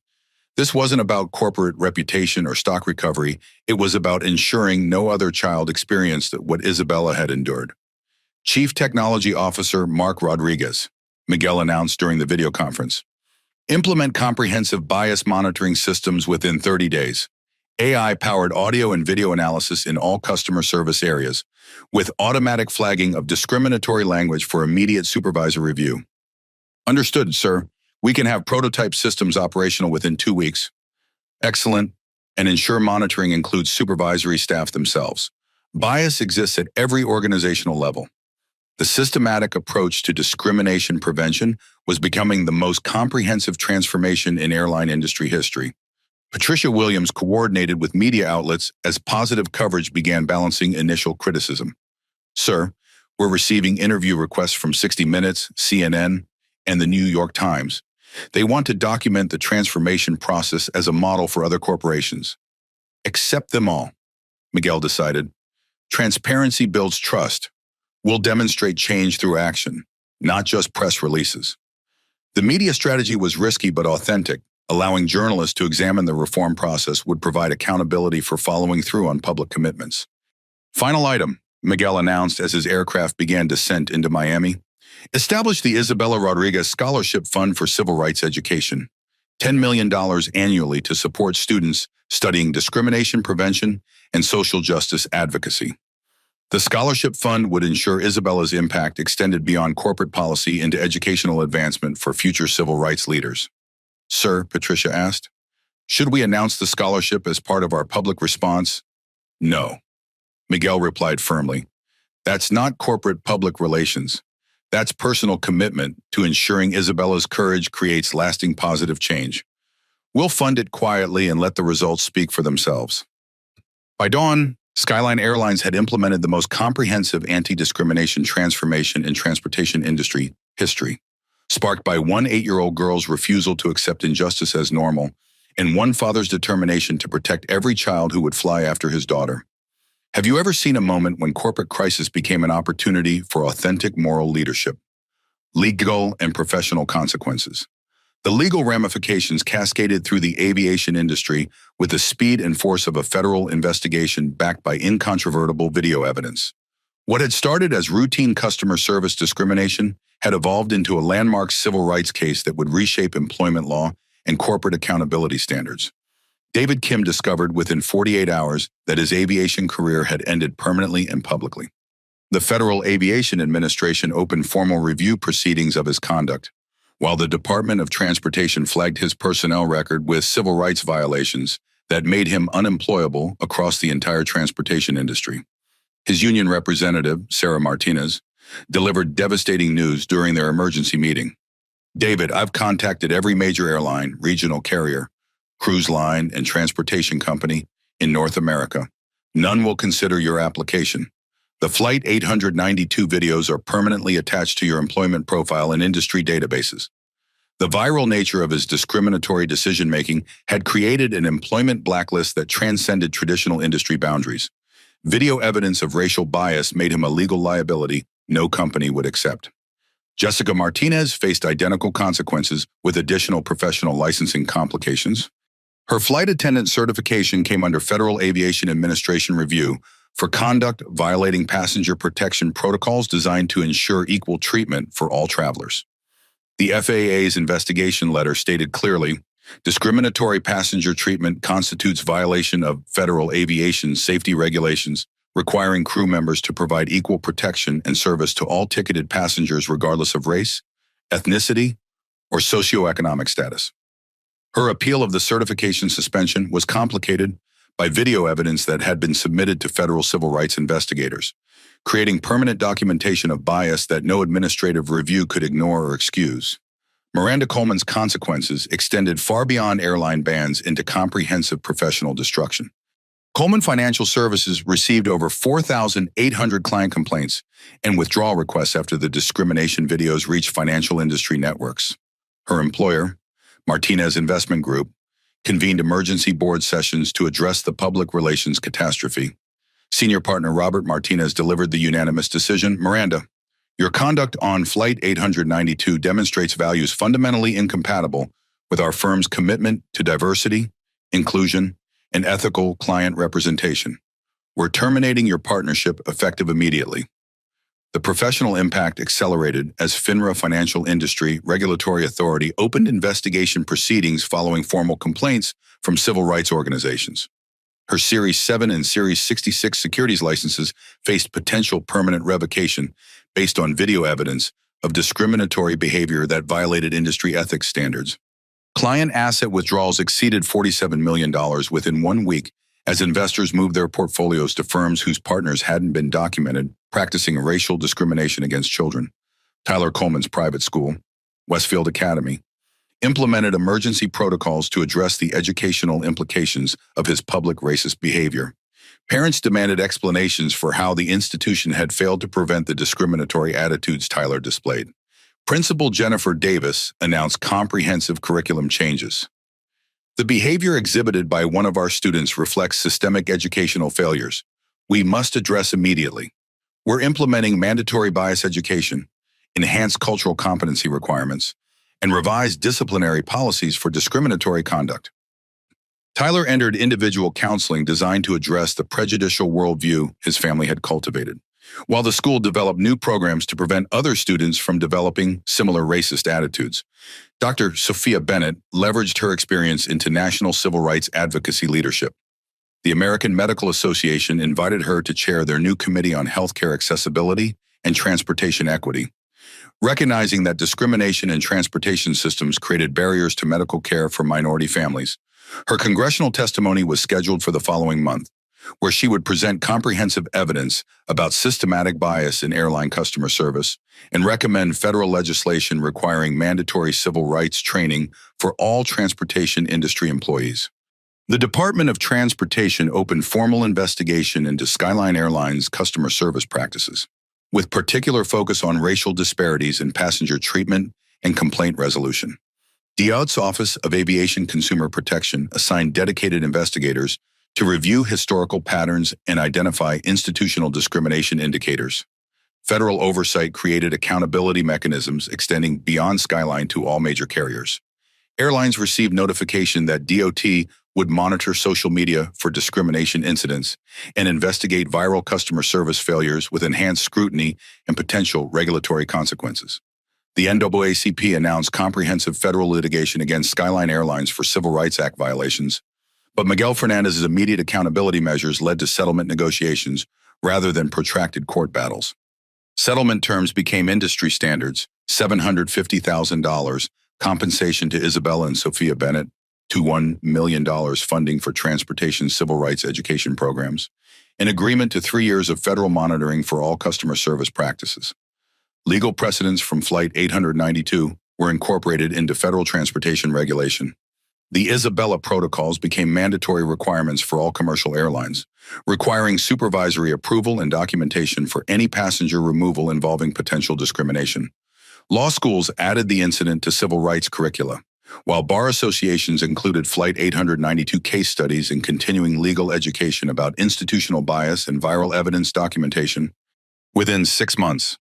This wasn't about corporate reputation or stock recovery. It was about ensuring no other child experienced what Isabella had endured. Chief Technology Officer Mark Rodriguez, Miguel announced during the video conference. Implement comprehensive bias monitoring systems within 30 days. AI-powered audio and video analysis in all customer service areas, with automatic flagging of discriminatory language for immediate supervisor review. Understood, sir. We can have prototype systems operational within 2 weeks. Excellent. And ensure monitoring includes supervisory staff themselves. Bias exists at every organizational level. The systematic approach to discrimination prevention was becoming the most comprehensive transformation in airline industry history. Patricia Williams coordinated with media outlets as positive coverage began balancing initial criticism. Sir, we're receiving interview requests from 60 Minutes, CNN, and the New York Times. They want to document the transformation process as a model for other corporations. Accept them all, Miguel decided. Transparency builds trust. We'll demonstrate change through action, not just press releases. The media strategy was risky but authentic. Allowing journalists to examine the reform process would provide accountability for following through on public commitments. Final item, Miguel announced as his aircraft began descent into Miami. Establish the Isabella Rodriguez Scholarship Fund for Civil Rights Education. $10 million annually to support students studying discrimination prevention and social justice advocacy. The scholarship fund would ensure Isabella's impact extended beyond corporate policy into educational advancement for future civil rights leaders. Sir, Patricia asked, should we announce the scholarship as part of our public response? No. Miguel replied firmly. That's not corporate public relations. That's personal commitment to ensuring Isabella's courage creates lasting positive change. We'll fund it quietly and let the results speak for themselves. By dawn, Skyline Airlines had implemented the most comprehensive anti-discrimination transformation in transportation industry history, sparked by one 8-year-old girl's refusal to accept injustice as normal and one father's determination to protect every child who would fly after his daughter. Have you ever seen a moment when corporate crisis became an opportunity for authentic moral leadership? Legal and professional consequences. The legal ramifications cascaded through the aviation industry with the speed and force of a federal investigation backed by incontrovertible video evidence. What had started as routine customer service discrimination had evolved into a landmark civil rights case that would reshape employment law and corporate accountability standards. David Kim discovered within 48 hours that his aviation career had ended permanently and publicly. The Federal Aviation Administration opened formal review proceedings of his conduct, while the Department of Transportation flagged his personnel record with civil rights violations that made him unemployable across the entire transportation industry. His union representative, Sarah Martinez, delivered devastating news during their emergency meeting. David, I've contacted every major airline, regional carrier, cruise line, and transportation company in North America. None will consider your application. The Flight 892 videos are permanently attached to your employment profile in industry databases. The viral nature of his discriminatory decision-making had created an employment blacklist that transcended traditional industry boundaries. Video evidence of racial bias made him a legal liability no company would accept. Jessica Martinez faced identical consequences with additional professional licensing complications. Her flight attendant certification came under Federal Aviation Administration review for conduct violating passenger protection protocols designed to ensure equal treatment for all travelers. The FAA's investigation letter stated clearly, discriminatory passenger treatment constitutes violation of federal aviation safety regulations, requiring crew members to provide equal protection and service to all ticketed passengers regardless of race, ethnicity, or socioeconomic status. Her appeal of the certification suspension was complicated by video evidence that had been submitted to federal civil rights investigators, creating permanent documentation of bias that no administrative review could ignore or excuse. Miranda Coleman's consequences extended far beyond airline bans into comprehensive professional destruction. Coleman Financial Services received over 4,800 client complaints and withdrawal requests after the discrimination videos reached financial industry networks. Her employer, Martinez Investment Group, convened emergency board sessions to address the public relations catastrophe. Senior partner Robert Martinez delivered the unanimous decision, Miranda, your conduct on Flight 892 demonstrates values fundamentally incompatible with our firm's commitment to diversity, inclusion, and ethical client representation. We're terminating your partnership effective immediately. The professional impact accelerated as FINRA Financial Industry Regulatory Authority opened investigation proceedings following formal complaints from civil rights organizations. Her Series 7 and Series 66 securities licenses faced potential permanent revocation based on video evidence of discriminatory behavior that violated industry ethics standards. Client asset withdrawals exceeded $47 million within 1 week as investors moved their portfolios to firms whose partners hadn't been documented practicing racial discrimination against children. Tyler Coleman's private school, Westfield Academy, implemented emergency protocols to address the educational implications of his public racist behavior. Parents demanded explanations for how the institution had failed to prevent the discriminatory attitudes Tyler displayed. Principal Jennifer Davis announced comprehensive curriculum changes. The behavior exhibited by one of our students reflects systemic educational failures. We must address immediately. We're implementing mandatory bias education, enhanced cultural competency requirements, and revised disciplinary policies for discriminatory conduct. Tyler entered individual counseling designed to address the prejudicial worldview his family had cultivated, while the school developed new programs to prevent other students from developing similar racist attitudes. Dr. Sophia Bennett leveraged her experience into national civil rights advocacy leadership. The American Medical Association invited her to chair their new Committee on Healthcare Accessibility and Transportation Equity. Recognizing that discrimination in transportation systems created barriers to medical care for minority families, her congressional testimony was scheduled for the following month, where she would present comprehensive evidence about systematic bias in airline customer service and recommend federal legislation requiring mandatory civil rights training for all transportation industry employees. The Department of Transportation opened formal investigation into Skyline Airlines' customer service practices, with particular focus on racial disparities in passenger treatment and complaint resolution. DIOT's Office of Aviation Consumer Protection assigned dedicated investigators to review historical patterns and identify institutional discrimination indicators. Federal oversight created accountability mechanisms extending beyond Skyline to all major carriers. Airlines received notification that DOT would monitor social media for discrimination incidents and investigate viral customer service failures with enhanced scrutiny and potential regulatory consequences. The NAACP announced comprehensive federal litigation against Skyline Airlines for Civil Rights Act violations, but Miguel Fernandez's immediate accountability measures led to settlement negotiations rather than protracted court battles. Settlement terms became industry standards: $750,000 compensation to Isabella and Sophia Bennett, to $1 million funding for transportation civil rights education programs, an agreement to 3 years of federal monitoring for all customer service practices. Legal precedents from Flight 892 were incorporated into federal transportation regulation. The Isabella protocols became mandatory requirements for all commercial airlines, requiring supervisory approval and documentation for any passenger removal involving potential discrimination. Law schools added the incident to civil rights curricula, while bar associations included Flight 892 case studies and continuing legal education about institutional bias and viral evidence documentation. Within 6 months,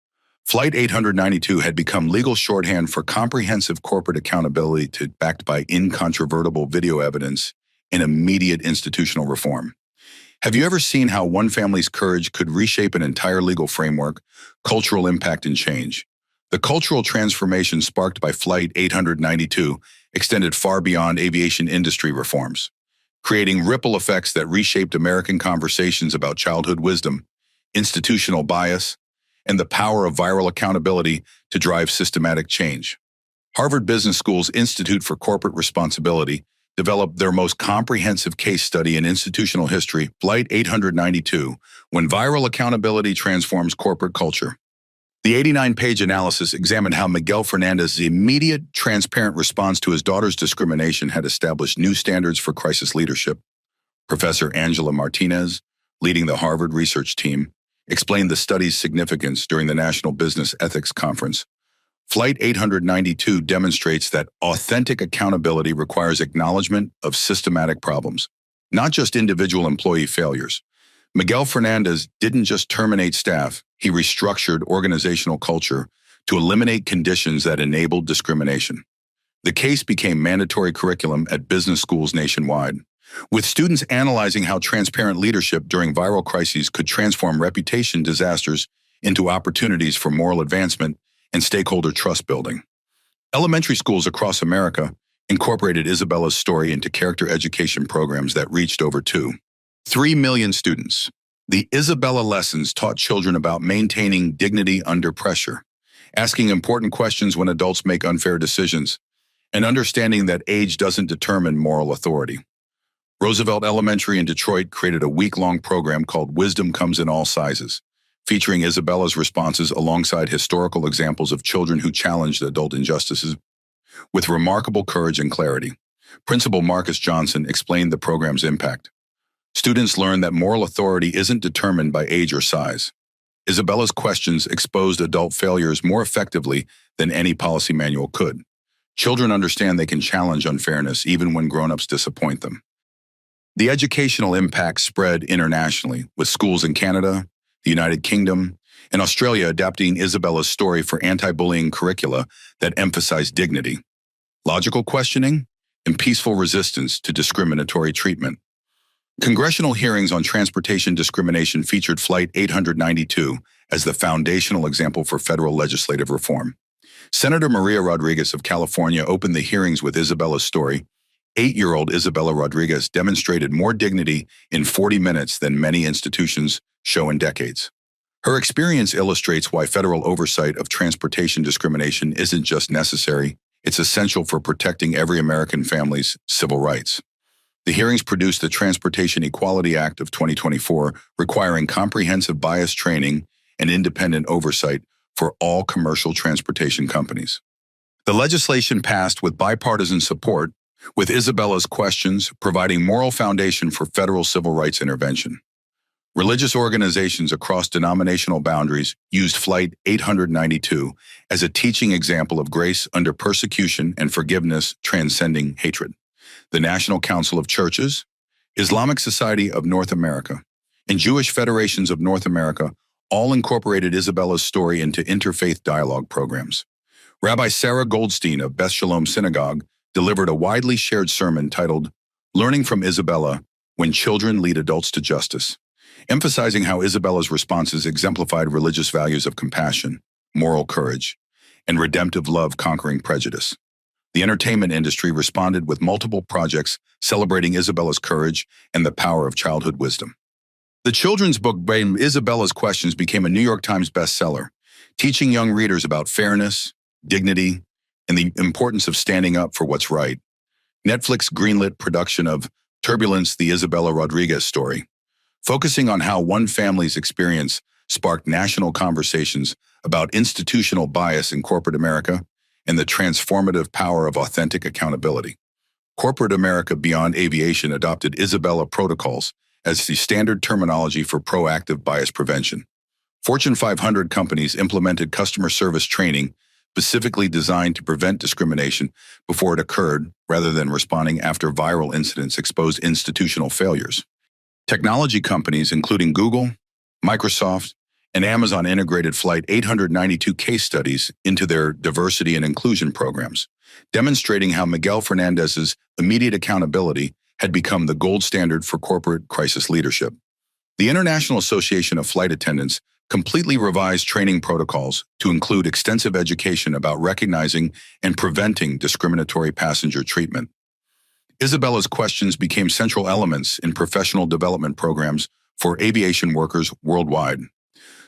Flight 892 had become legal shorthand for comprehensive corporate accountability backed by incontrovertible video evidence and immediate institutional reform. Have you ever seen how one family's courage could reshape an entire legal framework, cultural impact, and change? The cultural transformation sparked by Flight 892 extended far beyond aviation industry reforms, creating ripple effects that reshaped American conversations about childhood wisdom, institutional bias, and the power of viral accountability to drive systematic change. Harvard Business School's Institute for Corporate Responsibility developed their most comprehensive case study in institutional history, Flight 892, When Viral Accountability Transforms Corporate Culture. The 89-page analysis examined how Miguel Fernandez's immediate, transparent response to his daughter's discrimination had established new standards for crisis leadership. Professor Angela Martinez, leading the Harvard research team, explained the study's significance during the National Business Ethics Conference. Flight 892 demonstrates that authentic accountability requires acknowledgement of systematic problems, not just individual employee failures. Miguel Fernandez didn't just terminate staff, he restructured organizational culture to eliminate conditions that enabled discrimination. The case became mandatory curriculum at business schools nationwide, with students analyzing how transparent leadership during viral crises could transform reputation disasters into opportunities for moral advancement and stakeholder trust building. Elementary schools across America incorporated Isabella's story into character education programs that reached over 3 million students. The Isabella lessons taught children about maintaining dignity under pressure, asking important questions when adults make unfair decisions, and understanding that age doesn't determine moral authority. Roosevelt Elementary in Detroit created a week-long program called Wisdom Comes in All Sizes, featuring Isabella's responses alongside historical examples of children who challenged adult injustices with remarkable courage and clarity. Principal Marcus Johnson explained the program's impact. Students learned that moral authority isn't determined by age or size. Isabella's questions exposed adult failures more effectively than any policy manual could. Children understand they can challenge unfairness even when grown-ups disappoint them. The educational impact spread internationally, with schools in Canada, the United Kingdom, and Australia adapting Isabella's story for anti-bullying curricula that emphasize dignity, logical questioning, and peaceful resistance to discriminatory treatment. Congressional hearings on transportation discrimination featured Flight 892 as the foundational example for federal legislative reform. Senator Maria Rodriguez of California opened the hearings with Isabella's story. 8-year-old Isabella Rodriguez demonstrated more dignity in 40 minutes than many institutions show in decades. Her experience illustrates why federal oversight of transportation discrimination isn't just necessary, it's essential for protecting every American family's civil rights. The hearings produced the Transportation Equality Act of 2024, requiring comprehensive bias training and independent oversight for all commercial transportation companies. The legislation passed with bipartisan support, with Isabella's questions providing moral foundation for federal civil rights intervention. Religious organizations across denominational boundaries used Flight 892 as a teaching example of grace under persecution and forgiveness transcending hatred. The National Council of Churches, Islamic Society of North America, and Jewish Federations of North America all incorporated Isabella's story into interfaith dialogue programs. Rabbi Sarah Goldstein of Beth Shalom Synagogue delivered a widely shared sermon titled Learning from Isabella, When Children Lead Adults to Justice, emphasizing how Isabella's responses exemplified religious values of compassion, moral courage, and redemptive love conquering prejudice. The entertainment industry responded with multiple projects celebrating Isabella's courage and the power of childhood wisdom. The children's book Isabella's Questions became a New York Times bestseller, teaching young readers about fairness, dignity, and the importance of standing up for what's right. Netflix greenlit production of Turbulence, the Isabella Rodriguez story, focusing on how one family's experience sparked national conversations about institutional bias in corporate America and the transformative power of authentic accountability. Corporate America Beyond Aviation adopted Isabella protocols as the standard terminology for proactive bias prevention. Fortune 500 companies implemented customer service training specifically designed to prevent discrimination before it occurred rather than responding after viral incidents exposed institutional failures. Technology companies, including Google, Microsoft, and Amazon integrated Flight 892 case studies into their diversity and inclusion programs, demonstrating how Miguel Fernandez's immediate accountability had become the gold standard for corporate crisis leadership. The International Association of Flight Attendants completely revised training protocols to include extensive education about recognizing and preventing discriminatory passenger treatment. Isabella's questions became central elements in professional development programs for aviation workers worldwide.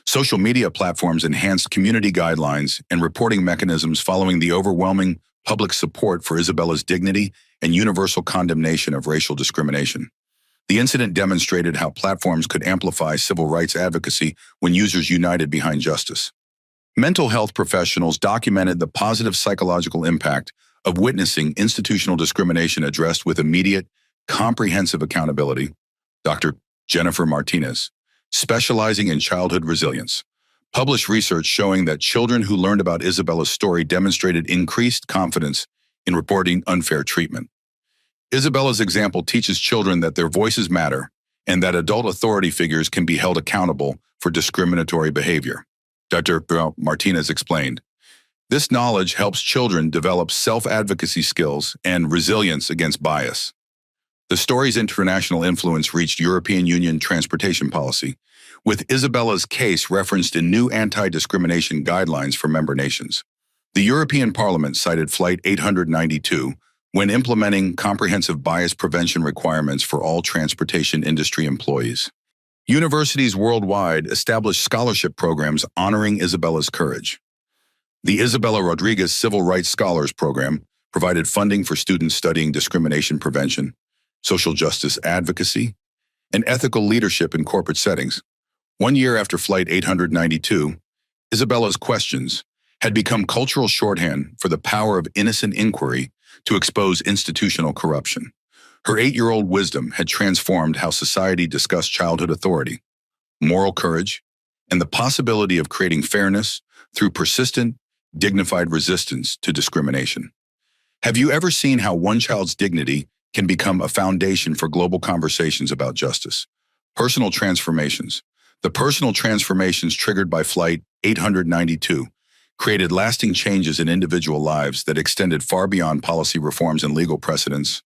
Social media platforms enhanced community guidelines and reporting mechanisms following the overwhelming public support for Isabella's dignity and universal condemnation of racial discrimination. The incident demonstrated how platforms could amplify civil rights advocacy when users united behind justice. Mental health professionals documented the positive psychological impact of witnessing institutional discrimination addressed with immediate, comprehensive accountability. Dr. Jennifer Martinez, specializing in childhood resilience, published research showing that children who learned about Isabella's story demonstrated increased confidence in reporting unfair treatment. Isabella's example teaches children that their voices matter and that adult authority figures can be held accountable for discriminatory behavior. Dr. Martinez explained, "This knowledge helps children develop self-advocacy skills and resilience against bias." The story's international influence reached European Union transportation policy, with Isabella's case referenced in new anti-discrimination guidelines for member nations. The European Parliament cited Flight 892 when implementing comprehensive bias prevention requirements for all transportation industry employees. Universities worldwide established scholarship programs honoring Isabella's courage. The Isabella Rodriguez Civil Rights Scholars Program provided funding for students studying discrimination prevention, social justice advocacy, and ethical leadership in corporate settings. 1 year after Flight 892, Isabella's questions had become cultural shorthand for the power of innocent inquiry to expose institutional corruption. Her 8-year-old wisdom had transformed how society discussed childhood authority, moral courage, and the possibility of creating fairness through persistent, dignified resistance to discrimination. Have you ever seen how one child's dignity can become a foundation for global conversations about justice? Personal transformations. The personal transformations triggered by Flight 892 created lasting changes in individual lives that extended far beyond policy reforms and legal precedents.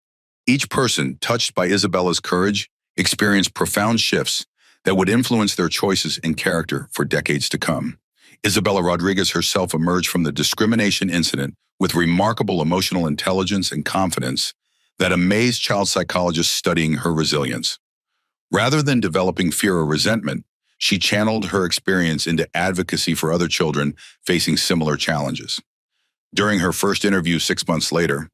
Each person touched by Isabella's courage experienced profound shifts that would influence their choices and character for decades to come. Isabella Rodriguez herself emerged from the discrimination incident with remarkable emotional intelligence and confidence that amazed child psychologists studying her resilience. Rather than developing fear or resentment, she channeled her experience into advocacy for other children facing similar challenges. During her first interview 6 months later,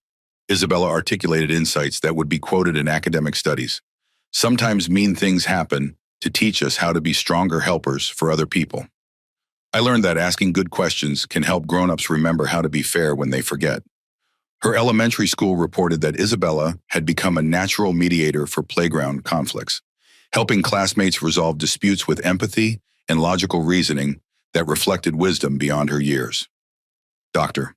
Isabella articulated insights that would be quoted in academic studies. "Sometimes mean things happen to teach us how to be stronger helpers for other people. I learned that asking good questions can help grown-ups remember how to be fair when they forget." Her elementary school reported that Isabella had become a natural mediator for playground conflicts, helping classmates resolve disputes with empathy and logical reasoning that reflected wisdom beyond her years. Dr.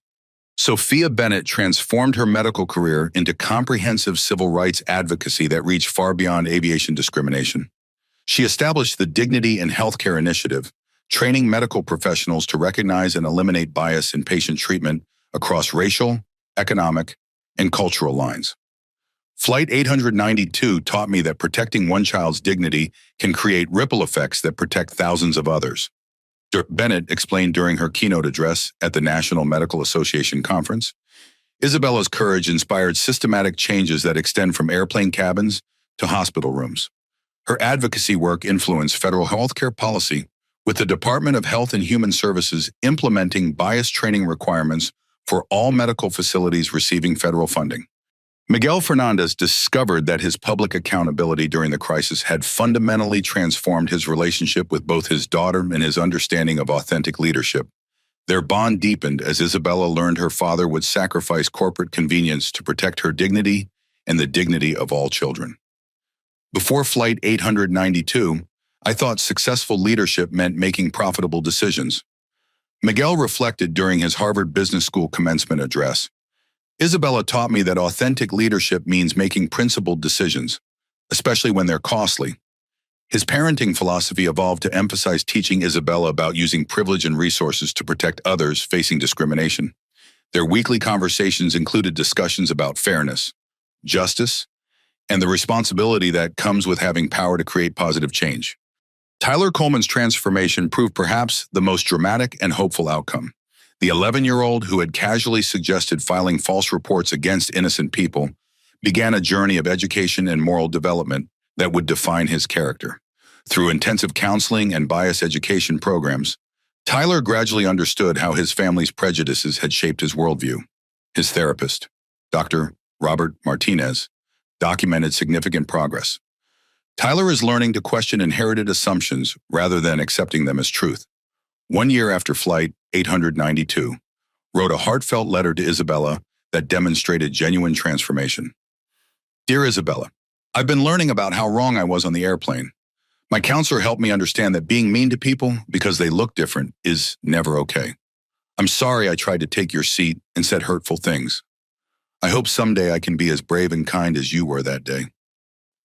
Sophia Bennett transformed her medical career into comprehensive civil rights advocacy that reached far beyond aviation discrimination. She established the Dignity in Healthcare Initiative, training medical professionals to recognize and eliminate bias in patient treatment across racial, economic, and cultural lines. Flight 892 taught me that protecting one child's dignity can create ripple effects that protect thousands of others. Bennett explained during her keynote address at the National Medical Association Conference. Isabella's courage inspired systematic changes that extend from airplane cabins to hospital rooms. Her advocacy work influenced federal healthcare policy, with the Department of Health and Human Services implementing bias training requirements for all medical facilities receiving federal funding. Miguel Fernandez discovered that his public accountability during the crisis had fundamentally transformed his relationship with both his daughter and his understanding of authentic leadership. Their bond deepened as Isabella learned her father would sacrifice corporate convenience to protect her dignity and the dignity of all children. Before Flight 892, I thought successful leadership meant making profitable decisions. Miguel reflected during his Harvard Business School commencement address. Isabella taught me that authentic leadership means making principled decisions, especially when they're costly. His parenting philosophy evolved to emphasize teaching Isabella about using privilege and resources to protect others facing discrimination. Their weekly conversations included discussions about fairness, justice, and the responsibility that comes with having power to create positive change. Tyler Coleman's transformation proved perhaps the most dramatic and hopeful outcome. The 11-year-old who had casually suggested filing false reports against innocent people began a journey of education and moral development that would define his character. Through intensive counseling and bias education programs, Tyler gradually understood how his family's prejudices had shaped his worldview. His therapist, Dr. Robert Martinez, documented significant progress. Tyler is learning to question inherited assumptions rather than accepting them as truth. 1 year after Flight 892, wrote a heartfelt letter to Isabella that demonstrated genuine transformation. Dear Isabella, I've been learning about how wrong I was on the airplane. My counselor helped me understand that being mean to people because they look different is never okay. I'm sorry I tried to take your seat and said hurtful things. I hope someday I can be as brave and kind as you were that day.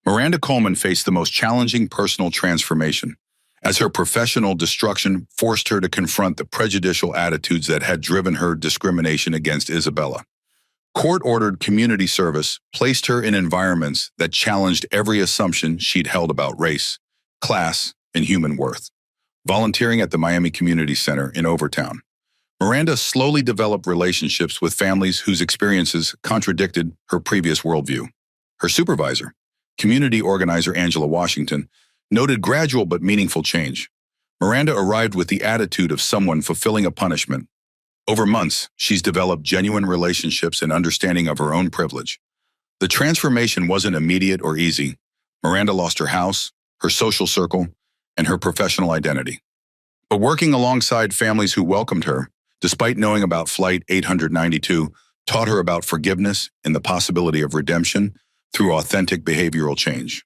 Miranda Coleman faced the most challenging personal transformation, as her professional destruction forced her to confront the prejudicial attitudes that had driven her discrimination against Isabella. Court-ordered community service placed her in environments that challenged every assumption she'd held about race, class, and human worth. Volunteering at the Miami Community Center in Overtown, Miranda slowly developed relationships with families whose experiences contradicted her previous worldview. Her supervisor, community organizer Angela Washington, noted gradual but meaningful change. Miranda arrived with the attitude of someone fulfilling a punishment. Over months, she's developed genuine relationships and understanding of her own privilege. The transformation wasn't immediate or easy. Miranda lost her house, her social circle, and her professional identity. But working alongside families who welcomed her, despite knowing about Flight 892, taught her about forgiveness and the possibility of redemption through authentic behavioral change.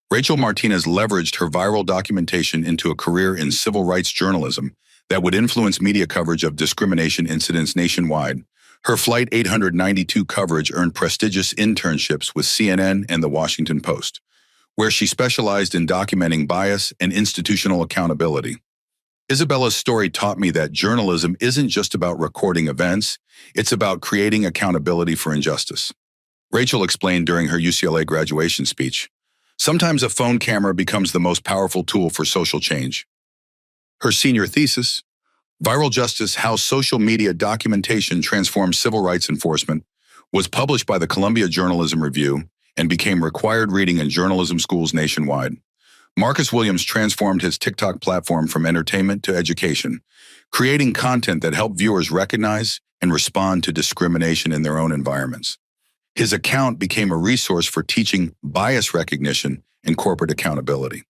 Rachel Martinez leveraged her viral documentation into a career in civil rights journalism that would influence media coverage of discrimination incidents nationwide. Her Flight 892 coverage earned prestigious internships with CNN and The Washington Post, where she specialized in documenting bias and institutional accountability. Isabella's story taught me that journalism isn't just about recording events, it's about creating accountability for injustice. Rachel explained during her UCLA graduation speech, sometimes a phone camera becomes the most powerful tool for social change. Her senior thesis, Viral Justice: How Social Media Documentation Transforms Civil Rights Enforcement, was published by the Columbia Journalism Review and became required reading in journalism schools nationwide. Marcus Williams transformed his TikTok platform from entertainment to education, creating content that helped viewers recognize and respond to discrimination in their own environments. His account became a resource for teaching bias recognition and corporate accountability.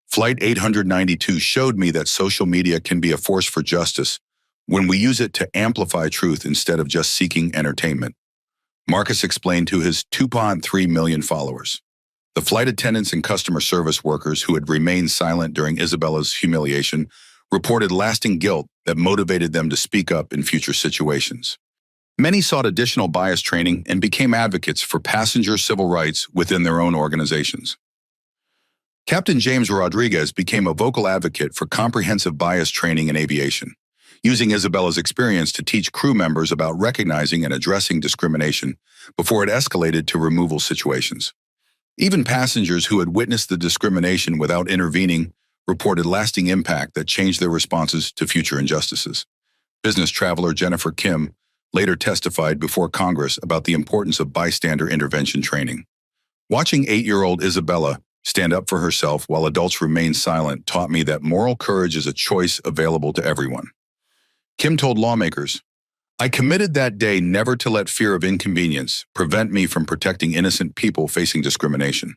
Flight 892 showed me that social media can be a force for justice when we use it to amplify truth instead of just seeking entertainment. Marcus explained to his 2.3 million followers. The flight attendants and customer service workers who had remained silent during Isabella's humiliation reported lasting guilt that motivated them to speak up in future situations. Many sought additional bias training and became advocates for passenger civil rights within their own organizations. Captain James Rodriguez became a vocal advocate for comprehensive bias training in aviation, using Isabella's experience to teach crew members about recognizing and addressing discrimination before it escalated to removal situations. Even passengers who had witnessed the discrimination without intervening reported lasting impact that changed their responses to future injustices. Business traveler Jennifer Kim later testified before Congress about the importance of bystander intervention training. Watching 8-year-old Isabella stand up for herself while adults remained silent taught me that moral courage is a choice available to everyone. Kim told lawmakers, "I committed that day never to let fear of inconvenience prevent me from protecting innocent people facing discrimination."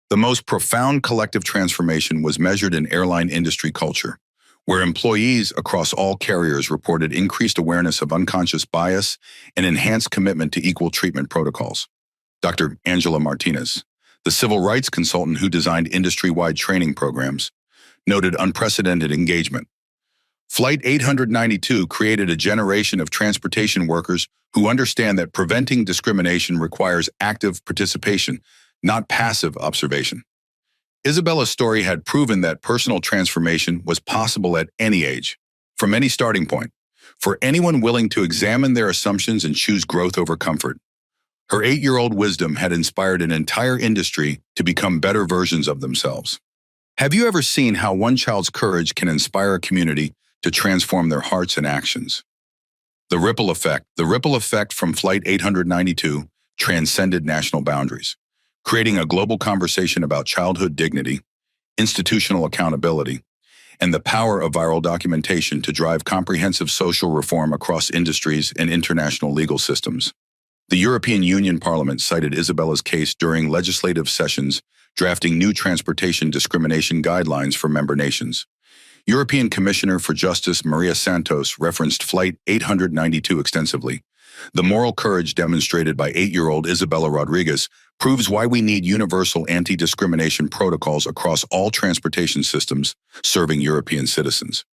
The most profound collective transformation was measured in airline industry culture, where employees across all carriers reported increased awareness of unconscious bias and enhanced commitment to equal treatment protocols. Dr. Angela Martinez, the civil rights consultant who designed industry-wide training programs, noted unprecedented engagement. Flight 892 created a generation of transportation workers who understand that preventing discrimination requires active participation, not passive observation. Isabella's story had proven that personal transformation was possible at any age, from any starting point, for anyone willing to examine their assumptions and choose growth over comfort. Her 8-year-old wisdom had inspired an entire industry to become better versions of themselves. Have you ever seen how one child's courage can inspire a community to transform their hearts and actions? The ripple effect. The ripple effect from Flight 892 transcended national boundaries, creating a global conversation about childhood dignity, institutional accountability, and the power of viral documentation to drive comprehensive social reform across industries and international legal systems. The European Union Parliament cited Isabella's case during legislative sessions, drafting new transportation discrimination guidelines for member nations. European Commissioner for Justice Maria Santos referenced Flight 892 extensively. The moral courage demonstrated by 8-year-old Isabella Rodriguez proves why we need universal anti-discrimination protocols across all transportation systems serving European citizens.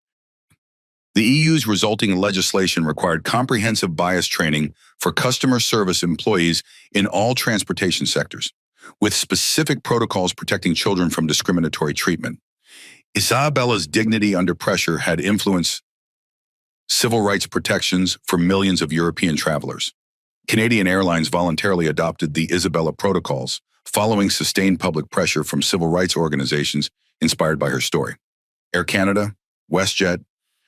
The EU's resulting legislation required comprehensive bias training for customer service employees in all transportation sectors, with specific protocols protecting children from discriminatory treatment. Isabella's dignity under pressure had influenced civil rights protections for millions of European travelers. Canadian Airlines voluntarily adopted the Isabella protocols, following sustained public pressure from civil rights organizations inspired by her story. Air Canada, WestJet,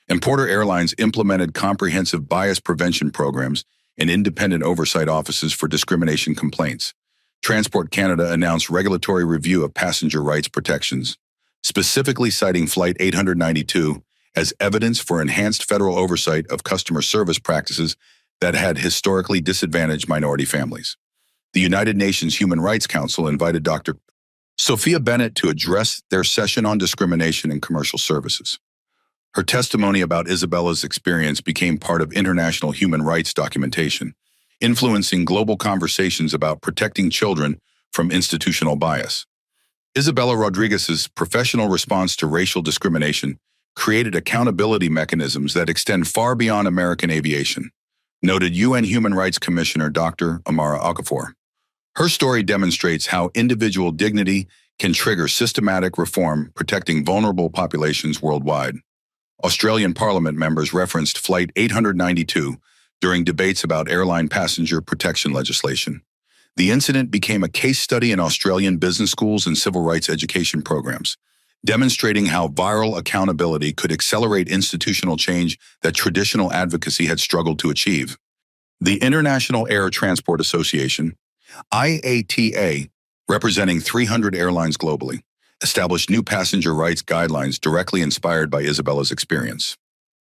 and Porter Airlines implemented comprehensive bias prevention programs and independent oversight offices for discrimination complaints. Transport Canada announced regulatory review of passenger rights protections, specifically citing Flight 892 as evidence for enhanced federal oversight of customer service practices that had historically disadvantaged minority families. The United Nations Human Rights Council invited Dr. Sophia Bennett to address their session on discrimination in commercial services. Her testimony about Isabella's experience became part of international human rights documentation, influencing global conversations about protecting children from institutional bias. Isabella Rodriguez's professional response to racial discrimination created accountability mechanisms that extend far beyond American aviation, noted UN Human Rights Commissioner Dr. Amara Okafor. Her story demonstrates how individual dignity can trigger systematic reform protecting vulnerable populations worldwide. Australian Parliament members referenced Flight 892 during debates about airline passenger protection legislation. The incident became a case study in Australian business schools and civil rights education programs, demonstrating how viral accountability could accelerate institutional change that traditional advocacy had struggled to achieve. The International Air Transport Association, IATA, representing 300 airlines globally, established new passenger rights guidelines directly inspired by Isabella's experience.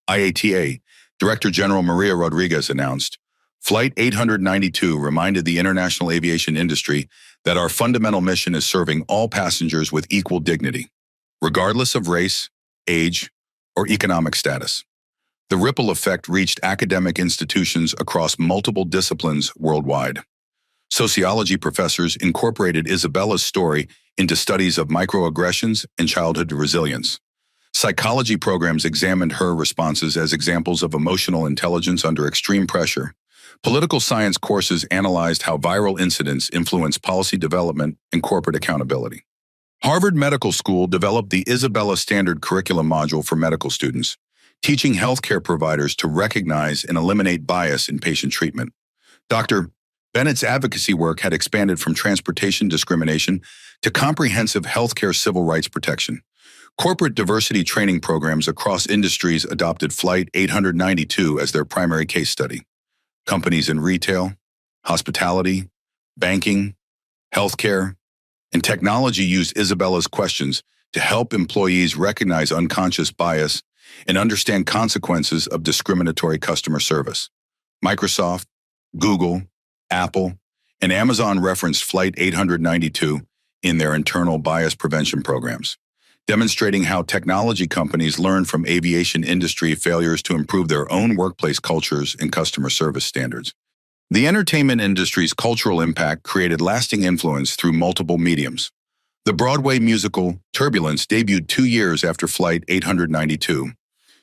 IATA Director General Maria Rodriguez announced, Flight 892 reminded the international aviation industry that our fundamental mission is serving all passengers with equal dignity, regardless of race, age, or economic status. The ripple effect reached academic institutions across multiple disciplines worldwide. Sociology professors incorporated Isabella's story into studies of microaggressions and childhood resilience. Psychology programs examined her responses as examples of emotional intelligence under extreme pressure. Political science courses analyzed how viral incidents influence policy development and corporate accountability. Harvard Medical School developed the Isabella Standard Curriculum module for medical students, teaching healthcare providers to recognize and eliminate bias in patient treatment. Dr. Bennett's advocacy work had expanded from transportation discrimination to comprehensive healthcare civil rights protection. Corporate diversity training programs across industries adopted Flight 892 as their primary case study. Companies in retail, hospitality, banking, healthcare, and technology used Isabella's questions to help employees recognize unconscious bias and understand consequences of discriminatory customer service. Microsoft, Google, Apple, and Amazon referenced Flight 892 in their internal bias prevention programs, demonstrating how technology companies learn from aviation industry failures to improve their own workplace cultures and customer service standards. The entertainment industry's cultural impact created lasting influence through multiple mediums. The Broadway musical Turbulence debuted 2 years after Flight 892,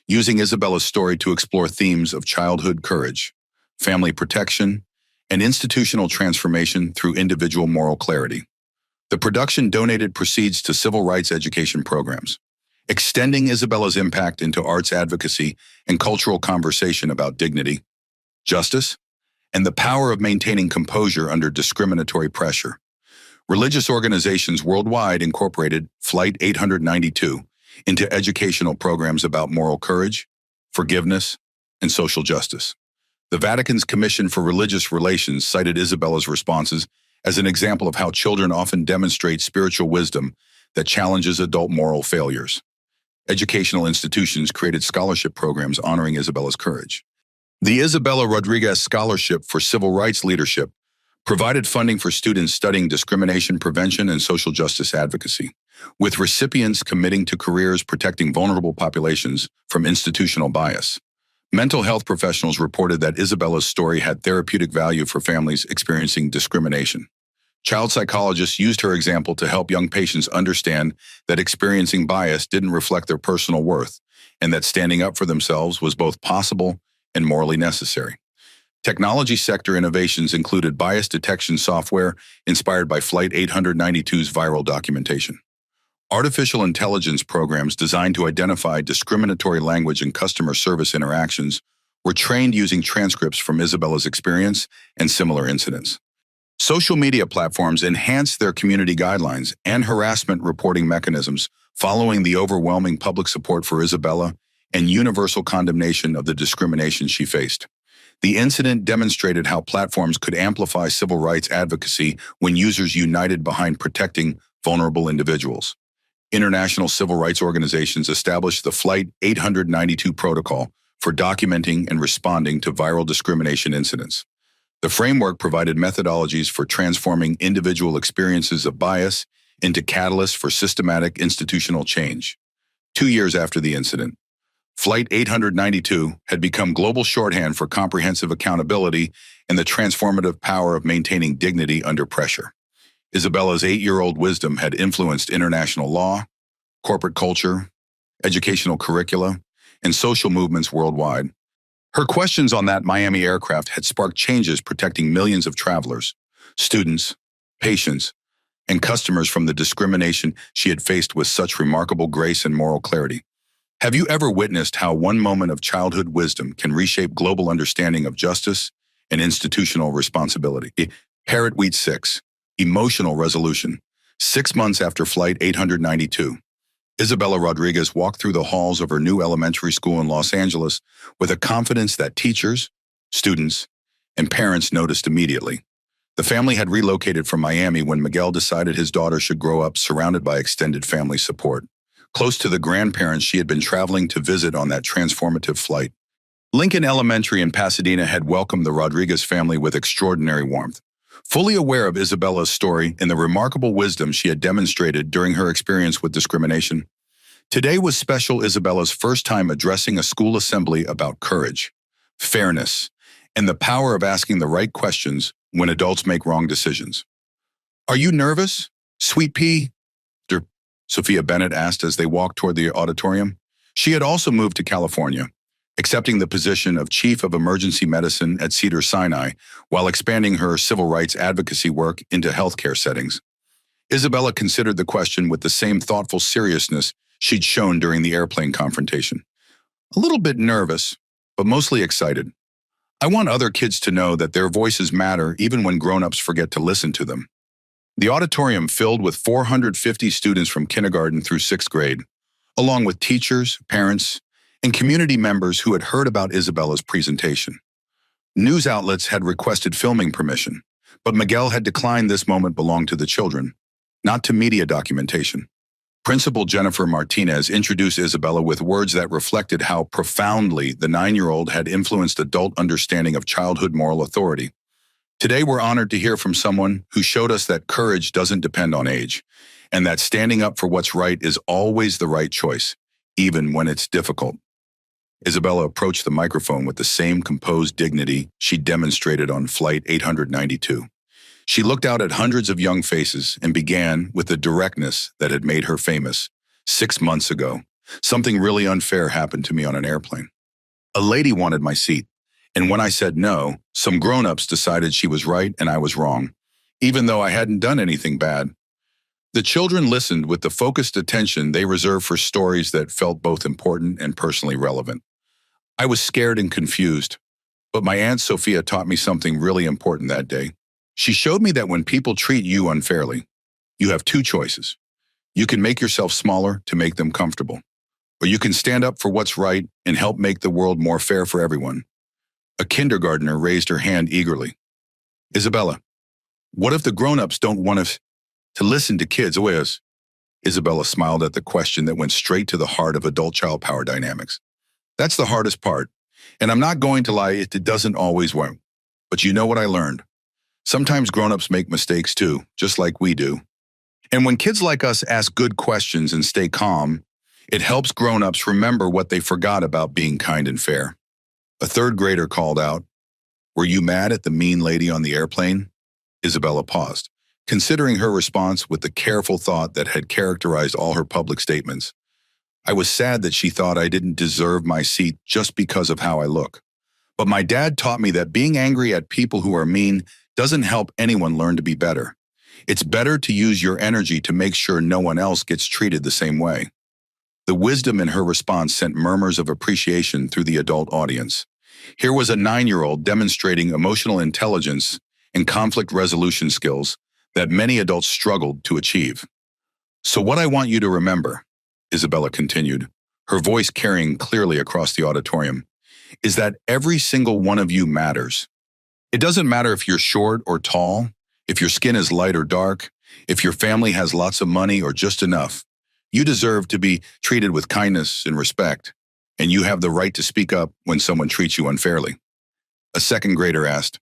using Isabella's story to explore themes of childhood courage, family protection, and institutional transformation through individual moral clarity. The production donated proceeds to civil rights education programs, extending Isabella's impact into arts advocacy and cultural conversation about dignity, justice, and the power of maintaining composure under discriminatory pressure. Religious organizations worldwide incorporated Flight 892 into educational programs about moral courage, forgiveness, and social justice. The Vatican's Commission for Religious Relations cited Isabella's responses as an example of how children often demonstrate spiritual wisdom that challenges adult moral failures. Educational institutions created scholarship programs honoring Isabella's courage. The Isabella Rodriguez Scholarship for Civil Rights Leadership provided funding for students studying discrimination prevention and social justice advocacy, with recipients committing to careers protecting vulnerable populations from institutional bias. Mental health professionals reported that Isabella's story had therapeutic value for families experiencing discrimination. Child psychologists used her example to help young patients understand that experiencing bias didn't reflect their personal worth, and that standing up for themselves was both possible and morally necessary. Technology sector innovations included bias detection software inspired by Flight 892's viral documentation. Artificial intelligence programs designed to identify discriminatory language in customer service interactions were trained using transcripts from Isabella's experience and similar incidents. Social media platforms enhanced their community guidelines and harassment reporting mechanisms following the overwhelming public support for Isabella and universal condemnation of the discrimination she faced. The incident demonstrated how platforms could amplify civil rights advocacy when users united behind protecting vulnerable individuals. International civil rights organizations established the Flight 892 protocol for documenting and responding to viral discrimination incidents. The framework provided methodologies for transforming individual experiences of bias into catalysts for systematic institutional change. 2 years after the incident, Flight 892 had become global shorthand for comprehensive accountability and the transformative power of maintaining dignity under pressure. Isabella's 8-year-old wisdom had influenced international law, corporate culture, educational curricula, and social movements worldwide. Her questions on that Miami aircraft had sparked changes protecting millions of travelers, students, patients, and customers from the discrimination she had faced with such remarkable grace and moral clarity. Have you ever witnessed how one moment of childhood wisdom can reshape global understanding of justice and institutional responsibility? Parrot Week 6, Emotional Resolution. 6 months after Flight 892, Isabella Rodriguez walked through the halls of her new elementary school in Los Angeles with a confidence that teachers, students, and parents noticed immediately. The family had relocated from Miami when Miguel decided his daughter should grow up surrounded by extended family support, close to the grandparents she had been traveling to visit on that transformative flight. Lincoln Elementary in Pasadena had welcomed the Rodriguez family with extraordinary warmth. Fully aware of Isabella's story and the remarkable wisdom she had demonstrated during her experience with discrimination, today was special Isabella's first time addressing a school assembly about courage, fairness, and the power of asking the right questions when adults make wrong decisions. "Are you nervous, sweet pea?" Sophia Bennett asked as they walked toward the auditorium. She had also moved to California, accepting the position of Chief of Emergency Medicine at Cedars-Sinai while expanding her civil rights advocacy work into healthcare settings. Isabella considered the question with the same thoughtful seriousness she'd shown during the airplane confrontation. "A little bit nervous, but mostly excited. I want other kids to know that their voices matter even when grown-ups forget to listen to them." The auditorium filled with 450 students from kindergarten through 6th grade, along with teachers, parents, and community members who had heard about Isabella's presentation. News outlets had requested filming permission, but Miguel had declined. This moment belonged to the children, not to media documentation. Principal Jennifer Martinez introduced Isabella with words that reflected how profoundly the 9-year-old had influenced adult understanding of childhood moral authority. "Today we're honored to hear from someone who showed us that courage doesn't depend on age, and that standing up for what's right is always the right choice, even when it's difficult." Isabella approached the microphone with the same composed dignity she demonstrated on Flight 892. She looked out at hundreds of young faces and began with the directness that had made her famous. 6 months ago, something really unfair happened to me on an airplane. A lady wanted my seat, and when I said no, some grown-ups decided she was right and I was wrong, even though I hadn't done anything bad. The children listened with the focused attention they reserve for stories that felt both important and personally relevant. I was scared and confused, but my Aunt Sophia taught me something really important that day. She showed me that when people treat you unfairly, You have two choices. You can make yourself smaller to make them comfortable, or you can stand up for what's right and help make the world more fair for everyone. A kindergartner raised her hand eagerly. Isabella, what if the grown-ups don't want us to listen to kids? Isabella smiled at the question that went straight to the heart of adult-child power dynamics. That's the hardest part, and I'm not going to lie, it doesn't always work. But you know what I learned? Sometimes grown-ups make mistakes too, just like we do. And when kids like us ask good questions and stay calm, it helps grown-ups remember what they forgot about being kind and fair. A third grader called out, "Were you mad at the mean lady on the airplane?" Isabella paused, considering her response with the careful thought that had characterized all her public statements. I was sad that she thought I didn't deserve my seat just because of how I look. But my dad taught me that being angry at people who are mean doesn't help anyone learn to be better. It's better to use your energy to make sure no one else gets treated the same way. The wisdom in her response sent murmurs of appreciation through the adult audience. Here was a 9-year-old demonstrating emotional intelligence and conflict resolution skills that many adults struggled to achieve. So what I want you to remember, Isabella continued, her voice carrying clearly across the auditorium, is that every single one of you matters. It doesn't matter if you're short or tall, if your skin is light or dark, if your family has lots of money or just enough. You deserve to be treated with kindness and respect, and you have the right to speak up when someone treats you unfairly. A second grader asked,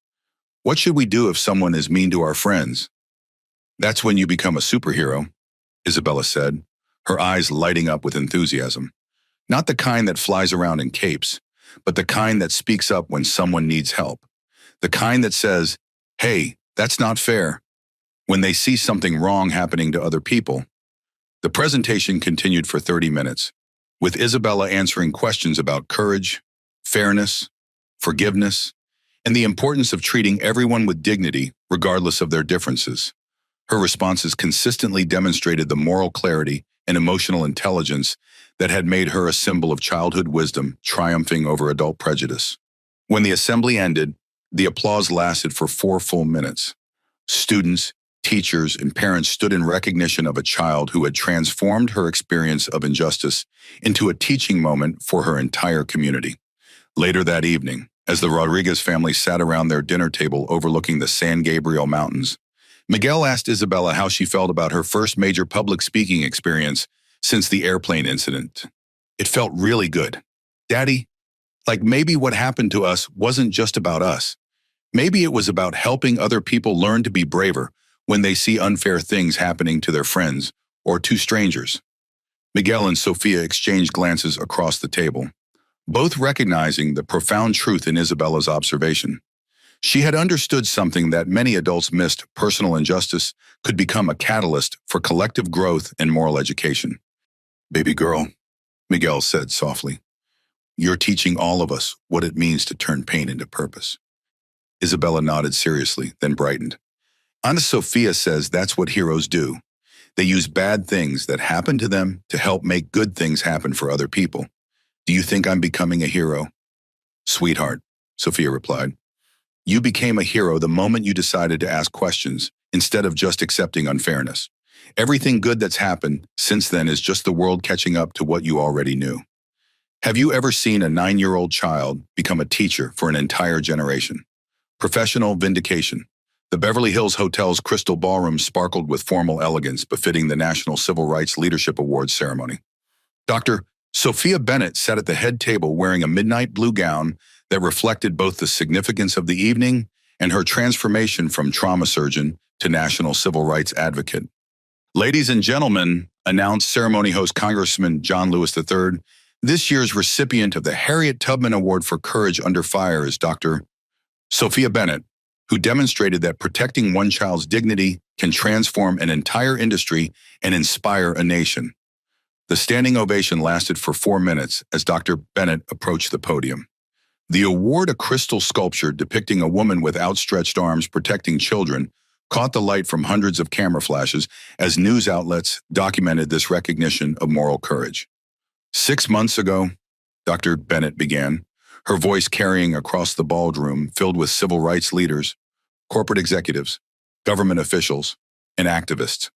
"What should we do if someone is mean to our friends?" "That's when you become a superhero," Isabella said, her eyes lighting up with enthusiasm. Not the kind that flies around in capes, but the kind that speaks up when someone needs help. The kind that says, "Hey, that's not fair," when they see something wrong happening to other people. The presentation continued for 30 minutes, with Isabella answering questions about courage, fairness, forgiveness, and the importance of treating everyone with dignity regardless of their differences. Her responses consistently demonstrated the moral clarity and emotional intelligence that had made her a symbol of childhood wisdom triumphing over adult prejudice. When the assembly ended, the applause lasted for 4 full minutes. Students, teachers, and parents stood in recognition of a child who had transformed her experience of injustice into a teaching moment for her entire community. Later that evening, as the Rodriguez family sat around their dinner table overlooking the San Gabriel Mountains, Miguel asked Isabella how she felt about her first major public speaking experience since the airplane incident. "It felt really good. Daddy, like maybe what happened to us wasn't just about us. Maybe it was about helping other people learn to be braver when they see unfair things happening to their friends or to strangers." Miguel and Sophia exchanged glances across the table, both recognizing the profound truth in Isabella's observation. She had understood something that many adults missed: personal injustice could become a catalyst for collective growth and moral education. "Baby girl," Miguel said softly, "you're teaching all of us what it means to turn pain into purpose." Isabella nodded seriously, then brightened. Aunt Sophia says that's what heroes do. They use bad things that happen to them to help make good things happen for other people. Do you think I'm becoming a hero? "Sweetheart," Sophia replied, "you became a hero the moment you decided to ask questions instead of just accepting unfairness. Everything good that's happened since then is just the world catching up to what you already knew." Have you ever seen a 9-year-old child become a teacher for an entire generation? Professional vindication. The Beverly Hills Hotel's crystal ballroom sparkled with formal elegance befitting the National Civil Rights Leadership Awards ceremony. Dr. Sophia Bennett sat at the head table wearing a midnight blue gown that reflected both the significance of the evening and her transformation from trauma surgeon to national civil rights advocate. "Ladies and gentlemen," announced ceremony host Congressman John Lewis III, "this year's recipient of the Harriet Tubman Award for Courage Under Fire is Dr. Sophia Bennett, who demonstrated that protecting one child's dignity can transform an entire industry and inspire a nation." The standing ovation lasted for 4 minutes as Dr. Bennett approached the podium. The award, a crystal sculpture depicting a woman with outstretched arms protecting children, caught the light from hundreds of camera flashes as news outlets documented this recognition of moral courage. 6 months ago, Dr. Bennett began, her voice carrying across the ballroom filled with civil rights leaders, corporate executives, government officials, and activists.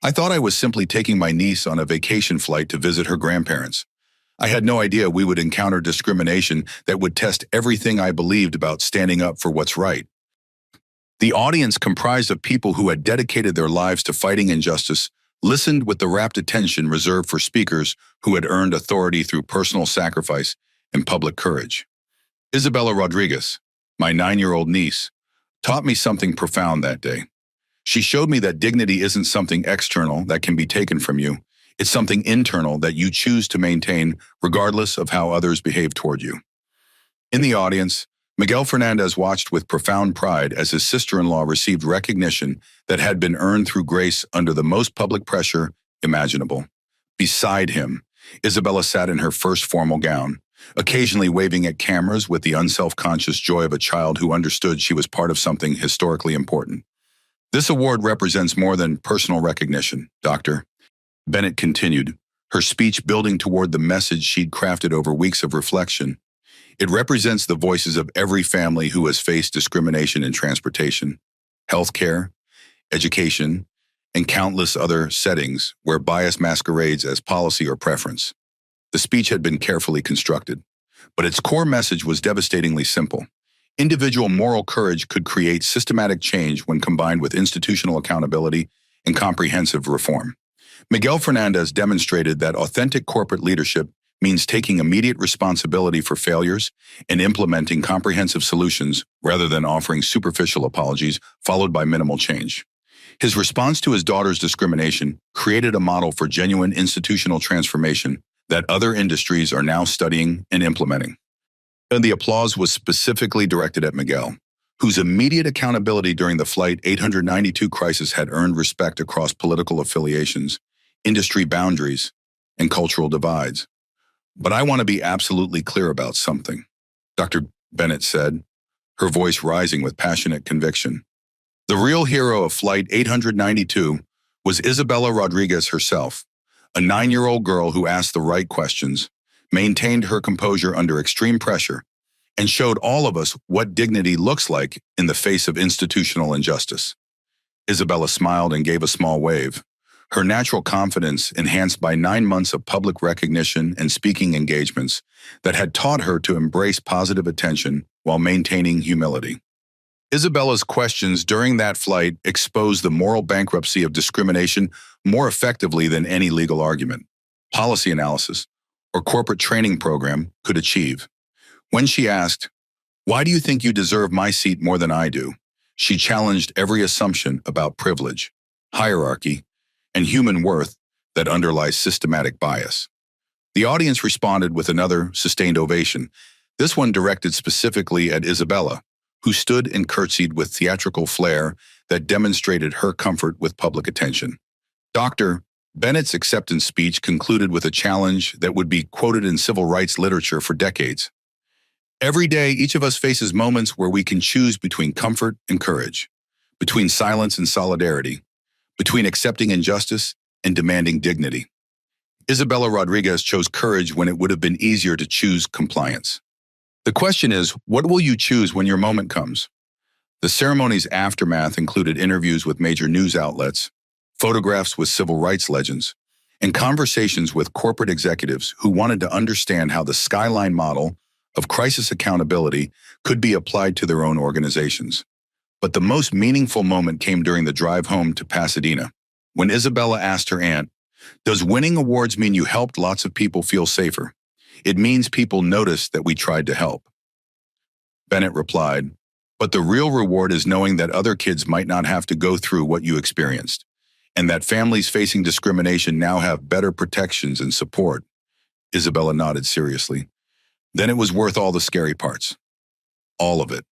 I thought I was simply taking my niece on a vacation flight to visit her grandparents. I had no idea we would encounter discrimination that would test everything I believed about standing up for what's right. The audience, comprised of people who had dedicated their lives to fighting injustice, listened with the rapt attention reserved for speakers who had earned authority through personal sacrifice and public courage. Isabella Rodriguez, my 9-year-old niece, taught me something profound that day. She showed me that dignity isn't something external that can be taken from you. It's something internal that you choose to maintain regardless of how others behave toward you. In the audience, Miguel Fernandez watched with profound pride as his sister-in-law received recognition that had been earned through grace under the most public pressure imaginable. Beside him, Isabella sat in her first formal gown, occasionally waving at cameras with the unself-conscious joy of a child who understood she was part of something historically important. This award represents more than personal recognition, Dr. Bennett continued, her speech building toward the message she'd crafted over weeks of reflection. It represents the voices of every family who has faced discrimination in transportation, healthcare, education, and countless other settings where bias masquerades as policy or preference. The speech had been carefully constructed, but its core message was devastatingly simple. Individual moral courage could create systematic change when combined with institutional accountability and comprehensive reform. Miguel Fernandez demonstrated that authentic corporate leadership means taking immediate responsibility for failures and implementing comprehensive solutions rather than offering superficial apologies followed by minimal change. His response to his daughter's discrimination created a model for genuine institutional transformation that other industries are now studying and implementing. And the applause was specifically directed at Miguel, whose immediate accountability during the Flight 892 crisis had earned respect across political affiliations, industry boundaries, and cultural divides. But I want to be absolutely clear about something, Dr. Bennett said, her voice rising with passionate conviction. The real hero of Flight 892 was Isabella Rodriguez herself, a 9-year-old girl who asked the right questions, maintained her composure under extreme pressure, and showed all of us what dignity looks like in the face of institutional injustice. Isabella smiled and gave a small wave, her natural confidence enhanced by 9 months of public recognition and speaking engagements that had taught her to embrace positive attention while maintaining humility. Isabella's questions during that flight exposed the moral bankruptcy of discrimination more effectively than any legal argument, policy analysis, or corporate training program could achieve. When she asked, "Why do you think you deserve my seat more than I do?" she challenged every assumption about privilege, hierarchy, and human worth that underlies systematic bias. The audience responded with another sustained ovation, this one directed specifically at Isabella, who stood and curtsied with theatrical flair that demonstrated her comfort with public attention. Dr. Bennett's acceptance speech concluded with a challenge that would be quoted in civil rights literature for decades. Every day, each of us faces moments where we can choose between comfort and courage, between silence and solidarity, between accepting injustice and demanding dignity. Isabella Rodriguez chose courage when it would have been easier to choose compliance. The question is, what will you choose when your moment comes? The ceremony's aftermath included interviews with major news outlets, photographs with civil rights legends, and conversations with corporate executives who wanted to understand how the Skyline model of crisis accountability could be applied to their own organizations. But the most meaningful moment came during the drive home to Pasadena, when Isabella asked her aunt, "Does winning awards mean you helped lots of people feel safer? It means people noticed that we tried to help." Bennett replied, "But the real reward is knowing that other kids might not have to go through what you experienced, and that families facing discrimination now have better protections and support." Isabella nodded seriously. "Then it was worth all the scary parts. All of it."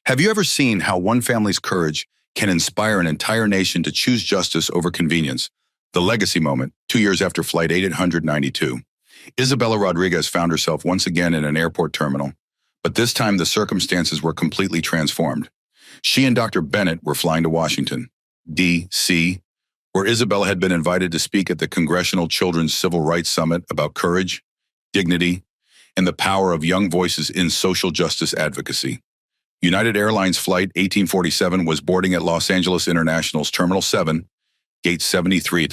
Have you ever seen how one family's courage can inspire an entire nation to choose justice over convenience? The legacy moment, 2 years after Flight 892. Isabella Rodriguez found herself once again in an airport terminal, but this time the circumstances were completely transformed. She and Dr. Bennett were flying to Washington, D.C., where Isabella had been invited to speak at the Congressional Children's Civil Rights Summit about courage, dignity, and the power of young voices in social justice advocacy. United Airlines Flight 1847 was boarding at Los Angeles International's Terminal 7, Gate 73.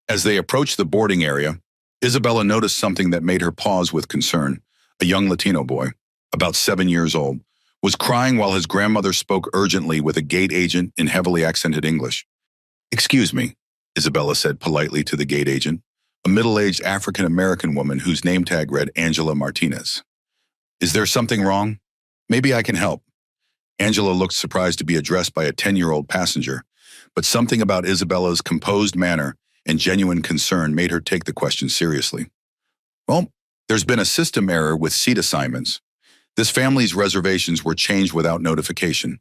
As they approached the boarding area, Isabella noticed something that made her pause with concern. A young Latino boy, about 7 years old, was crying while his grandmother spoke urgently with a gate agent in heavily accented English. "Excuse me," Isabella said politely to the gate agent, a middle-aged African-American woman whose name tag read Angela Martinez. "Is there something wrong? Maybe I can help." Angela looked surprised to be addressed by a 10-year-old passenger, but something about Isabella's composed manner and genuine concern made her take the question seriously. "Well, there's been a system error with seat assignments. This family's reservations were changed without notification.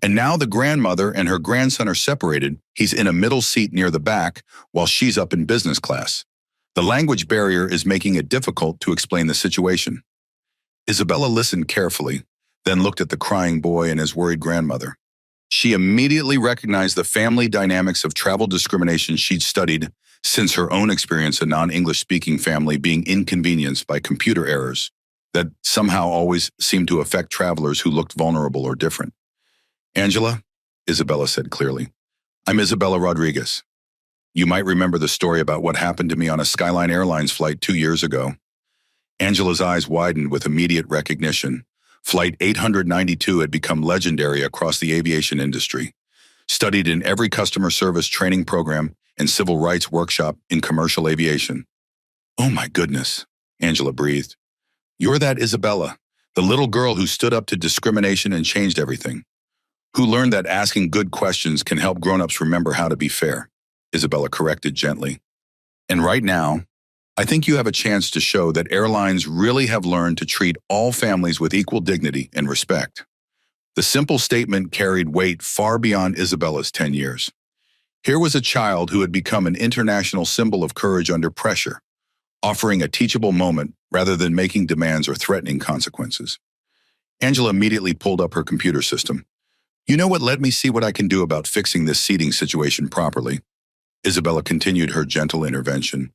And now the grandmother and her grandson are separated. He's in a middle seat near the back while she's up in business class. The language barrier is making it difficult to explain the situation." Isabella listened carefully, then looked at the crying boy and his worried grandmother. She immediately recognized the family dynamics of travel discrimination she'd studied since her own experience, a non-English-speaking family being inconvenienced by computer errors that somehow always seemed to affect travelers who looked vulnerable or different. "Angela," Isabella said clearly, "I'm Isabella Rodriguez. You might remember the story about what happened to me on a Skyline Airlines flight 2 years ago." Angela's eyes widened with immediate recognition. Flight 892 had become legendary across the aviation industry, studied in every customer service training program and civil rights workshop in commercial aviation. "Oh my goodness," Angela breathed. "You're that Isabella, the little girl who stood up to discrimination and changed everything. Who learned that asking good questions can help grown-ups remember how to be fair," Isabella corrected gently. "And right now, I think you have a chance to show that airlines really have learned to treat all families with equal dignity and respect." The simple statement carried weight far beyond Isabella's 10 years. Here was a child who had become an international symbol of courage under pressure, offering a teachable moment rather than making demands or threatening consequences. Angela immediately pulled up her computer system. "You know what? Let me see what I can do about fixing this seating situation properly." Isabella continued her gentle intervention.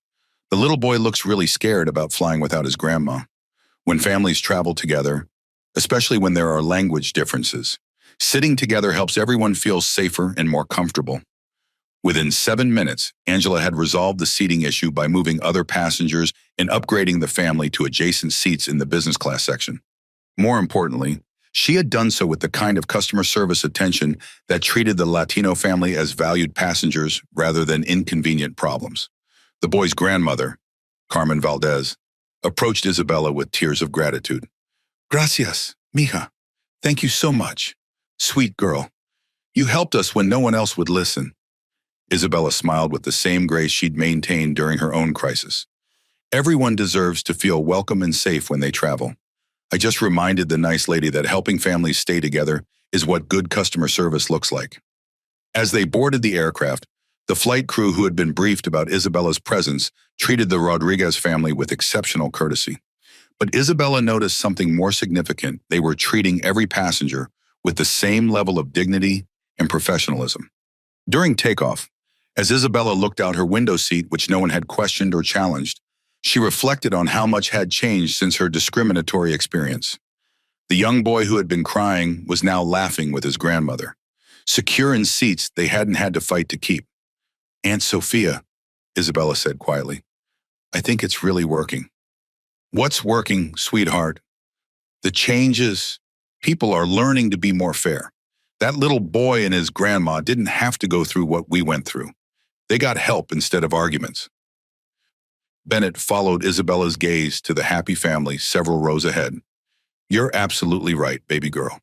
"The little boy looks really scared about flying without his grandma. When families travel together, especially when there are language differences, sitting together helps everyone feel safer and more comfortable." Within 7 minutes, Angela had resolved the seating issue by moving other passengers and upgrading the family to adjacent seats in the business class section. More importantly, she had done so with the kind of customer service attention that treated the Latino family as valued passengers rather than inconvenient problems. The boy's grandmother, Carmen Valdez, approached Isabella with tears of gratitude. "Gracias, mija. Thank you so much. Sweet girl. You helped us when no one else would listen." Isabella smiled with the same grace she'd maintained during her own crisis. "Everyone deserves to feel welcome and safe when they travel. I just reminded the nice lady that helping families stay together is what good customer service looks like." As they boarded the aircraft, the flight crew who had been briefed about Isabella's presence treated the Rodriguez family with exceptional courtesy. But Isabella noticed something more significant. They were treating every passenger with the same level of dignity and professionalism. During takeoff, as Isabella looked out her window seat, which no one had questioned or challenged, she reflected on how much had changed since her discriminatory experience. The young boy who had been crying was now laughing with his grandmother, secure in seats they hadn't had to fight to keep. "Aunt Sophia," Isabella said quietly, "I think it's really working." "What's working, sweetheart?" "The changes. People are learning to be more fair. That little boy and his grandma didn't have to go through what we went through. They got help instead of arguments." Bennett followed Isabella's gaze to the happy family several rows ahead. "You're absolutely right, baby girl.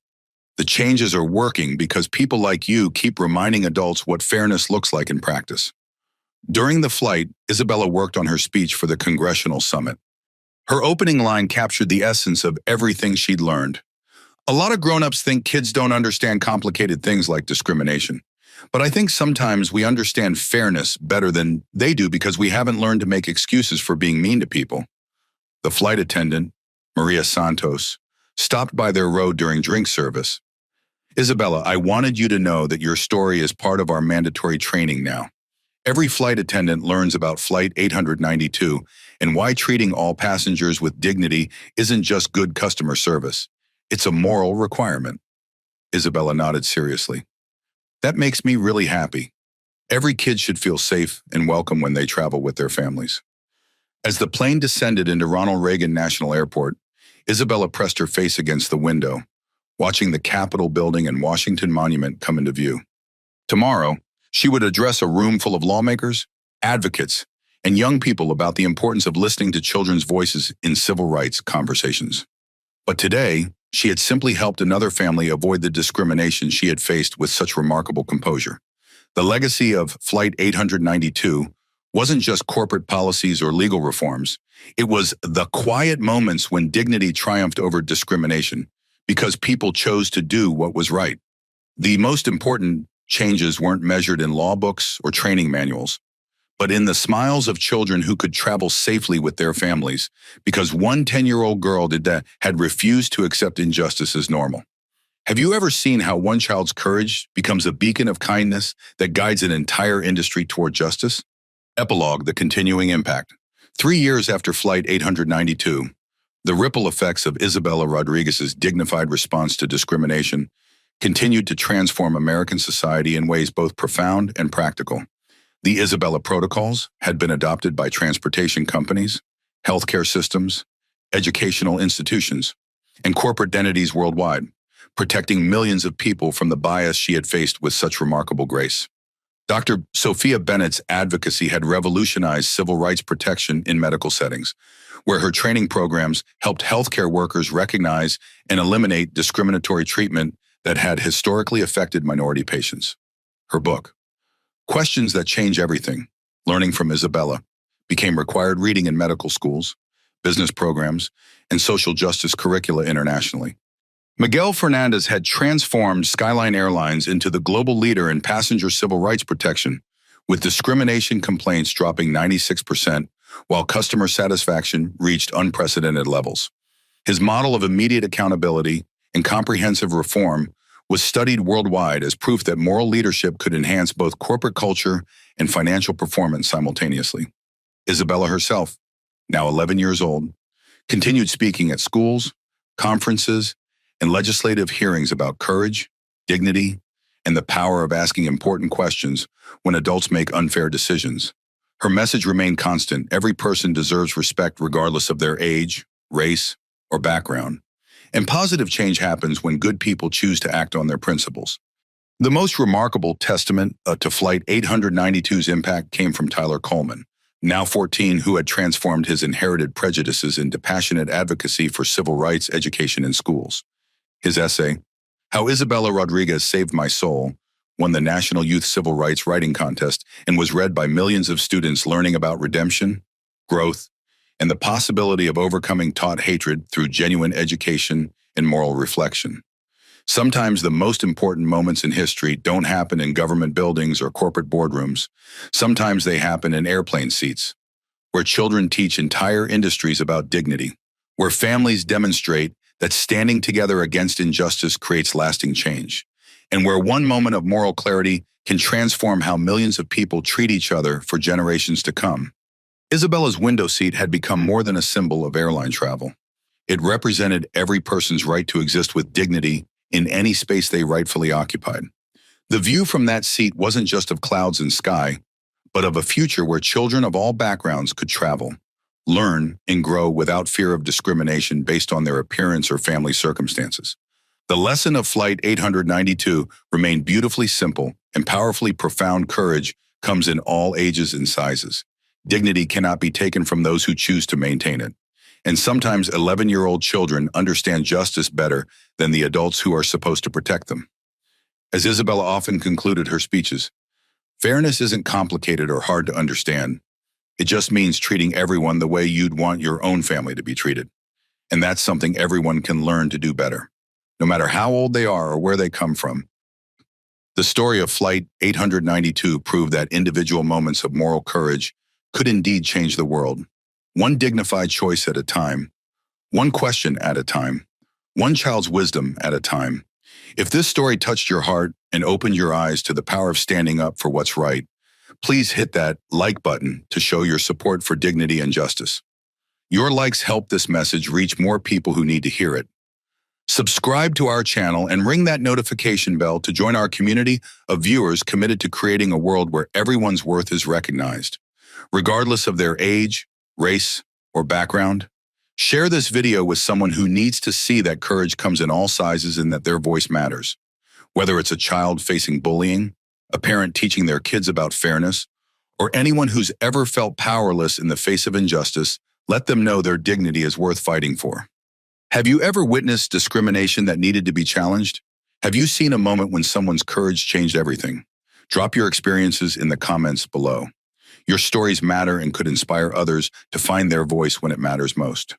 The changes are working because people like you keep reminding adults what fairness looks like in practice." During the flight, Isabella worked on her speech for the Congressional Summit. Her opening line captured the essence of everything she'd learned. A lot of grown-ups think kids don't understand complicated things like discrimination. But I think sometimes we understand fairness better than they do because we haven't learned to make excuses for being mean to people. The flight attendant, Maria Santos, stopped by their row during drink service. "Isabella, I wanted you to know that your story is part of our mandatory training now. Every flight attendant learns about Flight 892 and why treating all passengers with dignity isn't just good customer service. It's a moral requirement." Isabella nodded seriously. "That makes me really happy." Every kid should feel safe and welcome when they travel with their families. As the plane descended into Ronald Reagan National Airport, Isabella pressed her face against the window, watching the Capitol building and Washington Monument come into view. Tomorrow, she would address a room full of lawmakers, advocates, and young people about the importance of listening to children's voices in civil rights conversations. But today, she had simply helped another family avoid the discrimination she had faced with such remarkable composure. The legacy of Flight 892 wasn't just corporate policies or legal reforms. It was the quiet moments when dignity triumphed over discrimination because people chose to do what was right. The most important changes weren't measured in law books or training manuals, but in the smiles of children who could travel safely with their families because one 10-year-old girl had refused to accept injustice as normal. Have you ever seen how one child's courage becomes a beacon of kindness that guides an entire industry toward justice? Epilogue: the continuing impact. 3 years after Flight 892, the ripple effects of Isabella Rodriguez's dignified response to discrimination continued to transform American society in ways both profound and practical. The Isabella protocols had been adopted by transportation companies, healthcare systems, educational institutions, and corporate entities worldwide, protecting millions of people from the bias she had faced with such remarkable grace. Dr. Sophia Bennett's advocacy had revolutionized civil rights protection in medical settings, where her training programs helped healthcare workers recognize and eliminate discriminatory treatment that had historically affected minority patients. Her book, Questions That Change Everything: Learning from Isabella, became required reading in medical schools, business programs, and social justice curricula internationally. Miguel Fernandez had transformed Skyline Airlines into the global leader in passenger civil rights protection, with discrimination complaints dropping 96%, while customer satisfaction reached unprecedented levels. His model of immediate accountability and comprehensive reform was studied worldwide as proof that moral leadership could enhance both corporate culture and financial performance simultaneously. Isabella herself, now 11 years old, continued speaking at schools, conferences, and legislative hearings about courage, dignity, and the power of asking important questions when adults make unfair decisions. Her message remained constant: every person deserves respect regardless of their age, race, or background. And positive change happens when good people choose to act on their principles. The most remarkable testament to Flight 892's impact came from Tyler Coleman, now 14, who had transformed his inherited prejudices into passionate advocacy for civil rights education in schools. His essay, How Isabella Rodriguez Saved My Soul, won the National Youth Civil Rights Writing Contest and was read by millions of students learning about redemption, growth, and the possibility of overcoming taught hatred through genuine education and moral reflection. Sometimes the most important moments in history don't happen in government buildings or corporate boardrooms. Sometimes they happen in airplane seats, where children teach entire industries about dignity, where families demonstrate that standing together against injustice creates lasting change, and where one moment of moral clarity can transform how millions of people treat each other for generations to come. Isabella's window seat had become more than a symbol of airline travel. It represented every person's right to exist with dignity in any space they rightfully occupied. The view from that seat wasn't just of clouds and sky, but of a future where children of all backgrounds could travel, learn, and grow without fear of discrimination based on their appearance or family circumstances. The lesson of Flight 892 remained beautifully simple, and powerfully profound: courage comes in all ages and sizes. Dignity cannot be taken from those who choose to maintain it. And sometimes 11-year-old children understand justice better than the adults who are supposed to protect them. As Isabella often concluded her speeches, fairness isn't complicated or hard to understand. It just means treating everyone the way you'd want your own family to be treated. And that's something everyone can learn to do better, no matter how old they are or where they come from. The story of Flight 892 proved that individual moments of moral courage could indeed change the world, one dignified choice at a time, one question at a time, one child's wisdom at a time. If this story touched your heart and opened your eyes to the power of standing up for what's right, please hit that like button to show your support for dignity and justice. Your likes help this message reach more people who need to hear it. Subscribe to our channel and ring that notification bell to join our community of viewers committed to creating a world where everyone's worth is recognized, regardless of their age, race, or background. Share this video with someone who needs to see that courage comes in all sizes and that their voice matters. Whether it's a child facing bullying, a parent teaching their kids about fairness, or anyone who's ever felt powerless in the face of injustice, let them know their dignity is worth fighting for. Have you ever witnessed discrimination that needed to be challenged? Have you seen a moment when someone's courage changed everything? Drop your experiences in the comments below. Your stories matter and could inspire others to find their voice when it matters most.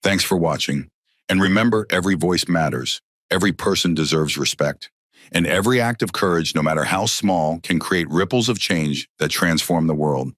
Thanks for watching. And remember, every voice matters. Every person deserves respect. And every act of courage, no matter how small, can create ripples of change that transform the world.